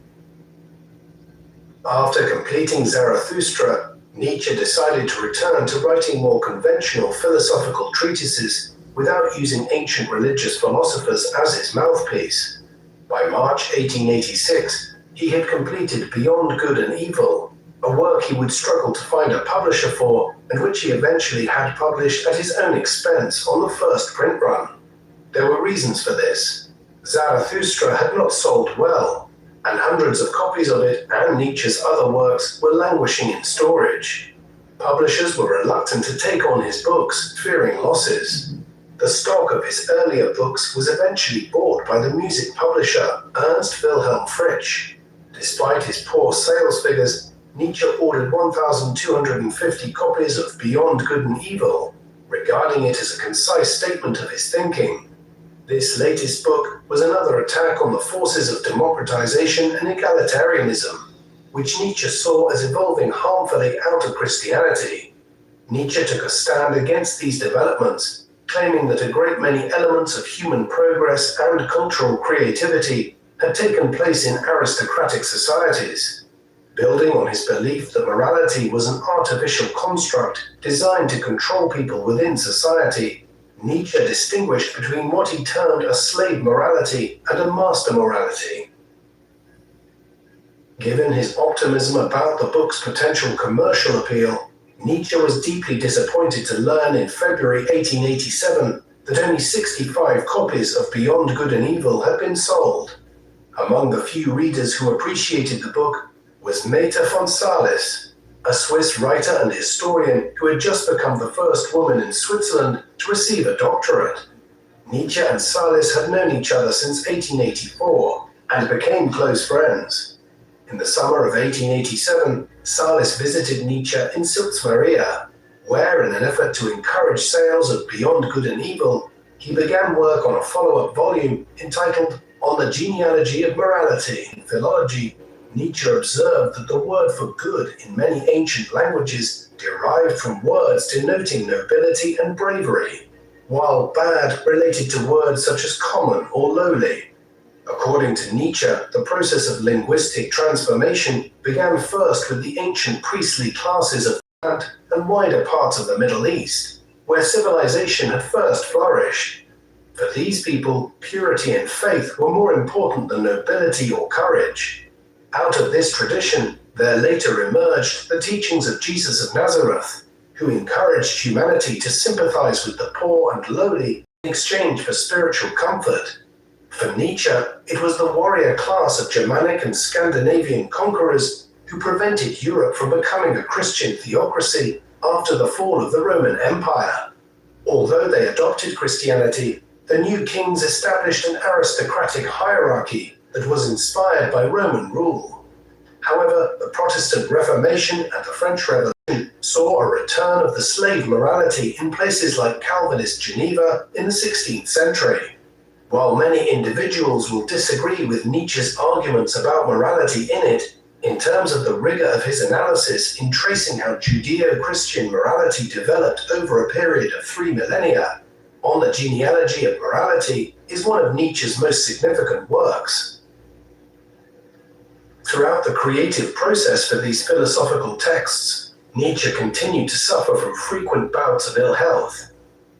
Speaker 7: After completing Zarathustra, Nietzsche decided to return to writing more conventional philosophical treatises without using ancient religious philosophers as his mouthpiece. By March 1886, he had completed Beyond Good and Evil, a work he would struggle to find a publisher for, and which he eventually had published at his own expense on the first print run. There were reasons for this. Zarathustra had not sold well, and hundreds of copies of it and Nietzsche's other works were languishing in storage. Publishers were reluctant to take on his books, fearing losses. The stock of his earlier books was eventually bought by the music publisher Ernst Wilhelm Friedrich. Despite his poor sales figures, Nietzsche ordered 1,250 copies of Beyond Good and Evil, regarding it as a concise statement of his thinking. This latest book was another attack on the forces of democratization and egalitarianism, which Nietzsche saw as evolving harmfully out of Christianity. Nietzsche took a stand against these developments, claiming that a great many elements of human progress and cultural creativity had taken place in aristocratic societies. Building on his belief that morality was an artificial construct designed to control people within society, Nietzsche distinguished between what he termed a slave morality and a master morality. Given his optimism about the book's potential commercial appeal, Nietzsche was deeply disappointed to learn in February 1887 that only 65 copies of Beyond Good and Evil had been sold. Among the few readers who appreciated the book was Meta von Salis, a Swiss writer and historian who had just become the first woman in Switzerland to receive a doctorate. Nietzsche and Salis had known each other since 1884 and became close friends. In the summer of 1887, Salis visited Nietzsche in Sils-Maria, where, in an effort to encourage sales of Beyond Good and Evil, he began work on a follow-up volume entitled On the Genealogy of Morality. In philology, Nietzsche observed that the word for good in many ancient languages derived from words denoting nobility and bravery, while bad related to words such as common or lowly. According to Nietzsche, the process of linguistic transformation began first with the ancient priestly classes of Levant and wider parts of the Middle East, where civilization had first flourished. For these people, purity and faith were more important than nobility or courage. Out of this tradition, there later emerged the teachings of Jesus of Nazareth, who encouraged humanity to sympathize with the poor and lowly in exchange for spiritual comfort. For Nietzsche, it was the warrior class of Germanic and Scandinavian conquerors who prevented Europe from becoming a Christian theocracy after the fall of the Roman Empire. Although they adopted Christianity, the new kings established an aristocratic hierarchy that was inspired by Roman rule. However, the Protestant Reformation and the French Revolution saw a return of the slave morality in places like Calvinist Geneva in the 16th century. While many individuals will disagree with Nietzsche's arguments about morality in it, in terms of the rigor of his analysis in tracing how Judeo-Christian morality developed over a period of 3 millennia, On the Genealogy of Morality is one of Nietzsche's most significant works. Throughout the creative process for these philosophical texts, Nietzsche continued to suffer from frequent bouts of ill health.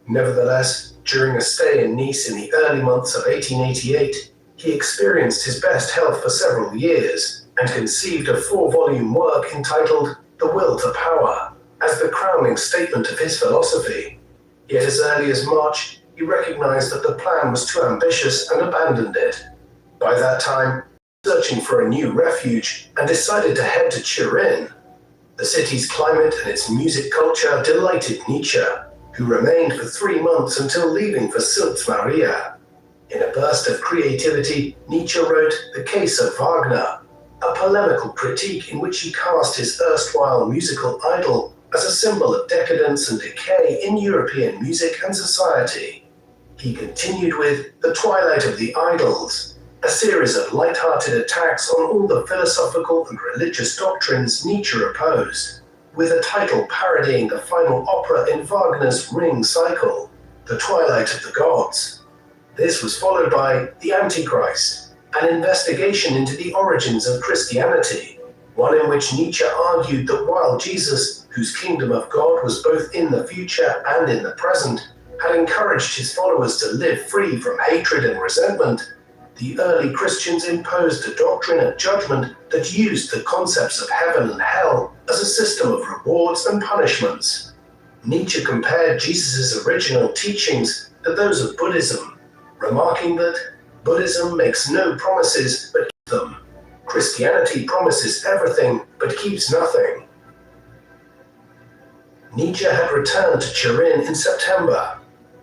Speaker 7: Nevertheless, during a stay in Nice in the early months of 1888, he experienced his best health for several years and conceived a 4-volume work entitled The Will to Power as the crowning statement of his philosophy. Yet as early as March, he recognized that the plan was too ambitious and abandoned it. By that time, searching for a new refuge and decided to head to Turin. The city's climate and its music culture delighted Nietzsche, who remained for 3 months until leaving for Sils-Maria. In a burst of creativity, Nietzsche wrote The Case of Wagner, a polemical critique in which he cast his erstwhile musical idol as a symbol of decadence and decay in European music and society. He continued with The Twilight of the Idols, a series of light-hearted attacks on all the philosophical and religious doctrines Nietzsche opposed, with a title parodying the final opera in Wagner's Ring cycle, The Twilight of the Gods. This was followed by The Antichrist, an investigation into the origins of Christianity, one in which Nietzsche argued that while Jesus, whose kingdom of God was both in the future and in the present, had encouraged his followers to live free from hatred and resentment, the early Christians imposed a doctrine of judgment that used the concepts of heaven and hell as a system of rewards and punishments. Nietzsche compared Jesus' original teachings to those of Buddhism, remarking that Buddhism makes no promises but keeps them. Christianity promises everything but keeps nothing. Nietzsche had returned to Turin in September.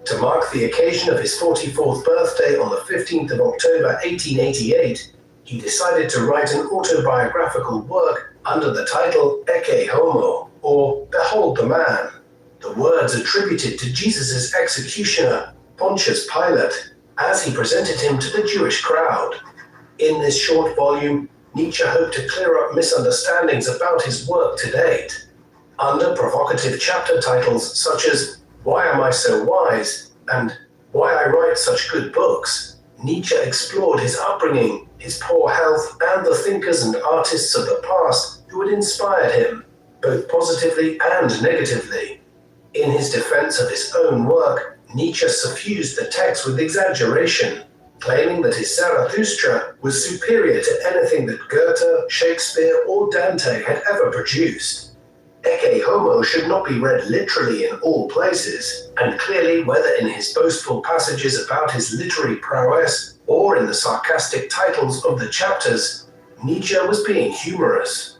Speaker 7: To mark the occasion of his 44th birthday on the 15th of October 1888, he decided to write an autobiographical work under the title Ecce Homo, or Behold the Man, the words attributed to Jesus' executioner, Pontius Pilate, as he presented him to the Jewish crowd. In this short volume, Nietzsche hoped to clear up misunderstandings about his work to date. Under provocative chapter titles such as Why Am I So Wise? And Why I Write Such Good Books, Nietzsche explored his upbringing, his poor health, and the thinkers and artists of the past who had inspired him, both positively and negatively. In his defense of his own work, Nietzsche suffused the text with exaggeration, claiming that his Zarathustra was superior to anything that Goethe, Shakespeare, or Dante had ever produced. Ecce Homo should not be read literally in all places, and clearly, whether in his boastful passages about his literary prowess or in the sarcastic titles of the chapters, Nietzsche was being humorous.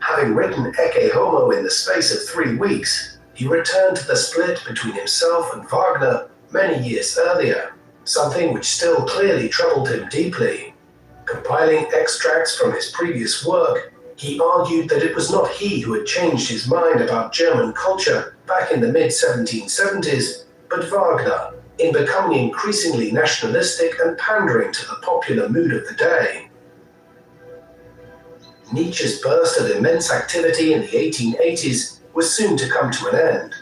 Speaker 7: Having written Ecce Homo in the space of 3 weeks, he returned to the split between himself and Wagner many years earlier, something which still clearly troubled him deeply. Compiling extracts from his previous work, he argued that it was not he who had changed his mind about German culture back in the mid-1770s, but Wagner, in becoming increasingly nationalistic and pandering to the popular mood of the day. Nietzsche's burst of immense activity in the 1880s was soon to come to an end.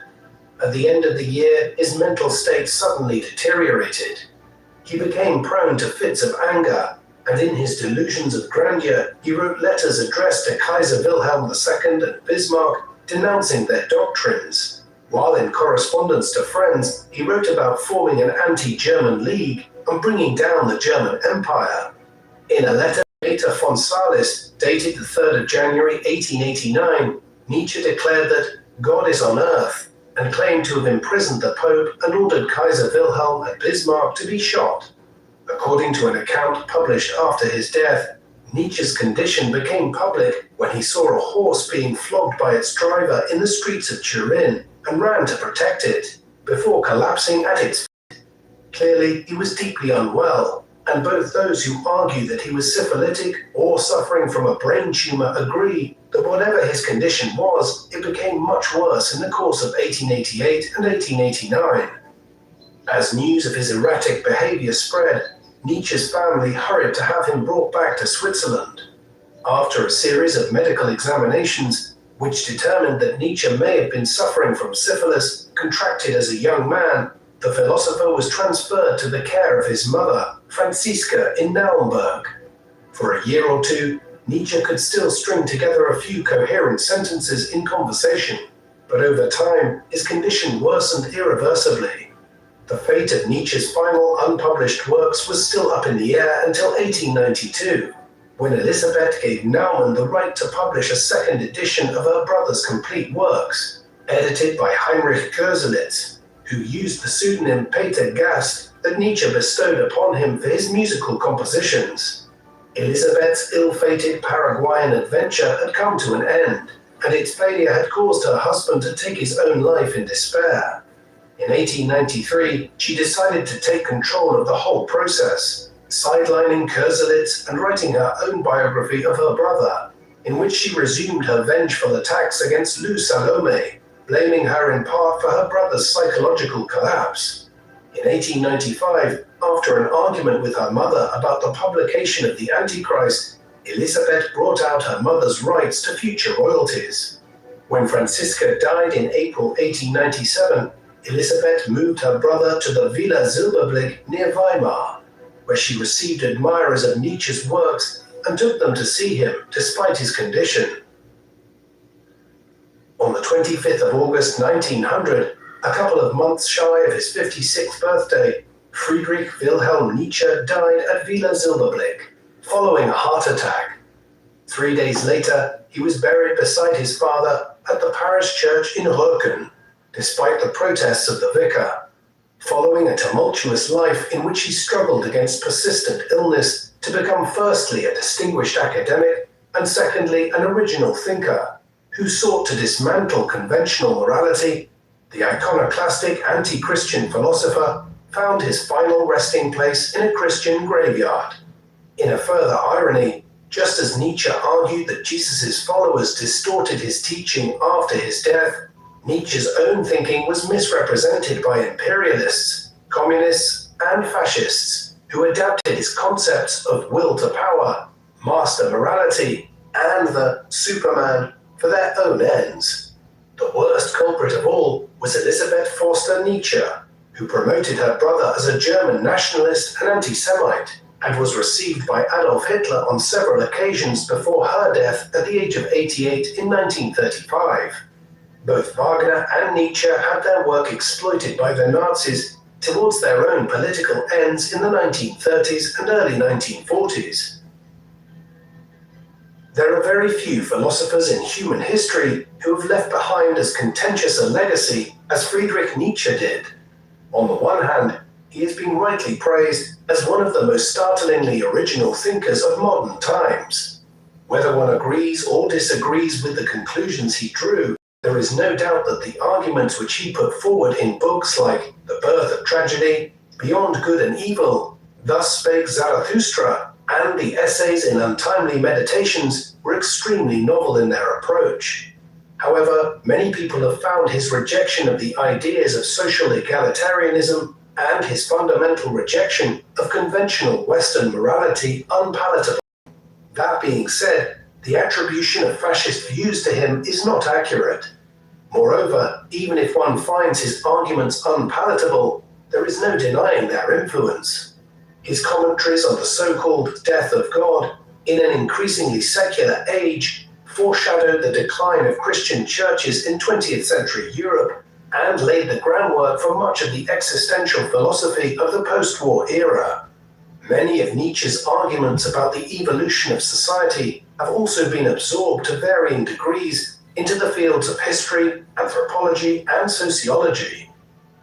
Speaker 7: At the end of the year, his mental state suddenly deteriorated. He became prone to fits of anger, and in his delusions of grandeur, he wrote letters addressed to Kaiser Wilhelm II and Bismarck, denouncing their doctrines. While in correspondence to friends, he wrote about forming an anti-German league and bringing down the German Empire. In a letter to von Salis, dated the 3rd of January 1889, Nietzsche declared that God is on earth, and claimed to have imprisoned the Pope and ordered Kaiser Wilhelm and Bismarck to be shot. According to an account published after his death, Nietzsche's condition became public when he saw a horse being flogged by its driver in the streets of Turin and ran to protect it, before collapsing at its feet. Clearly, he was deeply unwell, and both those who argue that he was syphilitic or suffering from a brain tumor agree that whatever his condition was, it became much worse in the course of 1888 and 1889. As news of his erratic behavior spread, Nietzsche's family hurried to have him brought back to Switzerland. After a series of medical examinations, which determined that Nietzsche may have been suffering from syphilis contracted as a young man, the philosopher was transferred to the care of his mother, Franziska, in Naumburg. For a year or two, Nietzsche could still string together a few coherent sentences in conversation, but over time, his condition worsened irreversibly. The fate of Nietzsche's final unpublished works was still up in the air until 1892, when Elisabeth gave Naumann the right to publish a second edition of her brother's complete works, edited by Heinrich Koselleck, who used the pseudonym Peter Gast that Nietzsche bestowed upon him for his musical compositions. Elisabeth's ill-fated Paraguayan adventure had come to an end, and its failure had caused her husband to take his own life in despair. In 1893, she decided to take control of the whole process, sidelining Koselleck and writing her own biography of her brother, in which she resumed her vengeful attacks against Lou Salome, blaming her in part for her brother's psychological collapse. In 1895, after an argument with her mother about the publication of the Antichrist, Elisabeth brought out her mother's rights to future royalties. When Franziska died in April 1897, Elisabeth moved her brother to the Villa Silberblick near Weimar, where she received admirers of Nietzsche's works and took them to see him despite his condition. On the 25th of August 1900, a couple of months shy of his 56th birthday, Friedrich Wilhelm Nietzsche died at Villa Silberblick, following a heart attack. 3 days later, he was buried beside his father at the parish church in Röcken, despite the protests of the vicar. Following a tumultuous life in which he struggled against persistent illness to become firstly a distinguished academic and secondly an original thinker, who sought to dismantle conventional morality, the iconoclastic anti-Christian philosopher found his final resting place in a Christian graveyard. In a further irony, just as Nietzsche argued that Jesus' followers distorted his teaching after his death, Nietzsche's own thinking was misrepresented by imperialists, communists, and fascists who adapted his concepts of will to power, master morality, and the Superman for their own ends. The worst culprit of all was Elisabeth Forster Nietzsche, who promoted her brother as a German nationalist and anti-Semite, and was received by Adolf Hitler on several occasions before her death at the age of 88 in 1935. Both Wagner and Nietzsche had their work exploited by the Nazis towards their own political ends in the 1930s and early 1940s. There are very few philosophers in human history who have left behind as contentious a legacy as Friedrich Nietzsche did. On the one hand, he has been rightly praised as one of the most startlingly original thinkers of modern times. Whether one agrees or disagrees with the conclusions he drew, there is no doubt that the arguments which he put forward in books like The Birth of Tragedy, Beyond Good and Evil, Thus Spake Zarathustra, and the essays in Untimely Meditations were extremely novel in their approach. However, many people have found his rejection of the ideas of social egalitarianism and his fundamental rejection of conventional Western morality unpalatable. That being said, the attribution of fascist views to him is not accurate. Moreover, even if one finds his arguments unpalatable, there is no denying their influence. His commentaries on the so-called death of God in an increasingly secular age foreshadowed the decline of Christian churches in 20th century Europe and laid the groundwork for much of the existential philosophy of the post-war era. Many of Nietzsche's arguments about the evolution of society have also been absorbed to varying degrees into the fields of history, anthropology, and sociology.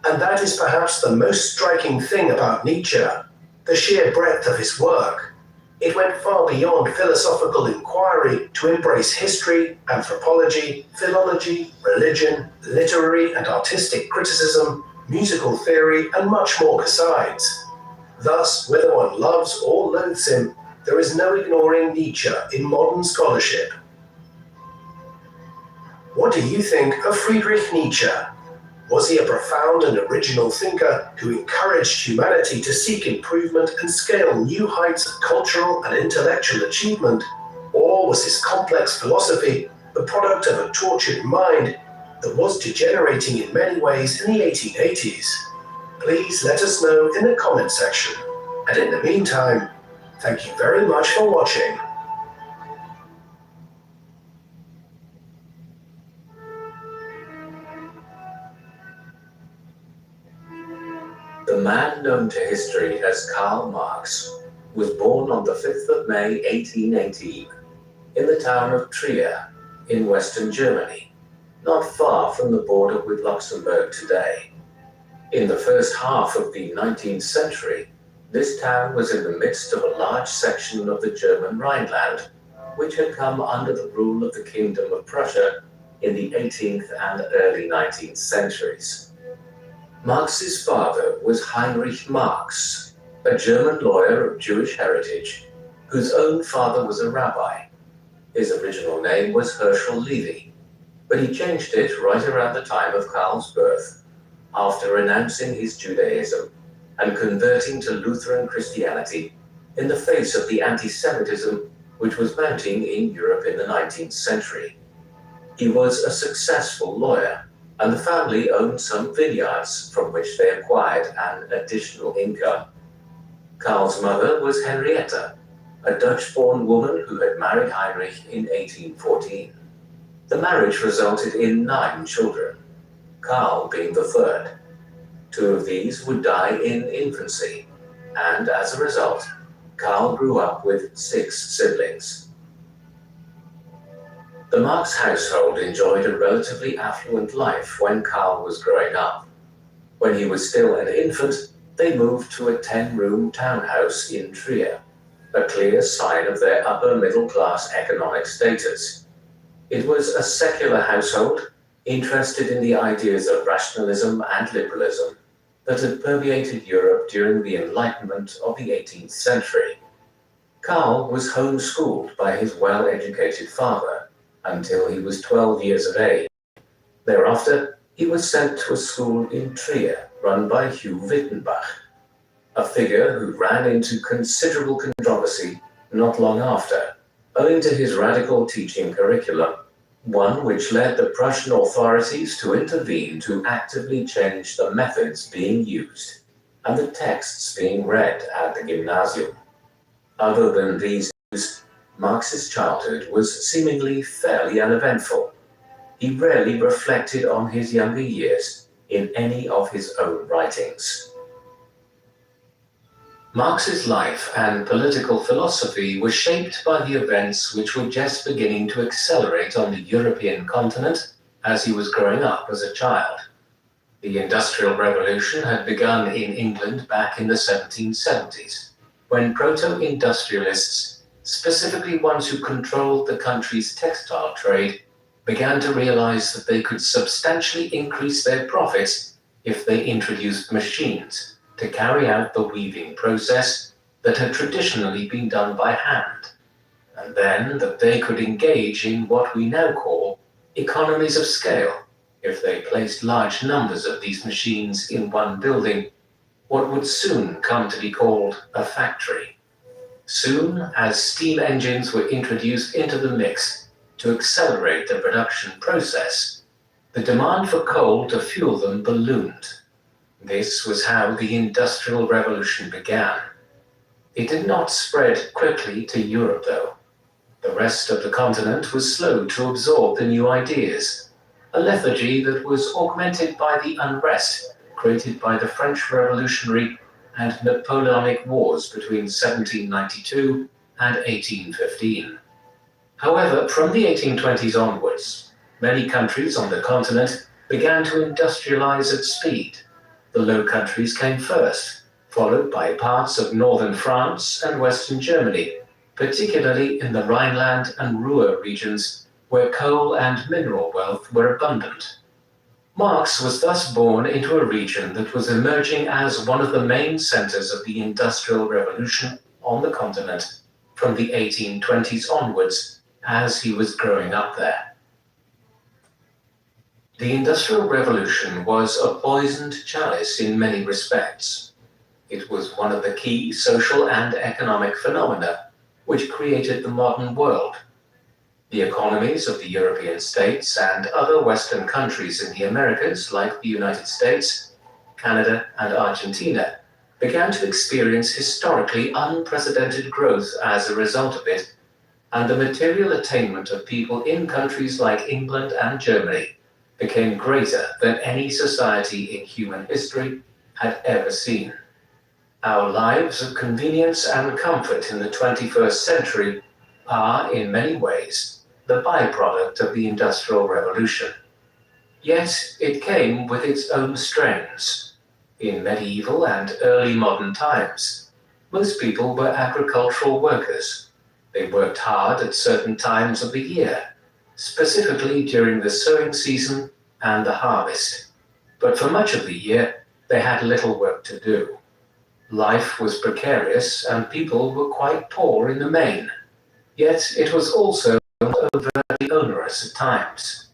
Speaker 7: And that is perhaps the most striking thing about Nietzsche, the sheer breadth of his work. It went far beyond philosophical inquiry to embrace history, anthropology, philology, religion, literary and artistic criticism, musical theory, and much more besides. Thus, whether one loves or loathes him, there is no ignoring Nietzsche in modern scholarship. What do you think of Friedrich Nietzsche? Was he a profound and original thinker who encouraged humanity to seek improvement and scale new heights of cultural and intellectual achievement? Or was his complex philosophy the product of a tortured mind that was degenerating in many ways in the 1880s? Please let us know in the comment section. And in the meantime, thank you very much for watching.
Speaker 11: The man known to history as Karl Marx was born on the 5th of May 1818 in the town of Trier in Western Germany, not far from the border with Luxembourg today. In the first half of the 19th century, this town was in the midst of a large section of the German Rhineland, which had come under the rule of the Kingdom of Prussia in the 18th and early 19th centuries. Marx's father was Heinrich Marx, a German lawyer of Jewish heritage, whose own father was a rabbi. His original name was Herschel Levy, but he changed it right around the time of Karl's birth, after renouncing his Judaism and converting to Lutheran Christianity in the face of the anti-Semitism which was mounting in Europe in the 19th century. He was a successful lawyer, and the family owned some vineyards from which they acquired an additional income. Karl's mother was Henrietta, a Dutch-born woman who had married Heinrich in 1814. The marriage resulted in 9 children, Karl being the third. 2 of these would die in infancy, and as a result, Karl grew up with 6 siblings. The Marx household enjoyed a relatively affluent life when Karl was growing up. When he was still an infant, they moved to a 10-room townhouse in Trier, a clear sign of their upper middle-class economic status. It was a secular household, interested in the ideas of rationalism and liberalism that had permeated Europe during the Enlightenment of the 18th century. Karl was homeschooled by his well-educated father until he was 12 years of age. Thereafter, he was sent to a school in Trier run by Hugh Wittenbach, a figure who ran into considerable controversy not long after, owing to his radical teaching curriculum one which led the Prussian authorities to intervene to actively change the methods being used and the texts being read at the gymnasium. Other than these issues, Marx's childhood was seemingly fairly uneventful. He rarely reflected on his younger years in any of his own writings. Marx's life and political philosophy were shaped by the events which were just beginning to accelerate on the European continent as he was growing up as a child. The Industrial Revolution had begun in England back in the 1770s, when proto-industrialists, specifically ones who controlled the country's textile trade, began to realize that they could substantially increase their profits if they introduced machines to carry out the weaving process that had traditionally been done by hand, and then that they could engage in what we now call economies of scale if they placed large numbers of these machines in one building, what would soon come to be called a factory. Soon as steam engines were introduced into the mix to accelerate the production process, the demand for coal to fuel them ballooned. This was how the Industrial Revolution began. It did not spread quickly to Europe, though. The rest of the continent was slow to absorb the new ideas, a lethargy that was augmented by the unrest created by the French Revolutionary and Napoleonic Wars between 1792 and 1815. However, from the 1820s onwards, many countries on the continent began to industrialize at speed. The Low Countries came first, followed by parts of northern France and western Germany, particularly in the Rhineland and Ruhr regions, where coal and mineral wealth were abundant. Marx was thus born into a region that was emerging as one of the main centers of the Industrial Revolution on the continent from the 1820s onwards, as he was growing up there. The Industrial Revolution was a poisoned chalice in many respects. It was one of the key social and economic phenomena which created the modern world. The economies of the European states and other Western countries in the Americas, like the United States, Canada, and Argentina, began to experience historically unprecedented growth as a result of it, and the material attainment of people in countries like England and Germany became greater than any society in human history had ever seen. Our lives of convenience and comfort in the 21st century are, in many ways, the byproduct of the Industrial Revolution. Yet it came with its own strains. In medieval and early modern times, most people were agricultural workers. They worked hard at certain times of the year, specifically during the sowing season and the harvest. But for much of the year, they had little work to do. Life was precarious and people were quite poor in the main. Yet it was also overtly onerous at times.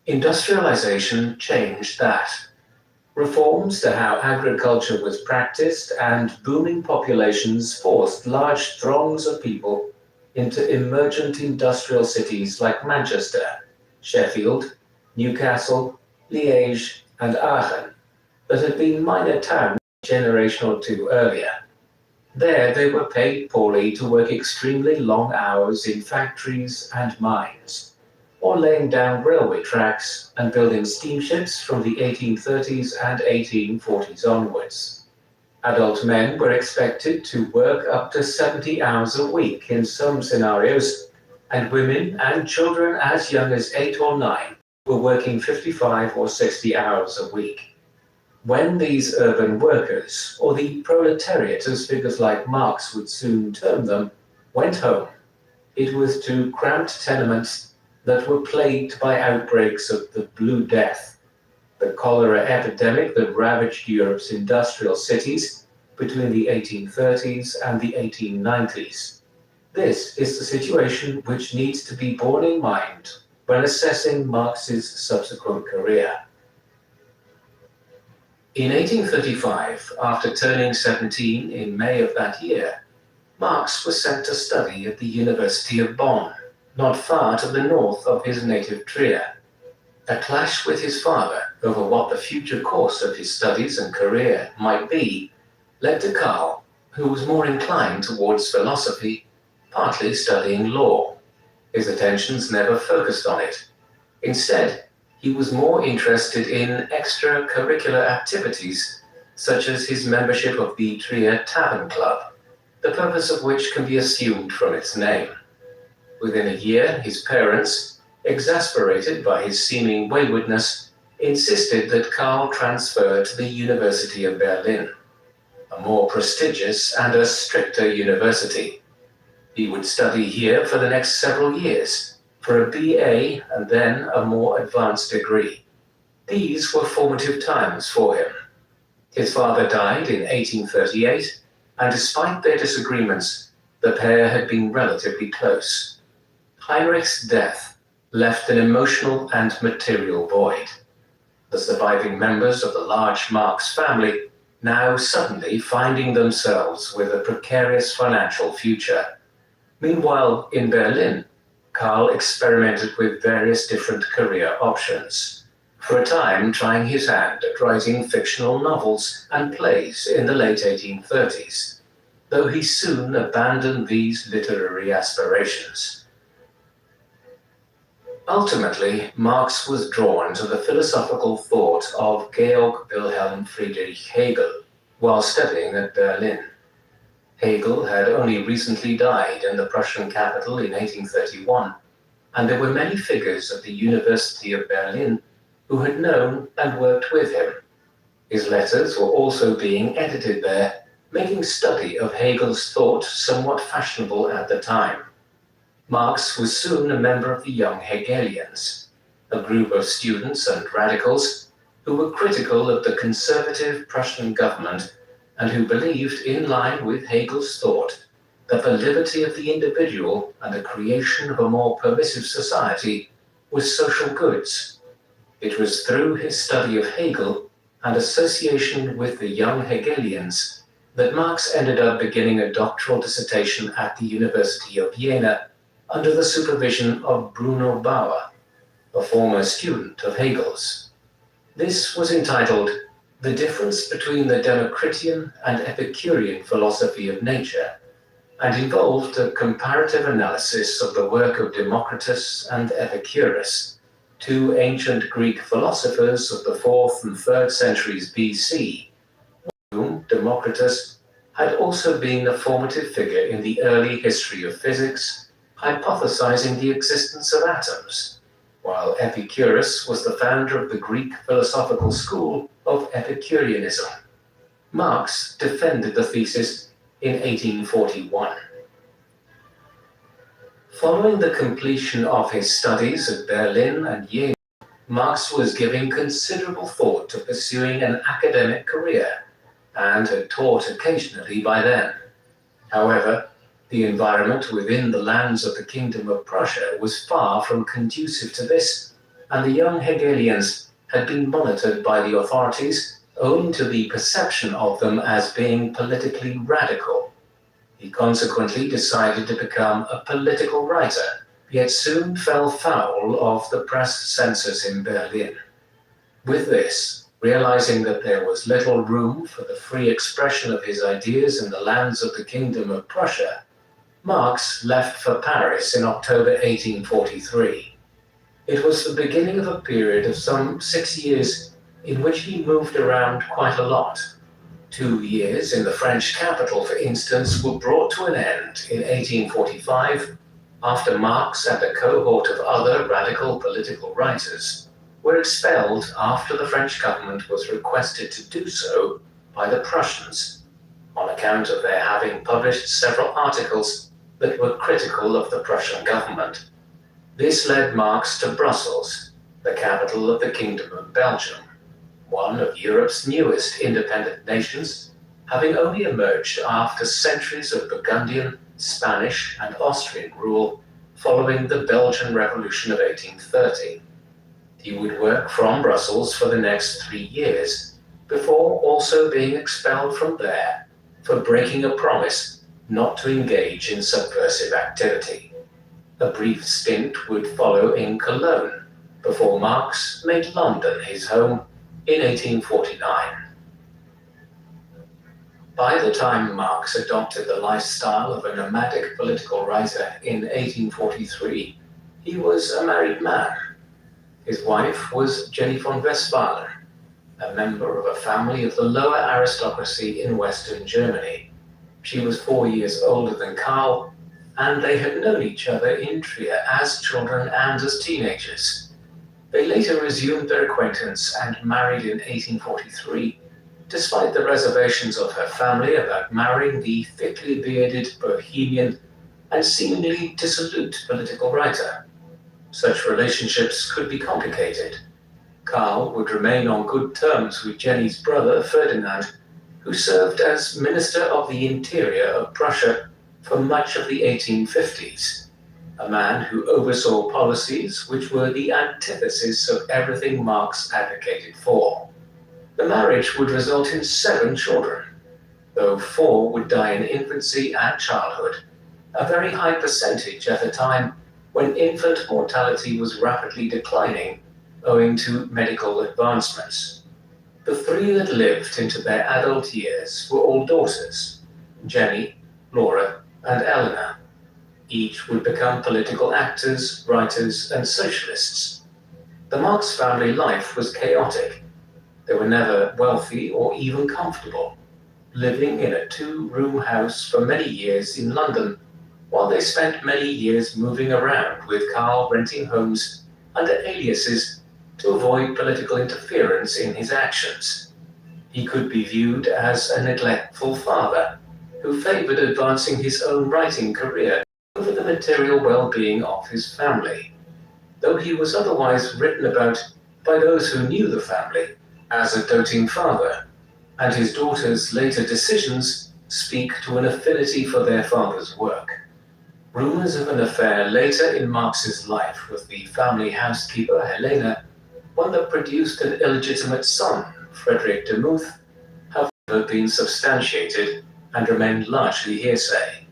Speaker 11: Industrialization changed that. Reforms to how agriculture was practiced and booming populations forced large throngs of people into emergent industrial cities like Manchester, Sheffield, Newcastle, Liège, and Aachen that had been minor towns a generation or two earlier. There they were paid poorly to work extremely long hours in factories and mines, or laying down railway tracks and building steamships from the 1830s and 1840s onwards. Adult men were expected to work up to 70 hours a week in some scenarios, and women and children as young as 8 or 9 were working 55 or 60 hours a week. When these urban workers, or the proletariat as figures like Marx would soon term them, went home, it was to cramped tenements that were plagued by outbreaks of the Blue Death, the cholera epidemic that ravaged Europe's industrial cities between the 1830s and the 1890s. This is the situation which needs to be borne in mind when assessing Marx's subsequent career. In 1835, after turning 17 in May of that year, Marx was sent to study at the University of Bonn. not far to the north of his native Trier. A clash with his father over what the future course of his studies and career might be led to Karl, who was more inclined towards philosophy, partly studying law. His attentions never focused on it. Instead, he was more interested in extracurricular activities, such as his membership of the Trier Tavern Club, the purpose of which can be assumed from its name. Within a year, his parents, exasperated by his seeming waywardness, insisted that Karl transfer to the University of Berlin, a more prestigious and a stricter university. He would study here for the next several years, for a BA and then a more advanced degree. These were formative times for him. His father died in 1838, and despite their disagreements, the pair had been relatively close. Heinrich's death left an emotional and material void. The surviving members of the large Marx family now suddenly finding themselves with a precarious financial future. Meanwhile, in Berlin, Karl experimented with various different career options, for a time trying his hand at writing fictional novels and plays in the late 1830s, though he soon abandoned these literary aspirations. Ultimately, Marx was drawn to the philosophical thought of Georg Wilhelm Friedrich Hegel while studying at Berlin. Hegel had only recently died in the Prussian capital in 1831, and there were many figures at the University of Berlin who had known and worked with him. His letters were also being edited there, making study of Hegel's thought somewhat fashionable at the time. Marx was soon a member of the Young Hegelians, a group of students and radicals who were critical of the conservative Prussian government and who believed, in line with Hegel's thought, that the liberty of the individual and the creation of a more permissive society was social goods. It was through his study of Hegel and association with the Young Hegelians that Marx ended up beginning a doctoral dissertation at the University of Jena under the supervision of Bruno Bauer, a former student of Hegel's. This was entitled The Difference Between the Democritian and Epicurean Philosophy of Nature, and involved a comparative analysis of the work of Democritus and Epicurus, two ancient Greek philosophers of the 4th and 3rd centuries BC, whom Democritus had also been a formative figure in the early history of physics, hypothesizing the existence of atoms, while Epicurus was the founder of the Greek philosophical school of Epicureanism. Marx defended the thesis in 1841. Following the completion of his studies at Berlin and Jena, Marx was giving considerable thought to pursuing an academic career and had taught occasionally by then. However, the environment within the lands of the Kingdom of Prussia was far from conducive to this, and the Young Hegelians had been monitored by the authorities owing to the perception of them as being politically radical. He consequently decided to become a political writer, yet soon fell foul of the press censors in Berlin. With this, realizing that there was little room for the free expression of his ideas in the lands of the Kingdom of Prussia, Marx left for Paris in October 1843. It was the beginning of a period of some 6 years in which he moved around quite a lot. 2 years in the French capital, for instance, were brought to an end in 1845 after Marx and a cohort of other radical political writers were expelled after the French government was requested to do so by the Prussians on account of their having published several articles that were critical of the Prussian government. This led Marx to Brussels, the capital of the Kingdom of Belgium, one of Europe's newest independent nations, having only emerged after centuries of Burgundian, Spanish, and Austrian rule following the Belgian Revolution of 1830. He would work from Brussels for the next 3 years, before also being expelled from there for breaking a promise not to engage in subversive activity. A brief stint would follow in Cologne, before Marx made London his home in 1849. By the time Marx adopted the lifestyle of a nomadic political writer in 1843, he was a married man. His wife was Jenny von Westphalen, a member of a family of the lower aristocracy in Western Germany. She was 4 years older than Karl, and they had known each other in Trier as children and as teenagers. They later resumed their acquaintance and married in 1843, despite the reservations of her family about marrying the thickly bearded, bohemian, and seemingly dissolute political writer. Such relationships could be complicated. Karl would remain on good terms with Jenny's brother, Ferdinand, who served as Minister of the Interior of Prussia for much of the 1850s, a man who oversaw policies which were the antithesis of everything Marx advocated for. The marriage would result in 7 children, though 4 would die in infancy and childhood, a very high percentage at a time when infant mortality was rapidly declining owing to medical advancements. The 3 that lived into their adult years were all daughters, Jenny, Laura, and Eleanor. Each would become political actors, writers, and socialists. The Marx family life was chaotic. They were never wealthy or even comfortable, living in a 2-room house for many years in London, while they spent many years moving around with Karl renting homes under aliases to avoid political interference in his actions. He could be viewed as a neglectful father who favored advancing his own writing career over the material well-being of his family, though he was otherwise written about by those who knew the family as a doting father, and his daughter's later decisions speak to an affinity for their father's work. Rumors of an affair later in Marx's life with the family housekeeper Helena, one that produced an illegitimate son, Friedrich de Muth, have never been substantiated and remained largely hearsay.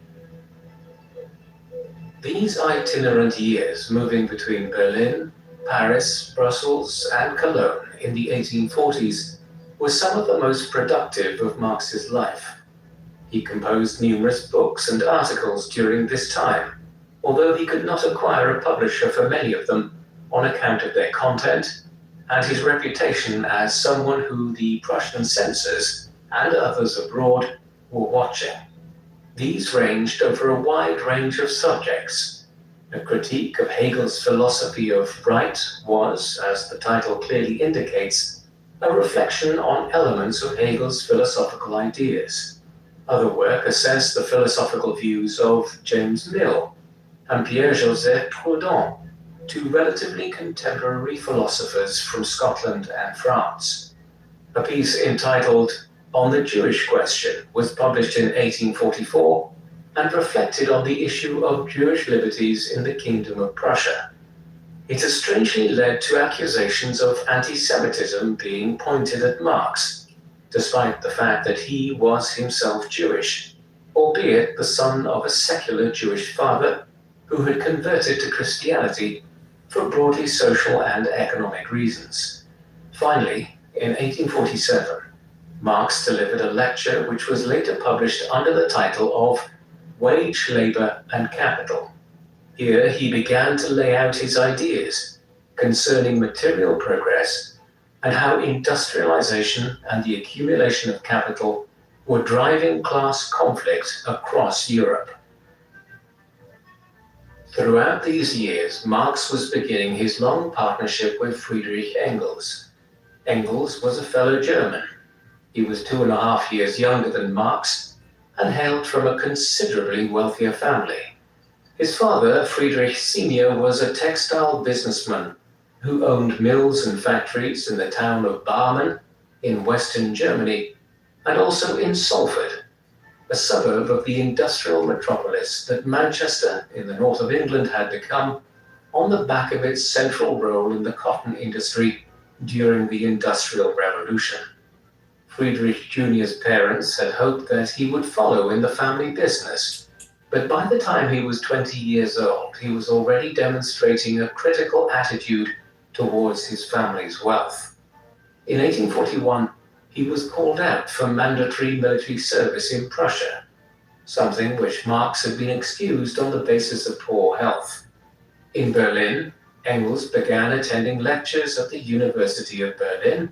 Speaker 11: These itinerant years moving between Berlin, Paris, Brussels, and Cologne in the 1840s were some of the most productive of Marx's life. He composed numerous books and articles during this time, although he could not acquire a publisher for many of them on account of their content and his reputation as someone who the Prussian censors and others abroad were watching. These ranged over a wide range of subjects. A critique of Hegel's philosophy of right was, as the title clearly indicates, a reflection on elements of Hegel's philosophical ideas. Other work assessed the philosophical views of James Mill and Pierre-Joseph Proudhon, 2 relatively contemporary philosophers from Scotland and France. A piece entitled On the Jewish Question was published in 1844 and reflected on the issue of Jewish liberties in the Kingdom of Prussia. It has strangely led to accusations of anti-Semitism being pointed at Marx, despite the fact that he was himself Jewish, albeit the son of a secular Jewish father who had converted to Christianity for broadly social and economic reasons. Finally, in 1847, Marx delivered a lecture which was later published under the title of Wage, Labor, and Capital. Here he began to lay out his ideas concerning material progress and how industrialization and the accumulation of capital were driving class conflict across Europe. Throughout these years, Marx was beginning his long partnership with Friedrich Engels. Engels was a fellow German. He was 2.5 years younger than Marx and hailed from a considerably wealthier family. His father, Friedrich Sr., was a textile businessman who owned mills and factories in the town of Barmen in Western Germany and also in Salford, a suburb of the industrial metropolis that Manchester in the north of England had become on the back of its central role in the cotton industry during the Industrial Revolution. Friedrich Jr.'s parents had hoped that he would follow in the family business, But by the time he was 20 years old, he was already demonstrating a critical attitude towards his family's wealth. In 1841, he was called out for mandatory military service in Prussia, something which Marx had been excused on the basis of poor health. In Berlin, Engels began attending lectures at the University of Berlin,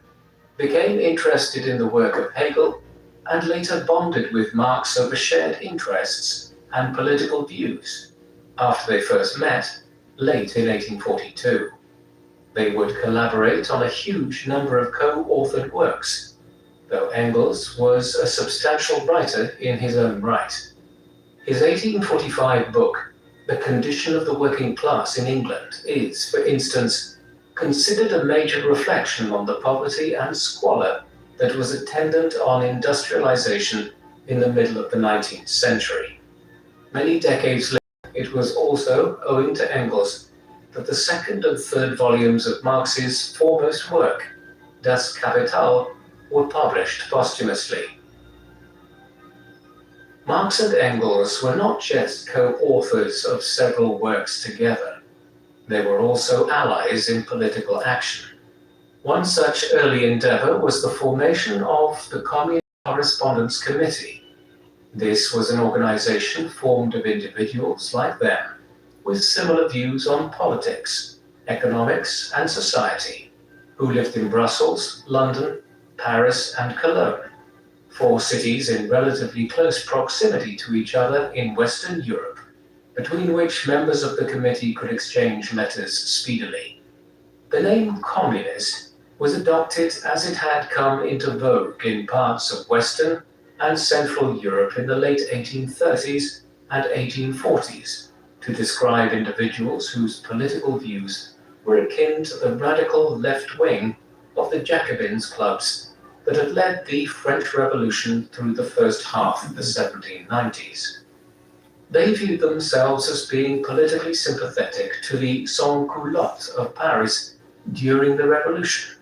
Speaker 11: became interested in the work of Hegel, and later bonded with Marx over shared interests and political views after they first met late in 1842. They would collaborate on a huge number of co-authored works, though Engels was a substantial writer in his own right. His 1845 book, The Condition of the Working Class in England, is, for instance, considered a major reflection on the poverty and squalor that was attendant on industrialization in the middle of the 19th century. Many decades later, it was also owing to Engels that the second and third volumes of Marx's foremost work, Das Kapital, were published posthumously. Marx and Engels were not just co-authors of several works together. They were also allies in political action. One such early endeavor was the formation of the Communist Correspondence Committee. This was an organization formed of individuals like them, with similar views on politics, economics, and society, who lived in Brussels, London, Paris, and Cologne, 4 cities in relatively close proximity to each other in Western Europe, between which members of the committee could exchange letters speedily. The name communist was adopted as it had come into vogue in parts of Western and Central Europe in the late 1830s and 1840s to describe individuals whose political views were akin to the radical left wing of the Jacobins clubs that had led the French Revolution through the first half of the 1790s. They viewed themselves as being politically sympathetic to the sans-culottes of Paris during the Revolution,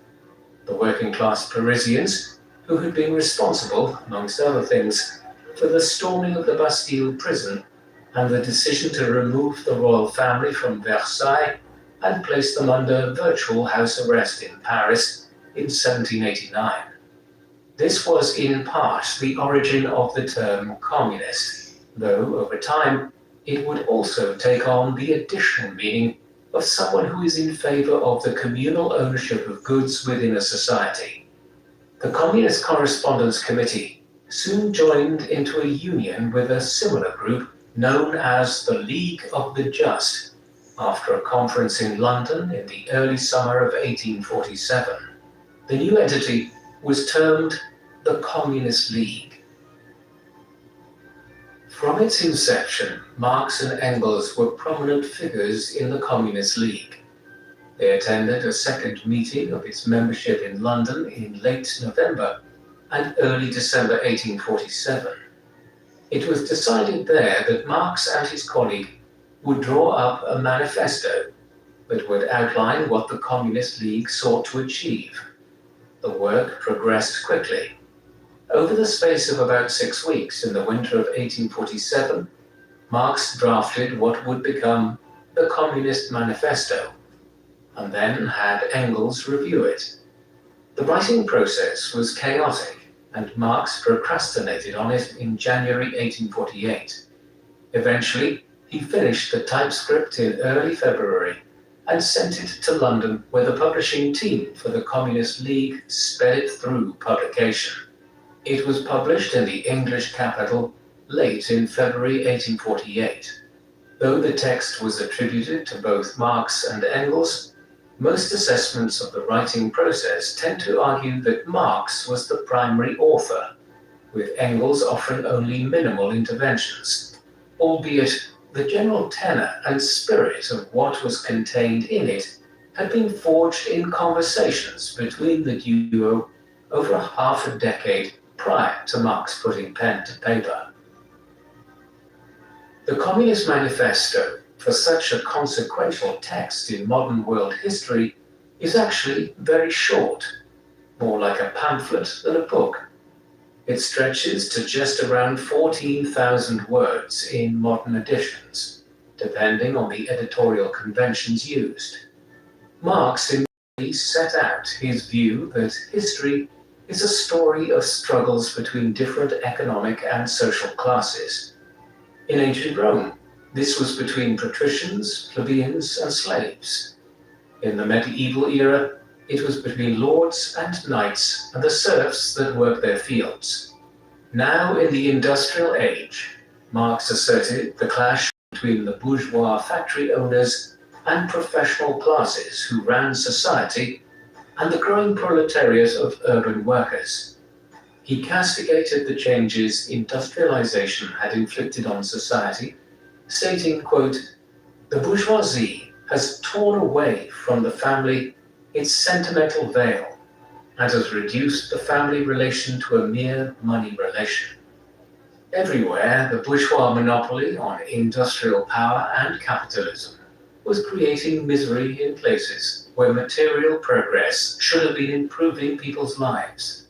Speaker 11: the working-class Parisians who had been responsible, amongst other things, for the storming of the Bastille prison and the decision to remove the royal family from Versailles and place them under virtual house arrest in Paris in 1789. This was in part the origin of the term communist, though over time it would also take on the additional meaning of someone who is in favor of the communal ownership of goods within a society. The Communist Correspondence Committee soon joined into a union with a similar group known as the League of the Just after a conference in London in the early summer of 1847. The new entity was termed the Communist League. From its inception, Marx and Engels were prominent figures in the Communist League. They attended a second meeting of its membership in London in late November and early December 1847. It was decided there that Marx and his colleague would draw up a manifesto that would outline what the Communist League sought to achieve. The work progressed quickly. Over the space of about 6 weeks in the winter of 1847, Marx drafted what would become the Communist Manifesto, and then had Engels review it. The writing process was chaotic, and Marx procrastinated on it in January 1848. Eventually, he finished the typescript in early February and sent it to London, where the publishing team for the Communist League sped it through publication. It was published in the English capital late in February 1848. Though the text was attributed to both Marx and Engels, most assessments of the writing process tend to argue that Marx was the primary author, with Engels offering only minimal interventions, albeit the general tenor and spirit of what was contained in it had been forged in conversations between the duo over half a decade prior to Marx putting pen to paper. The Communist Manifesto, for such a consequential text in modern world history, is actually very short, more like a pamphlet than a book. It stretches to just around 14,000 words in modern editions, depending on the editorial conventions used. Marx in set out his view that history is a story of struggles between different economic and social classes. In ancient Rome, this was between patricians, plebeians, and slaves. In the medieval era, it was between lords and knights and the serfs that worked their fields. Now, in the industrial age, Marx asserted the clash between the bourgeois factory owners and professional classes who ran society and the growing proletariat of urban workers. He castigated the changes industrialization had inflicted on society, stating, quote, "The bourgeoisie has torn away from the family its sentimental veil and has reduced the family relation to a mere money relation. Everywhere, the bourgeois monopoly on industrial power and capitalism was creating misery in places where material progress should have been improving people's lives."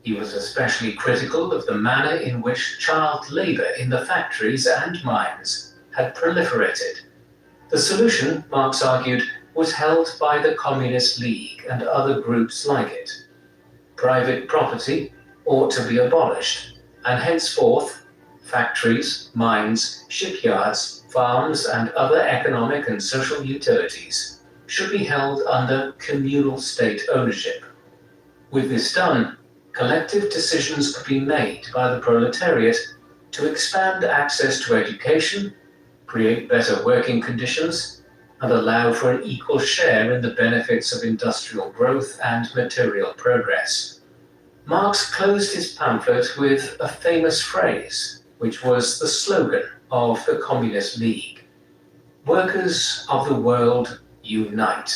Speaker 11: He was especially critical of the manner in which child labor in the factories and mines had proliferated. The solution, Marx argued, was held by the Communist League and other groups like it. Private property ought to be abolished, and henceforth, factories, mines, shipyards, farms, and other economic and social utilities should be held under communal state ownership. With this done, collective decisions could be made by the proletariat to expand access to education, create better working conditions, and allow for an equal share in the benefits of industrial growth and material progress. Marx closed his pamphlet with a famous phrase, which was the slogan of the Communist League: "Workers of the world, unite.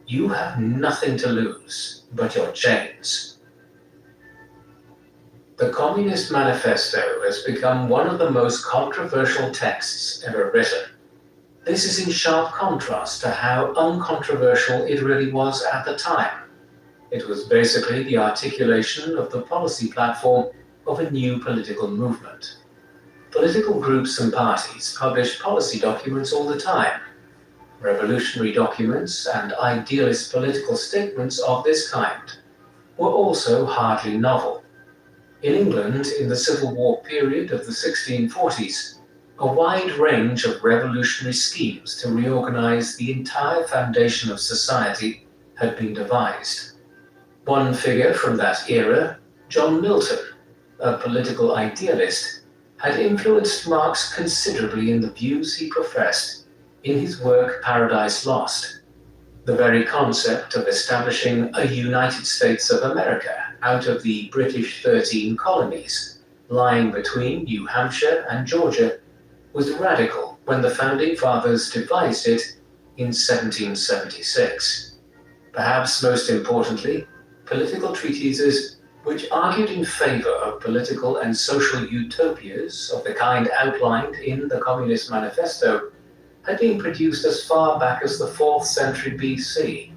Speaker 11: You have nothing to lose but your chains." The Communist Manifesto has become one of the most controversial texts ever written. This is in sharp contrast to how uncontroversial it really was at the time. It was basically the articulation of the policy platform of a new political movement. Political groups and parties publish policy documents all the time. Revolutionary documents and idealist political statements of this kind were also hardly novel. In England, in the Civil War period of the 1640s, a wide range of revolutionary schemes to reorganize the entire foundation of society had been devised. One figure from that era, John Milton, a political idealist, had influenced Marx considerably in the views he professed in his work Paradise Lost. The very concept of establishing a United States of America out of the British 13 colonies, lying between New Hampshire and Georgia, was radical when the Founding Fathers devised it in 1776. Perhaps most importantly, political treatises which argued in favor of political and social utopias of the kind outlined in the Communist Manifesto had been produced as far back as the 4th century BC,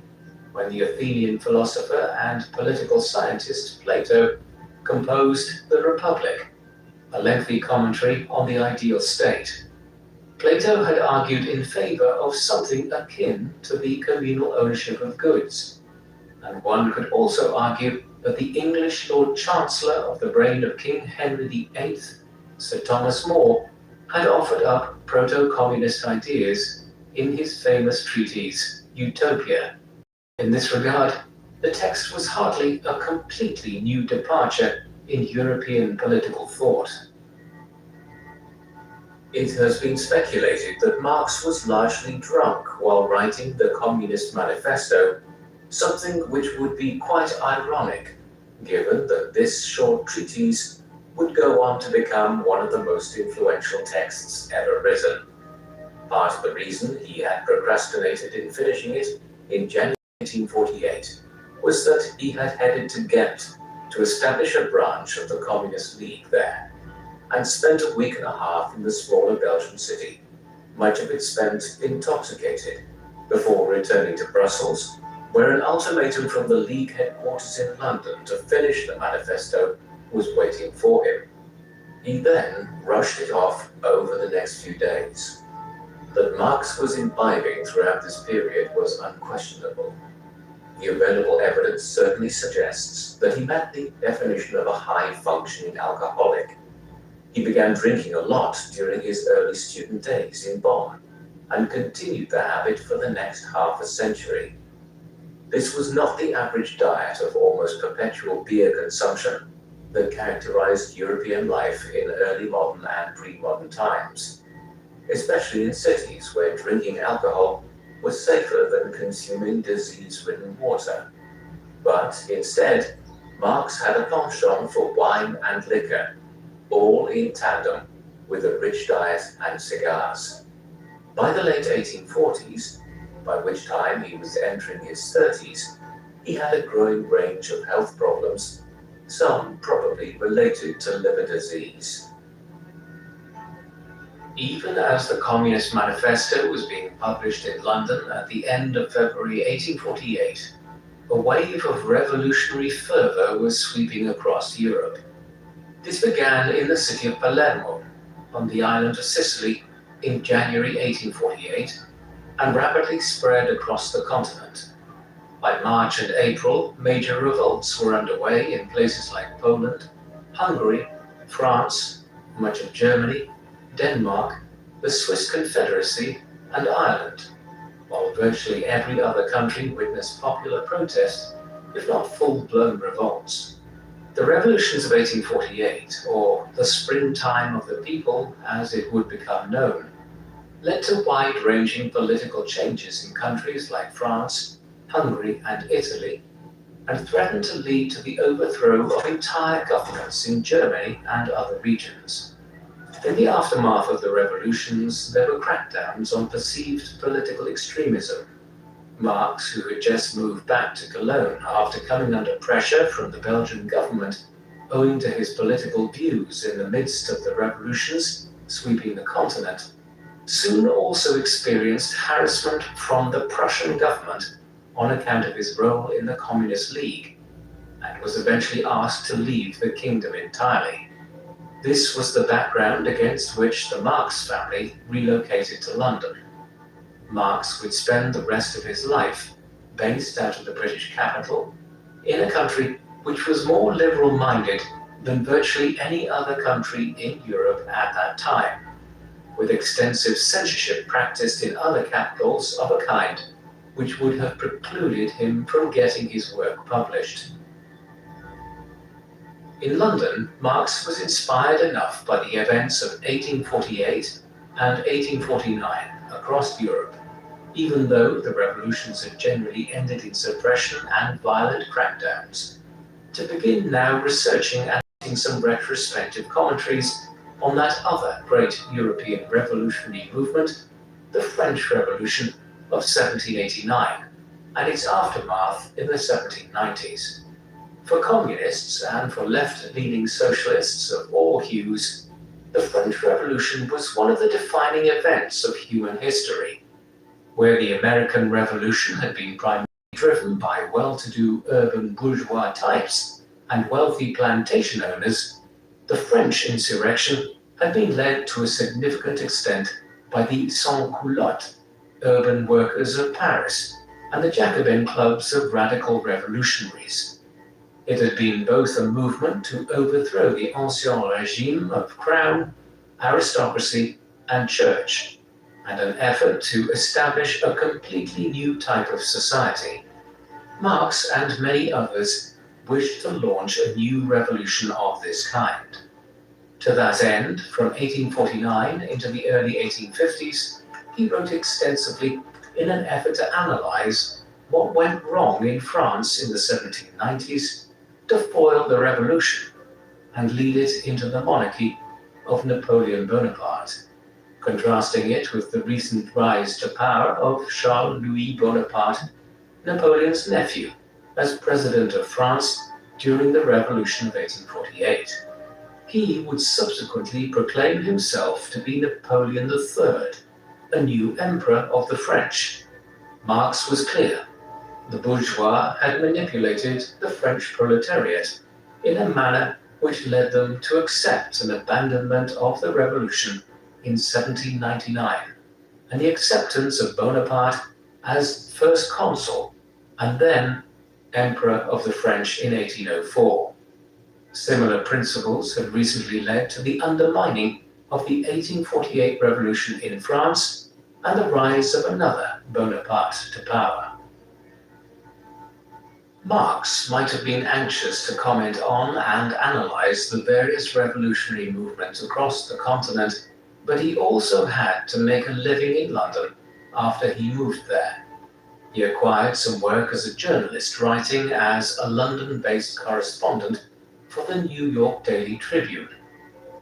Speaker 11: when the Athenian philosopher and political scientist Plato composed The Republic, a lengthy commentary on the ideal state. Plato had argued in favor of something akin to the communal ownership of goods, and one could also argue that the English Lord Chancellor of the brain of King Henry VIII, Sir Thomas More, had offered up proto-communist ideas in his famous treatise, Utopia. In this regard, the text was hardly a completely new departure in European political thought. It has been speculated that Marx was largely drunk while writing the Communist Manifesto, something which would be quite ironic, given that this short treatise would go on to become one of the most influential texts ever written. Part of the reason he had procrastinated in finishing it in January 1848 was that he had headed to Ghent to establish a branch of the Communist League there, and spent a week and a half in the smaller Belgian city, much of it spent intoxicated, before returning to Brussels, where an ultimatum from the League headquarters in London to finish the manifesto was waiting for him. He then rushed it off over the next few days. That Marx was imbibing throughout this period was unquestionable. The available evidence certainly suggests that he met the definition of a high-functioning alcoholic. He began drinking a lot during his early student days in Bonn, and continued the habit for the next half a century. This was not the average diet of almost perpetual beer consumption that characterized European life in early modern and pre-modern times, especially in cities where drinking alcohol was safer than consuming disease-ridden water. But instead, Marx had a penchant for wine and liquor, all in tandem with a rich diet and cigars. By the late 1840s, by which time he was entering his 30s, he had a growing range of health problems, some probably related to liver disease. Even as the Communist Manifesto was being published in London at the end of February 1848, a wave of revolutionary fervor was sweeping across Europe. This began in the city of Palermo, on the island of Sicily, in January 1848, and rapidly spread across the continent. By March and April, major revolts were underway in places like Poland, Hungary, France, much of Germany, Denmark, the Swiss Confederacy, and Ireland, while virtually every other country witnessed popular protest, if not full-blown revolts. The revolutions of 1848, or the springtime of the people as it would become known, led to wide-ranging political changes in countries like France, Hungary, and Italy, and threatened to lead to the overthrow of entire governments in Germany and other regions. In the aftermath of the revolutions, there were crackdowns on perceived political extremism. Marx, who had just moved back to Cologne after coming under pressure from the Belgian government owing to his political views in the midst of the revolutions sweeping the continent, soon also experienced harassment from the Prussian government on account of his role in the Communist League, and was eventually asked to leave the kingdom entirely. This was the background against which the Marx family relocated to London. Marx would spend the rest of his life based out of the British capital in a country which was more liberal-minded than virtually any other country in Europe at that time, with extensive censorship practiced in other capitals of a kind which would have precluded him from getting his work published. In London, Marx was inspired enough by the events of 1848 and 1849 across Europe, even though the revolutions had generally ended in suppression and violent crackdowns, to begin now researching and writing some retrospective commentaries on that other great European revolutionary movement, the French Revolution of 1789, and its aftermath in the 1790s. For communists and for left-leaning socialists of all hues, the French Revolution was one of the defining events of human history. Where the American Revolution had been primarily driven by well-to-do urban bourgeois types and wealthy plantation owners, the French insurrection had been led to a significant extent by the sans-culottes, urban workers of Paris, and the Jacobin clubs of radical revolutionaries. It had been both a movement to overthrow the ancien regime of crown, aristocracy, and church, and an effort to establish a completely new type of society. Marx and many others wished to launch a new revolution of this kind. To that end, from 1849 into the early 1850s, he wrote extensively in an effort to analyze what went wrong in France in the 1790s to foil the revolution and lead it into the monarchy of Napoleon Bonaparte, contrasting it with the recent rise to power of Charles-Louis Bonaparte, Napoleon's nephew, as President of France during the Revolution of 1848. He would subsequently proclaim himself to be Napoleon III, a new emperor of the French. Marx was clear. The bourgeois had manipulated the French proletariat in a manner which led them to accept an abandonment of the revolution in 1799 and the acceptance of Bonaparte as first consul and then Emperor of the French in 1804. Similar principles had recently led to the undermining of the 1848 revolution in France and the rise of another Bonaparte to power. Marx might have been anxious to comment on and analyze the various revolutionary movements across the continent, but he also had to make a living in London after he moved there. He acquired some work as a journalist, writing as a London-based correspondent for the New York Daily Tribune,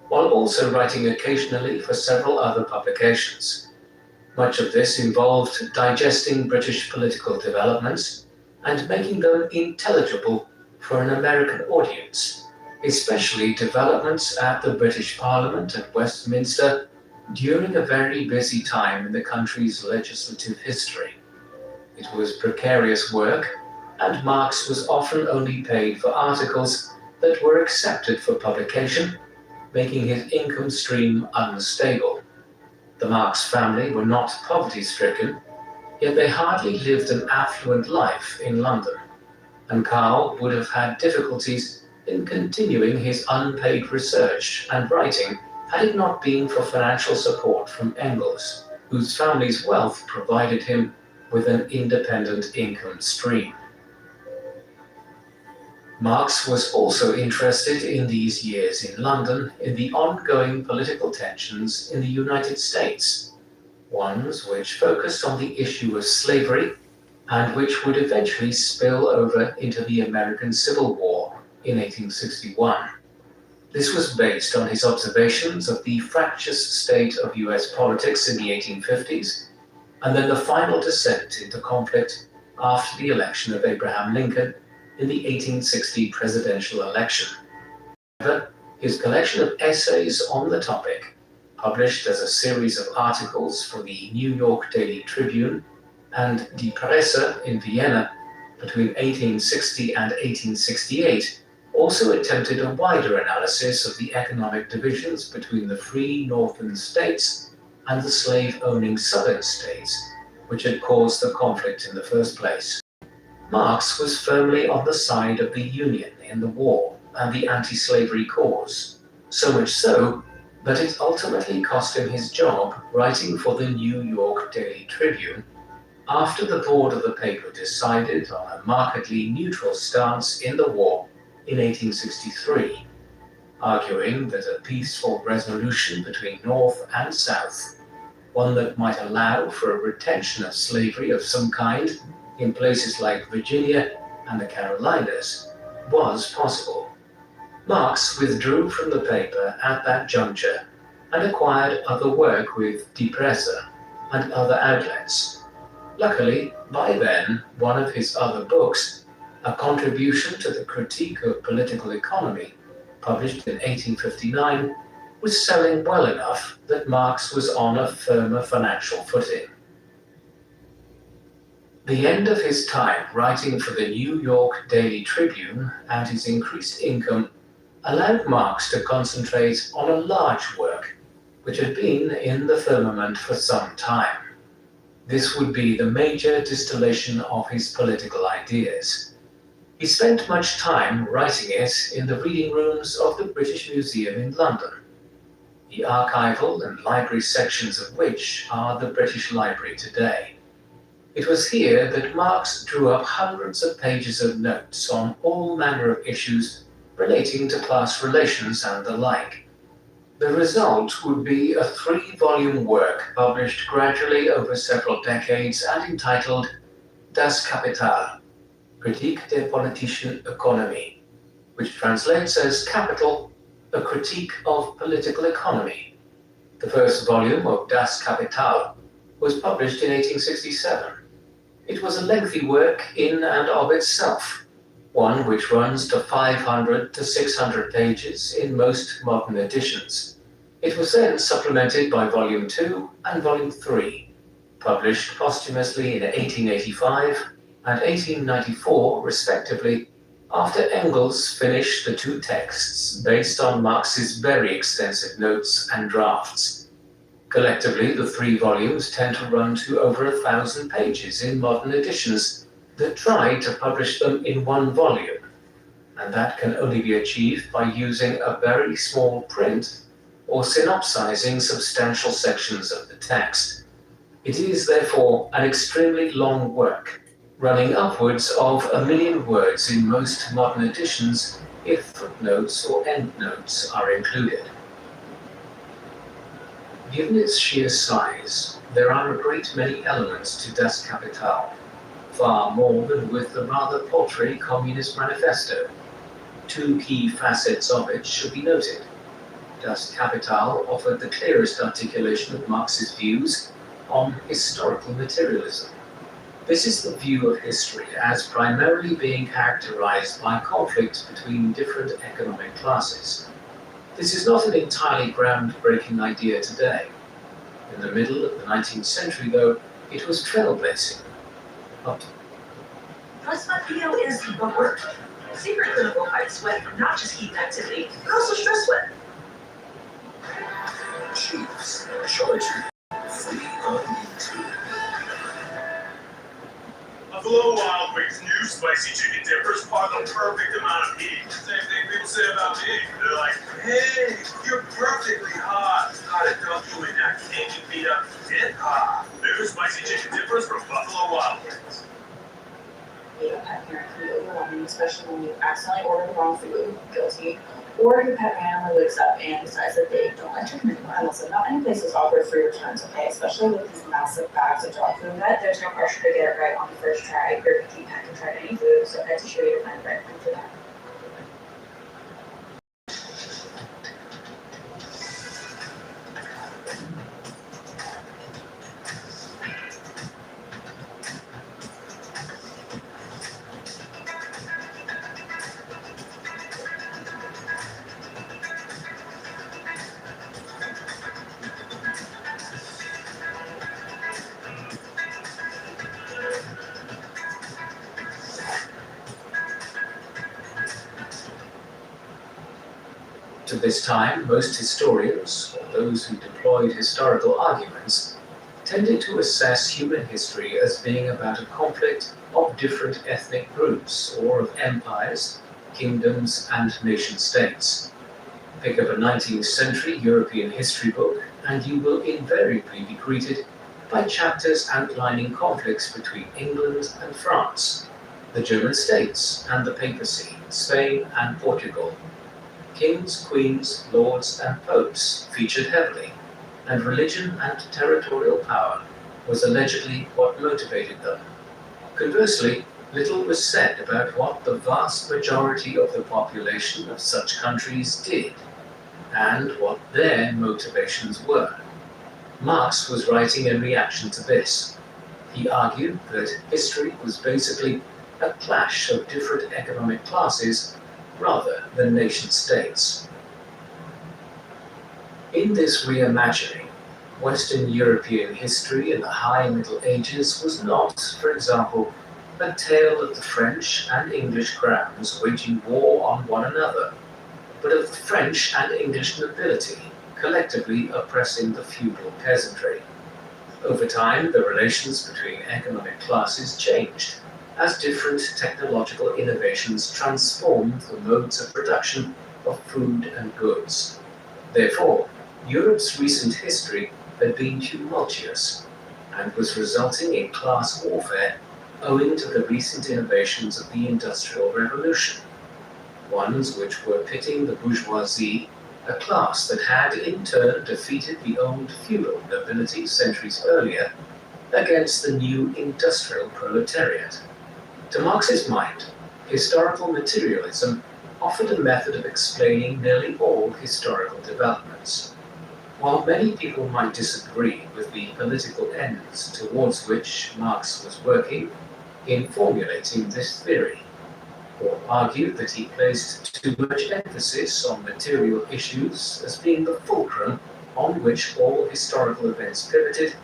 Speaker 11: while also writing occasionally for several other publications. Much of this involved digesting British political developments and making them intelligible for an American audience, especially developments at the British Parliament at Westminster during a very busy time in the country's legislative history. It was precarious work, and Marx was often only paid for articles that were accepted for publication, making his income stream unstable. The Marx family were not poverty-stricken, yet they hardly lived an affluent life in London, and Karl would have had difficulties in continuing his unpaid research and writing had it not been for financial support from Engels, whose family's wealth provided him with an independent income stream. Marx was also interested in these years in London in the ongoing political tensions in the United States, ones which focused on the issue of slavery and which would eventually spill over into the American Civil War in 1861. This was based on his observations of the fractious state of US politics in the 1850s, and then the final descent into conflict after the election of Abraham Lincoln in the 1860 presidential election. However, his collection of essays on the topic, published as a series of articles for the New York Daily Tribune and Die Presse in Vienna between 1860 and 1868, also attempted a wider analysis of the economic divisions between the free northern states and the slave-owning southern states, which had caused the conflict in the first place. Marx was firmly on the side of the Union in the war and the anti-slavery cause, so much so that it ultimately cost him his job writing for the New York Daily Tribune after the board of the paper decided on a markedly neutral stance in the war in 1863, arguing that a peaceful resolution between North and South, one that might allow for a retention of slavery of some kind in places like Virginia and the Carolinas, was possible. Marx withdrew from the paper at that juncture and acquired other work with Die Presse and other outlets. Luckily, by then, one of his other books, a contribution to the critique of political economy, published in 1859, was selling well enough that Marx was on a firmer financial footing. The end of his time writing for the New York Daily Tribune and his increased income allowed Marx to concentrate on a large work which had been in the firmament for some time. This would be the major distillation of his political ideas. He spent much time writing it in the reading rooms of the British Museum in London, the archival and library sections of which are the British Library today. It was here that Marx drew up hundreds of pages of notes on all manner of issues relating to class relations and the like. The result would be a 3-volume work published gradually over several decades and entitled Das Kapital, Kritik der politischen Ökonomie, which translates as Capital, a critique of political economy. The first volume of Das Kapital was published in 1867. It was a lengthy work in and of itself, one which runs to 500 to 600 pages in most modern editions. It was then supplemented by Volume 2 and Volume 3, published posthumously in 1885 and 1894, respectively, After Engels finished the two texts based on Marx's very extensive notes and drafts, collectively the three volumes tend to run to over 1,000 pages in modern editions that try to publish them in one volume, and that can only be achieved by using a very small print or synopsizing substantial sections of the text. It is therefore an extremely long work, running upwards of 1 million words in most modern editions if footnotes or endnotes are included. Given its sheer size, there are a great many elements to Das Kapital, far more than with the rather paltry Communist Manifesto. Two key facets of it should be noted. Das Kapital offered the clearest articulation of Marx's views on historical materialism. This is the view of history as primarily being characterized by conflict between different economic classes. This is not an entirely groundbreaking idea today. In the middle of the 19th century, though, it was trailblazing.
Speaker 10: Plus-Video is the word. Secret clinical fight sweat from not just heat activity, but also stress sweat.
Speaker 3: Chiefs, charge free on YouTube.
Speaker 12: Buffalo Wild Wings new spicy chicken dippers are the perfect amount of heat. Same thing people say about me. They're like, hey, you're perfectly hot. Gotta dump you in that candy beat up get hot. New spicy chicken dippers from Buffalo Wild Wings.
Speaker 8: Being a pet parent can be overwhelming, especially when you accidentally order the wrong food, guilty, or your pet randomly wakes up and decides that they don't like chicken anymore. And listen, not many places offer free returns, okay? Especially with these massive bags of dog food that there's no pressure to get it right on the first try. Your picky pet can try any food, so Pet to show you to find the right food for them.
Speaker 11: To this time, most historians, or those who deployed historical arguments, tended to assess human history as being about a conflict of different ethnic groups, or of empires, kingdoms, and nation-states. Pick up a 19th century European history book, and you will invariably be greeted by chapters outlining conflicts between England and France, the German states and the papacy, Spain and Portugal. Kings, queens, lords, and popes featured heavily, and religion and territorial power was allegedly what motivated them. Conversely, little was said about what the vast majority of the population of such countries did, and what their motivations were. Marx was writing in reaction to this. He argued that history was basically a clash of different economic classes rather than nation-states. In this reimagining, Western European history in the High Middle Ages was not, for example, a tale of the French and English crowns waging war on one another, but of the French and English nobility collectively oppressing the feudal peasantry. Over time, the relations between economic classes changed, as different technological innovations transformed the modes of production of food and goods. Therefore, Europe's recent history had been tumultuous and was resulting in class warfare owing to the recent innovations of the Industrial Revolution, ones which were pitting the bourgeoisie, a class that had in turn defeated the old feudal nobility centuries earlier, against the new industrial proletariat. To Marx's mind, historical materialism offered a method of explaining nearly all historical developments. While many people might disagree with the political ends towards which Marx was working in formulating this theory, or argue that he placed too much emphasis on material issues as being the fulcrum on which all historical events pivoted,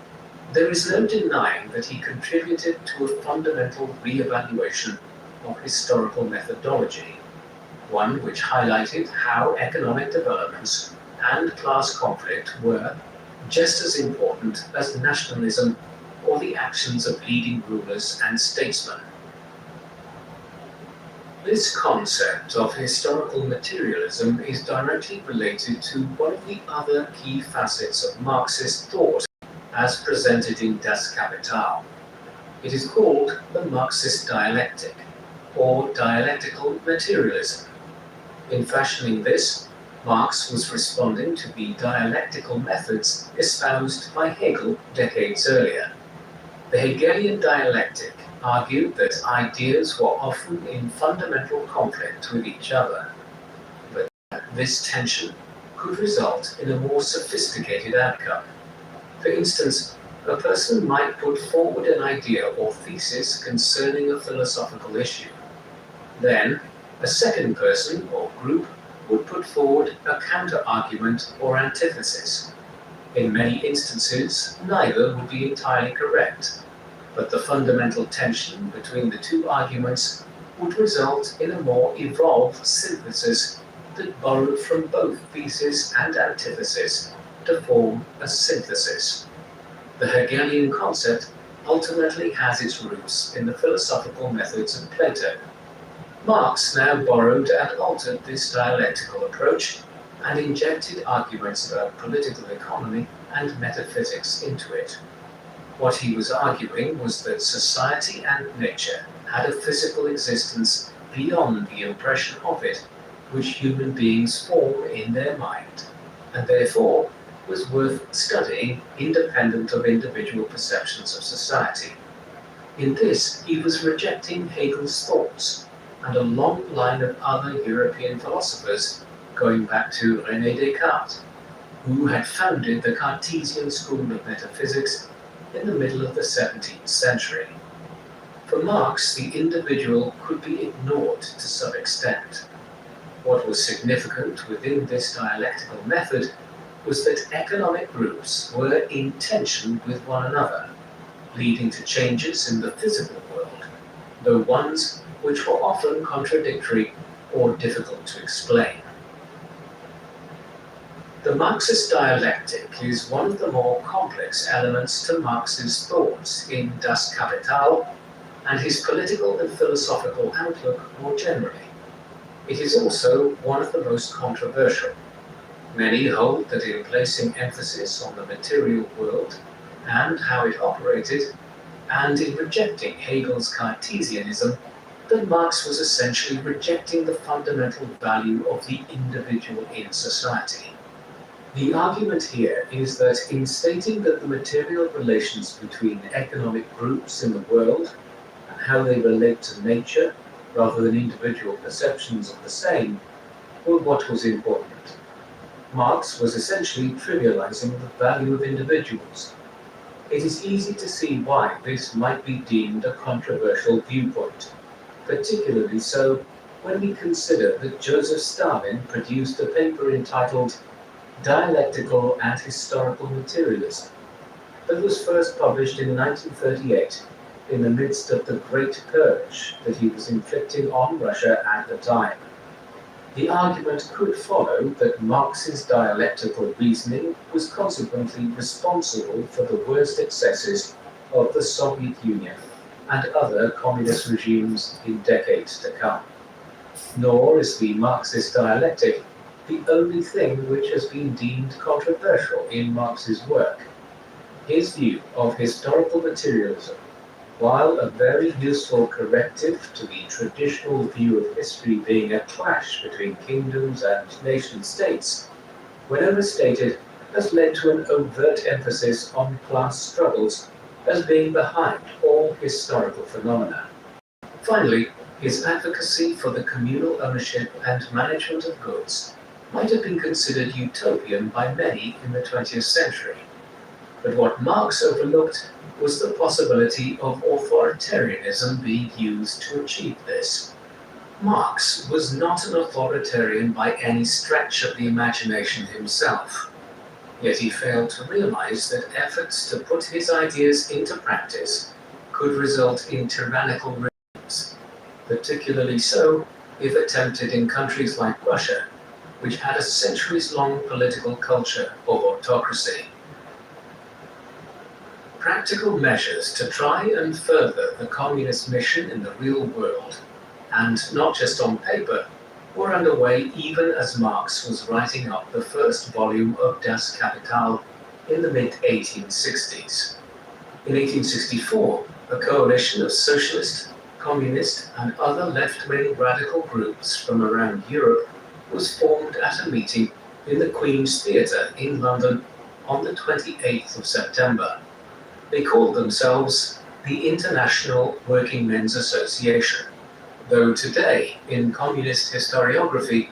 Speaker 11: there is no denying that he contributed to a fundamental re-evaluation of historical methodology, one which highlighted how economic developments and class conflict were just as important as nationalism or the actions of leading rulers and statesmen. This concept of historical materialism is directly related to one of the other key facets of Marxist thought as presented in Das Kapital. It is called the Marxist dialectic, or dialectical materialism. In fashioning this, Marx was responding to the dialectical methods espoused by Hegel decades earlier. The Hegelian dialectic argued that ideas were often in fundamental conflict with each other, but this tension could result in a more sophisticated outcome. For instance, a person might put forward an idea or thesis concerning a philosophical issue. Then, a second person or group would put forward a counter-argument or antithesis. In many instances, neither would be entirely correct, but the fundamental tension between the two arguments would result in a more evolved synthesis that borrowed from both thesis and antithesis to form a synthesis. The Hegelian concept ultimately has its roots in the philosophical methods of Plato. Marx now borrowed and altered this dialectical approach and injected arguments about political economy and metaphysics into it. What he was arguing was that society and nature had a physical existence beyond the impression of it which human beings form in their mind, and therefore was worth studying independent of individual perceptions of society. In this, he was rejecting Hegel's thoughts and a long line of other European philosophers, going back to René Descartes, who had founded the Cartesian school of metaphysics in the middle of the 17th century. For Marx, the individual could be ignored to some extent. What was significant within this dialectical method was that economic groups were in tension with one another, leading to changes in the physical world, though ones which were often contradictory or difficult to explain. The Marxist dialectic is one of the more complex elements to Marx's thoughts in Das Kapital and his political and philosophical outlook more generally. It is also one of the most controversial. Many hold that in placing emphasis on the material world and how it operated, and in rejecting Hegel's Cartesianism, that Marx was essentially rejecting the fundamental value of the individual in society. The argument here is that in stating that the material relations between economic groups in the world and how they relate to nature, rather than individual perceptions of the same, were what was important. Marx was essentially trivializing the value of individuals. It is easy to see why this might be deemed a controversial viewpoint, particularly so when we consider that Joseph Stalin produced a paper entitled Dialectical and Historical Materialism that was first published in 1938 in the midst of the Great Purge that he was inflicting on Russia at the time. The argument could follow that Marx's dialectical reasoning was consequently responsible for the worst excesses of the Soviet Union and other communist regimes in decades to come. Nor is the Marxist dialectic the only thing which has been deemed controversial in Marx's work. His view of historical materialism, while a very useful corrective to the traditional view of history being a clash between kingdoms and nation-states, when overstated, has led to an overt emphasis on class struggles as being behind all historical phenomena. Finally, his advocacy for the communal ownership and management of goods might have been considered utopian by many in the 20th century. But what Marx overlooked was the possibility of authoritarianism being used to achieve this. Marx was not an authoritarian by any stretch of the imagination himself, yet he failed to realize that efforts to put his ideas into practice could result in tyrannical regimes. particularly so if attempted in countries like Russia, which had a centuries-long political culture of autocracy. Practical measures to try and further the communist mission in the real world, and not just on paper, were underway even as Marx was writing up the first volume of Das Kapital in the mid-1860s. In 1864, a coalition of socialist, communist, and other left-wing radical groups from around Europe was formed at a meeting in the Queen's Theatre in London on the 28th of September. They called themselves the International Working Men's Association, though today, in communist historiography,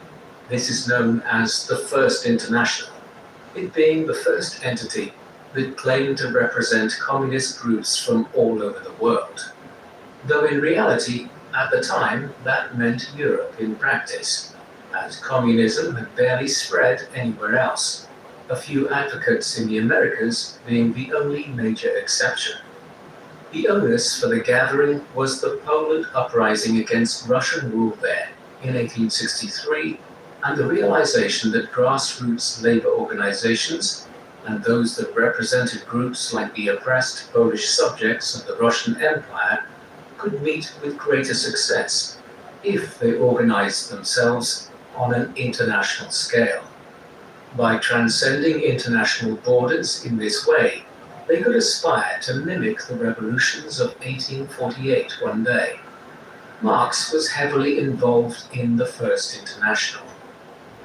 Speaker 11: this is known as the First International, it being the first entity that claimed to represent communist groups from all over the world. Though in reality, at the time, that meant Europe in practice, as communism had barely spread anywhere else, a few advocates in the Americas being the only major exception. The onus for the gathering was the Poland uprising against Russian rule there in 1863, and the realization that grassroots labor organizations and those that represented groups like the oppressed Polish subjects of the Russian Empire could meet with greater success if they organized themselves on an international scale. By transcending international borders in this way, they could aspire to mimic the revolutions of 1848 one day. Marx was heavily involved in the First International.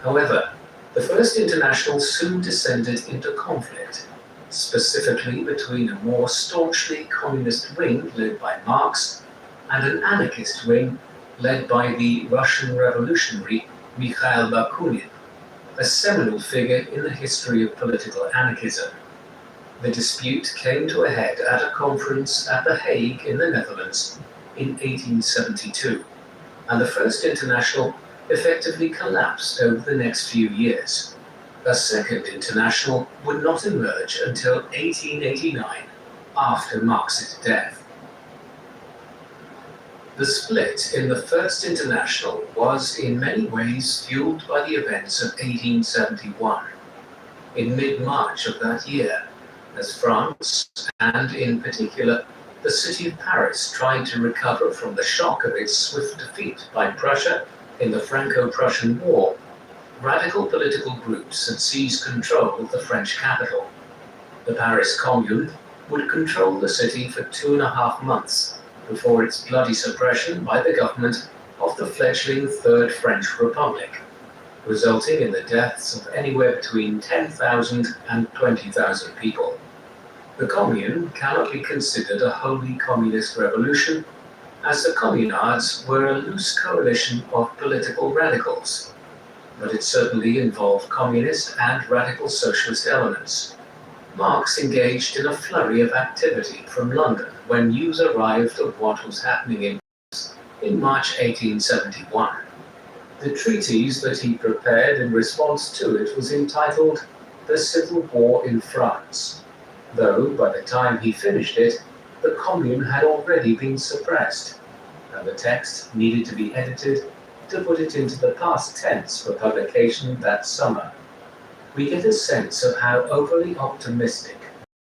Speaker 11: However, the First International soon descended into conflict, specifically between a more staunchly communist wing led by Marx and an anarchist wing led by the Russian revolutionary Mikhail Bakunin, a seminal figure in the history of political anarchism. The dispute came to a head at a conference at The Hague in the Netherlands in 1872, and the First International effectively collapsed over the next few years. A Second International would not emerge until 1889, after Marx's death. The split in the First International was in many ways fueled by the events of 1871. In mid-March of that year, as France, and in particular the city of Paris, tried to recover from the shock of its swift defeat by Prussia in the Franco-Prussian War, radical political groups had seized control of the French capital. The Paris Commune would control the city for 2.5 months before its bloody suppression by the government of the fledgling Third French Republic, resulting in the deaths of anywhere between 10,000 and 20,000 people. The Commune cannot be considered a wholly communist revolution, as the communards were a loose coalition of political radicals, but it certainly involved communist and radical socialist elements. Marx engaged in a flurry of activity from London when news arrived of what was happening in Paris in March 1871. The treatise that he prepared in response to it was entitled The Civil War in France, though by the time he finished it, the Commune had already been suppressed, and the text needed to be edited to put it into the past tense for publication that summer. We get a sense of how overly optimistic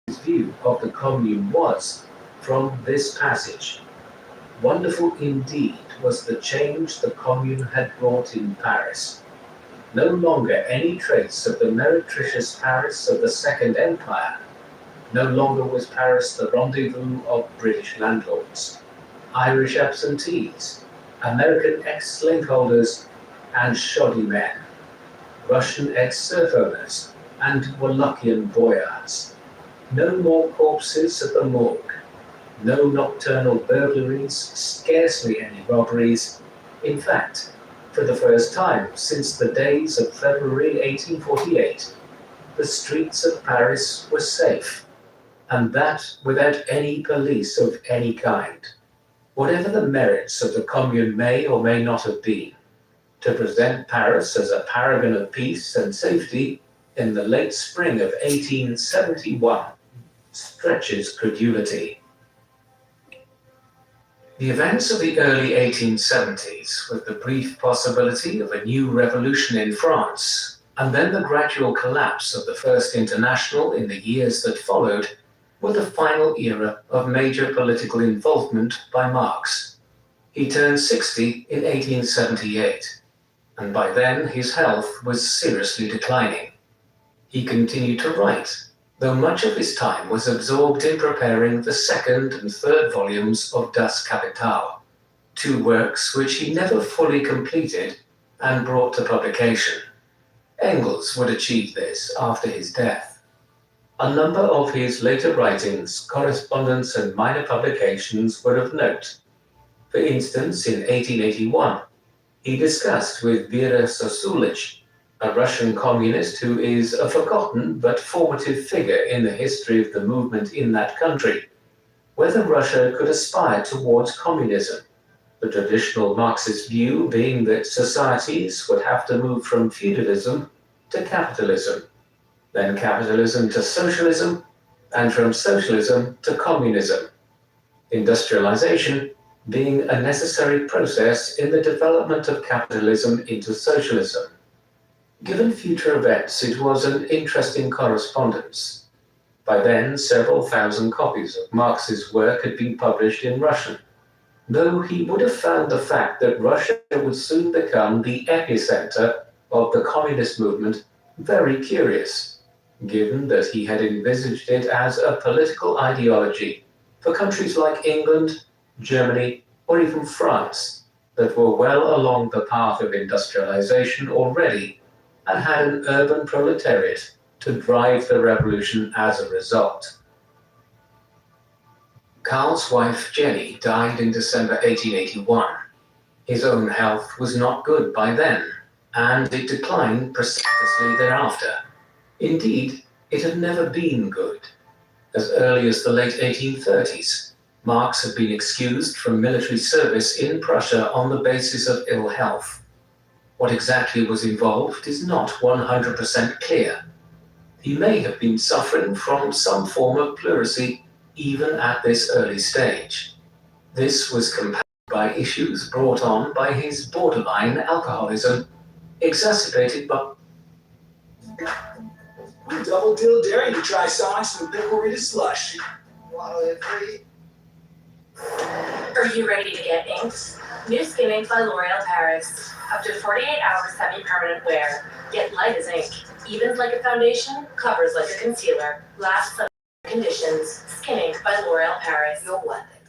Speaker 11: his view of the Commune was from this passage. Wonderful indeed was the change the Commune had brought in Paris. No longer any trace of the meretricious Paris of the Second Empire. No longer was Paris the rendezvous of British landlords, Irish absentees, American ex-slaveholders, and shoddy men, Russian ex-serf owners, and Wallachian boyards. No more corpses at the morgue, no nocturnal burglaries, scarcely any robberies. In fact, for the first time since the days of February 1848, the streets of Paris were safe, and that without any police of any kind. Whatever the merits of the Commune may or may not have been, to present Paris as a paragon of peace and safety in the late spring of 1871 stretches credulity. The events of the early 1870s, with the brief possibility of a new revolution in France, and then the gradual collapse of the First International in the years that followed, were the final era of major political involvement by Marx. He turned 60 in 1878, and by then his health was seriously declining. He continued to write, though much of his time was absorbed in preparing the second and third volumes of Das Kapital, two works which he never fully completed and brought to publication. Engels would achieve this after his death. A number of his later writings, correspondence, and minor publications were of note. For instance, in 1881, he discussed with Vera Sosulich, a Russian communist who is a forgotten but formative figure in the history of the movement in that country, whether Russia could aspire towards communism, the traditional Marxist view being that societies would have to move from feudalism to capitalism, then capitalism to socialism, and from socialism to communism. Industrialization being a necessary process in the development of capitalism into socialism. Given future events, it was an interesting correspondence. By then, several thousand copies of Marx's work had been published in Russian, though he would have found the fact that Russia would soon become the epicenter of the communist movement very curious, given that he had envisaged it as a political ideology for countries like England, Germany, or even France that were well along the path of industrialization already and had an urban proletariat to drive the revolution as a result. Karl's wife Jenny died in December 1881. His own health was not good by then, and it declined precipitously thereafter. Indeed, it had never been good. As early as the late 1830s, Marx had been excused from military service in Prussia on the basis of ill health. What exactly was involved is not 100% clear. He may have been suffering from some form of pleurisy even at this early stage. This was compounded by issues brought on by his borderline alcoholism, exacerbated by...
Speaker 3: We double deal dare you to try Sonic's new pickle Rita slush.
Speaker 10: Are you ready to get inked? New skin ink by L'Oreal Paris. Up to 48 hours semi-permanent wear. Get light as ink. Evens like a foundation, covers like a concealer. Lasts under conditions. Skin ink by L'Oreal Paris. You'll love it.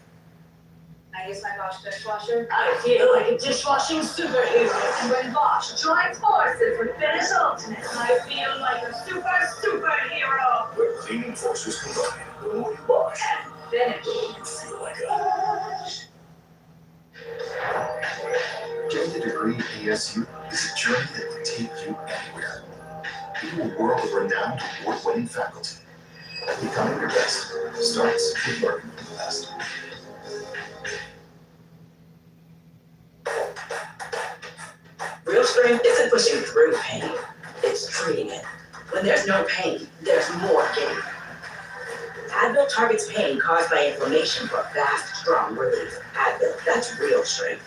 Speaker 8: I use my Bosch dishwasher.
Speaker 10: I feel like a dishwashing superhero. When Bosch joins forces with Finish Ultimate, I feel like a superhero.
Speaker 12: When cleaning forces combine, the more you wash,
Speaker 10: And finish.
Speaker 12: you feel like a...
Speaker 13: Getting a degree at ASU is a journey that will take you anywhere. Into a world of renowned, award-winning faculty. Becoming your best starts with learning from the best.
Speaker 14: Real strength isn't pushing through pain, it's treating it. When there's no pain, there's more gain. Advil targets pain caused by inflammation for fast, strong relief. Advil, that's real strength.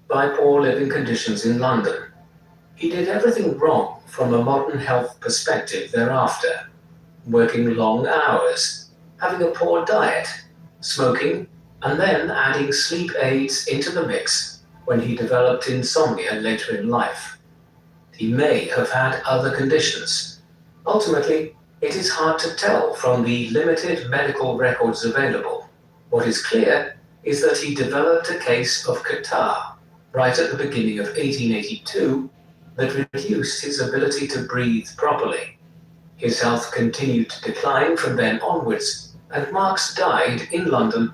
Speaker 11: By poor living conditions in London, he did everything wrong from a modern health perspective thereafter, working long hours, having a poor diet, smoking, and then adding sleep aids into the mix when he developed insomnia later in life. He may have had other conditions. Ultimately, it is hard to tell from the limited medical records available. What is clear is that he developed a case of catarrh right at the beginning of 1882 that reduced his ability to breathe properly. His health continued to decline from then onwards, and Marx died in London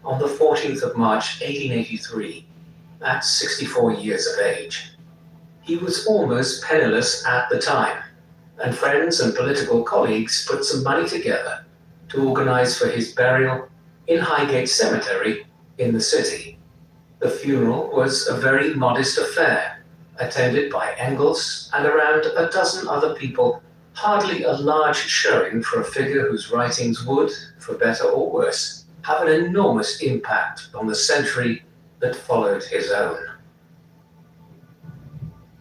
Speaker 11: on the 14th of March 1883, at 64 years of age. He was almost penniless at the time, and friends and political colleagues put some money together to organize for his burial in Highgate Cemetery in the city. The funeral was a very modest affair, attended by Engels and around a dozen other people, hardly a large showing for a figure whose writings would, for better or worse, have an enormous impact on the century that followed his own.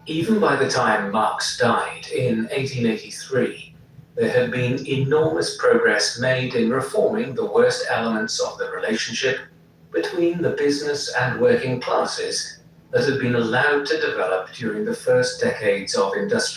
Speaker 11: Even by the time Marx died in 1883, there had been enormous progress made in reforming the worst elements of the relationship between the business and working classes that had been allowed to develop during the first decades of industrial